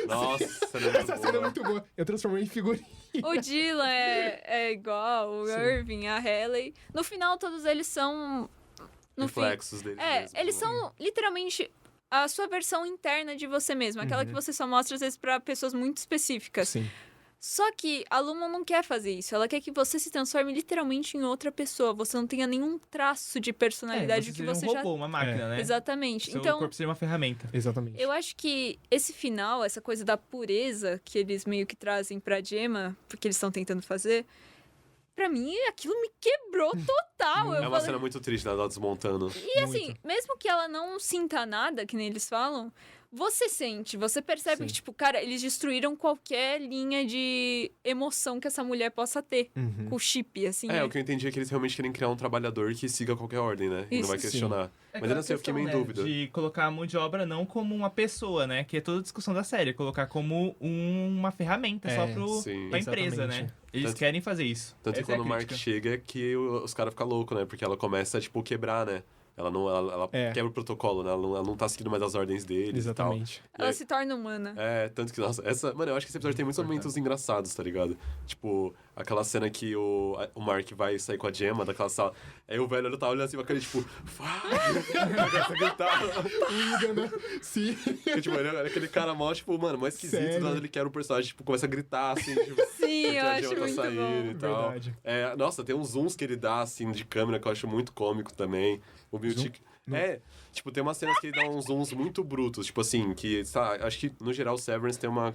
Nossa, essa cena é muito Essa cena é boa. muito boa. Eu transformei em figurinha. O Dylan é igual, o Sim. Irving, a Hailey. No final, todos eles são... No fim, Reflexos deles mesmo. eles são literalmente a sua versão interna de você mesmo. Aquela que você só mostra, às vezes, pra pessoas muito específicas. Sim. Só que a Lumon não quer fazer isso. Ela quer que você se transforme literalmente em outra pessoa. Você não tenha nenhum traço de personalidade que seja você um já... robô, uma máquina, né? Exatamente. Seu Então, corpo seria uma ferramenta. Exatamente. eu acho que esse final, essa coisa da pureza que eles meio que trazem pra Gemma, porque eles estão tentando fazer, pra mim, aquilo me quebrou total. Eu É uma falei... cena muito triste, né? Ela desmontando. E assim, mesmo que ela não sinta nada, que nem eles falam, você sente, você percebe Sim. que, tipo, cara, eles destruíram qualquer linha de emoção que essa mulher possa ter com o chip, assim. O que eu entendi é que eles realmente querem criar um trabalhador que siga qualquer ordem, né? E não Isso. vai questionar. Mas aquela ainda assim, eu fiquei questão, meio em né, dúvida. de colocar a mão de obra não como uma pessoa, né? Que é toda a discussão da série. Colocar como uma ferramenta sóSim. pra empresa, Exatamente. né? Eles Tanto- querem fazer isso. Tanto que Essa é a quando o Mark crítica. chega, é que os caras ficam loucos, né? Porque ela começa a, tipo, quebrar, né? Ela quebra o protocolo, né? Ela não tá seguindo mais as ordens deles Exatamente. e tal. Ela E aí- se torna humana. tanto que, nossa, mano, eu acho que esse episódio tem muitos momentos engraçados, tá ligado? Tipo, aquela cena que o Mark vai sair com a Gemma daquela sala, aí o velho tá olhando assim com aquele, tipo, começa a gritar. Sim. Porque, tipo, ele é aquele cara mal, tipo, mano, mais esquisito, Sério? do nada ele quer o personagem, tipo, começa a gritar, assim, tipo... Sim, porque eu a acho Gemma tá muito saindo bom. e tal. Verdade. Nossa, tem uns zooms que ele dá, assim, de câmera que eu acho muito cômico também. O Beauty... tipo, tem umas cenas que ele dá uns zooms muito brutos, tipo assim, que, sabe, acho que, no geral, o Severance tem uma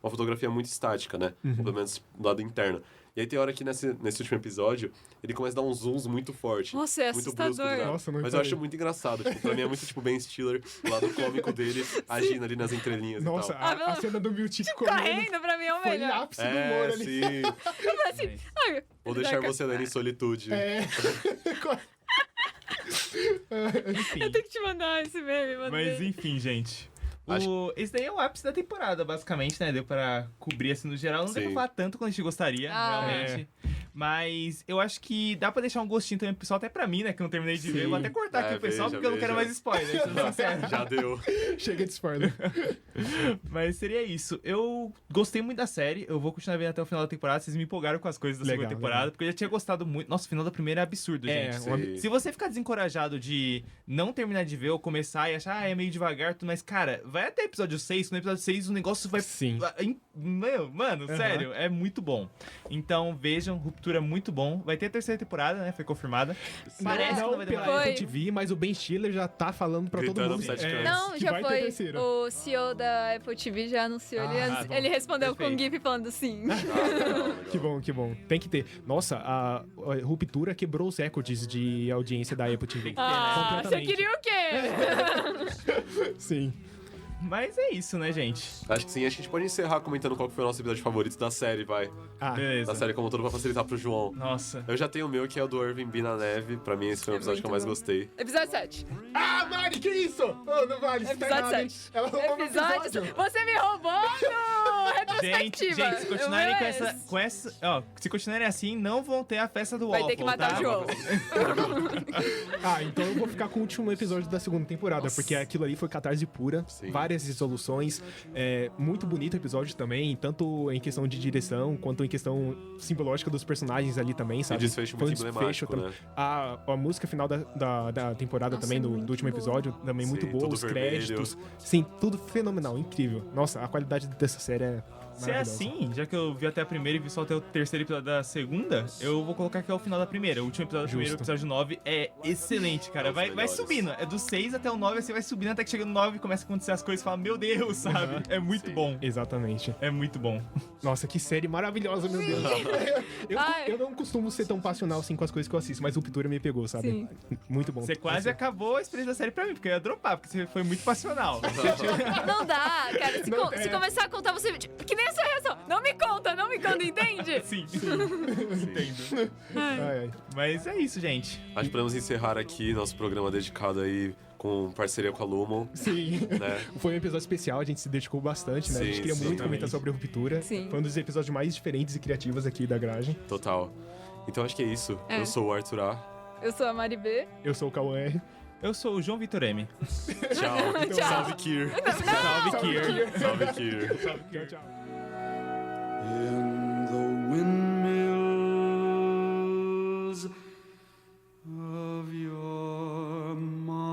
fotografia muito estática, né? Pelo menos do lado interno. E aí tem hora que nesse último episódio, ele começa a dar uns zooms muito fortes. Nossa, é muito assustador. bruscos, né? Nossa, não Mas eu reparei. acho muito engraçado. Tipo, pra mim é muito, tipo, Ben Stiller, o lado cômico dele, agindo ali nas entrelinhas Nossa, e tal. a cena do Beauty Correndo, pra mim é o foi melhor. ápice do humor ali. sim. Assim, ai, Vou deixar você ler em solitude. Enfim. eu tenho que te mandar esse meme, mano. Mas enfim, gente. Acho- Esse daí é o ápice da temporada, basicamente, né? Deu pra cobrir assim no geral. Não deu pra Sim. falar tanto quanto a gente gostaria, Ah. realmente. Mas eu acho que dá pra deixar um gostinho também pro pessoal, até pra mim, né? Que eu não terminei de ver. Eu vou até cortar aqui o pessoal, veja, porque eu não quero veja. mais spoiler, sendo sincero. Já deu. Chega de spoiler. Mas seria isso. Eu gostei muito da série. Eu vou continuar vendo até o final da temporada. Vocês me empolgaram com as coisas da Legal, segunda temporada, legal. porque eu já tinha gostado muito. Nossa, o final da primeira é absurdo, É, gente. Sim. Se você ficar desencorajado de não terminar de ver ou começar e achar, é meio devagar, tudo, mas, cara, vai até episódio 6. No episódio 6 o negócio vai. Sim. Mano, Aham. sério, é muito bom. Então, vejam, Ruptura é muito bom. Vai ter a terceira temporada, né? Foi confirmada. Parece que não vai pela demorar. Foi. Apple TV, mas o Ben Stiller já tá falando pra todo Gritando mundo. pro Sete Cantos. Não, que já vai ter foi. terceira. O CEO da Apple TV já anunciou. bom. Ele respondeu com um Perfeito. GIF falando sim. Que bom, que bom. Tem que ter. Nossa, a Ruptura quebrou os recordes de audiência da Apple TV. Ah, você Completamente. queria o quê? Sim. Mas é isso, né, gente? Acho que sim. Acho que a gente pode encerrar comentando qual que foi o nosso episódio favorito da série, vai. Ah, Beleza. Da série como um todo, pra facilitar pro João. Nossa. Eu já tenho o meu, que é o do Irving B na neve. Pra mim, esse foi o episódio que eu mais muito bom. gostei. Episódio 7. Ah, mas vale, que isso? Oh, não vale, isso tá Episódio errado, hein? 7. Ela roubou meu Episódio. episódio. Você me roubou no retrospectiva. Gente, se continuarem Eu com essa, ó, se continuarem assim, não vão ter a festa do Vai Waffle, ter que matar tá? o João. Ah, então eu vou ficar com o último episódio da segunda temporada, porque aquilo ali foi catarse pura, Sim. várias resoluções, muito bonito episódio também, tanto em questão de direção, quanto em questão simbológica dos personagens ali também, sabe? desfecho Foi muito emblemático, também. né? A música final da temporada Nossa, também, do muito último boa. episódio, também muito Sim, boa, tudo os vermelho. créditos. Sim, tudo fenomenal, incrível. Nossa, a qualidade dessa série é Se é maravilhosa. assim, já que eu vi até a primeira e vi só até o terceiro episódio da segunda, eu vou colocar que é o final da primeira. O último episódio do primeiro, o Justo. episódio 9, é excelente, cara. É os Vai melhores. subindo. É do 6 até o 9, assim, vai subindo até que chega no 9 e começa a acontecer as coisas e fala, meu Deus, sabe? É muito Sim. bom. Exatamente. É muito bom. Nossa, que série maravilhosa, meu Deus. Ai. Eu não costumo ser tão passional assim com as coisas que eu assisto, mas Ruptura me pegou, sabe? Sim. Muito bom. Você quase acabou a experiência da série pra mim, porque eu ia dropar, porque você foi muito passional. Não dá, cara. Se, Não, se começar a contar, você... Tipo, que nem a sua reação. Não me conta, entende? Sim, entendo. Ai, ai. Mas é isso, gente. Acho que podemos encerrar aqui nosso programa dedicado aí com parceria com a Lumon, Sim. né? Foi um episódio especial, a gente se dedicou bastante, né? A gente Sim, queria sim, muito também. comentar sobre Ruptura. Sim. Foi um dos episódios mais diferentes e criativos aqui da Garagem. Total. Então acho que é isso. É. Eu sou o Arthur A. Eu sou a Mari B. Eu sou o Cauã R. Eu sou o João Vitor M. Tchau. Tchau. Salve, Kier. Salve, Kier. Salve, Kier. Tchau, tchau. In the windmills of your mind.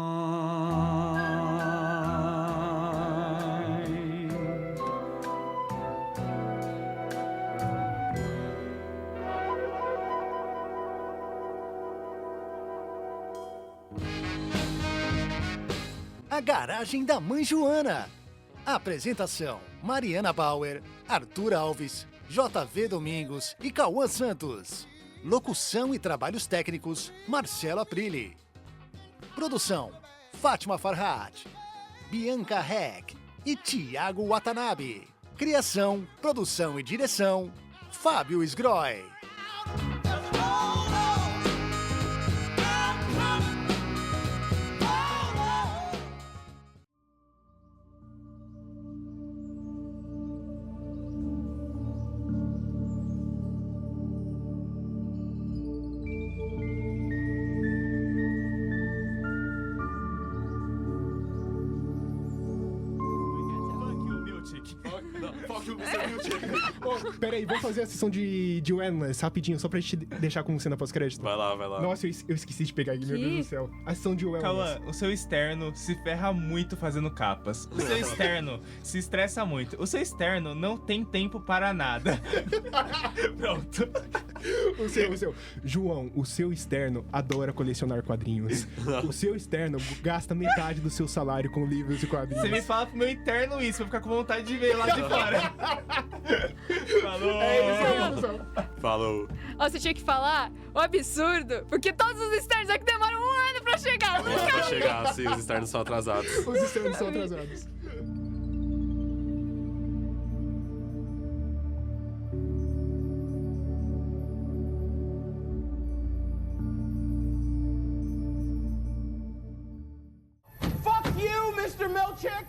A Garagem da Mãe Joana. Apresentação: Mariana Bauer, Arthur Alves, JV Domingos e Cauã Santos. Locução e trabalhos técnicos: Marcelo Aprilli. Produção: Fátima Farhat, Bianca Heck e Thiago Watanabe. Criação, produção e direção: Fábio Sgroy. Fuck you, Miltic. Fuck you, Mr. Miltic. Ô, pera aí, vamos fazer a sessão de Wellness rapidinho, só pra gente deixar com cena pós-crédito. Vai lá, vai lá. Nossa, eu esqueci de pegar aqui, meu Que? Deus do céu. A sessão de Wellness. Cauã, o seu externo se ferra muito fazendo capas. O seu externo se estressa muito. O seu externo não tem tempo para nada. Pronto. O seu. João, o seu externo adora colecionar quadrinhos. O seu externo gasta metade do seu salário com livros e quadrinhos. Você me fala pro meu interno isso, pra eu ficar com vontade de ver lá de fora. Falou! Falou. Ó, você tinha que falar o absurdo, porque todos os externos aqui demoram um ano pra chegar. Vamos pra chegar, sim, os externos são atrasados. Os externos são atrasados. Fuck you, Mr. Milchick!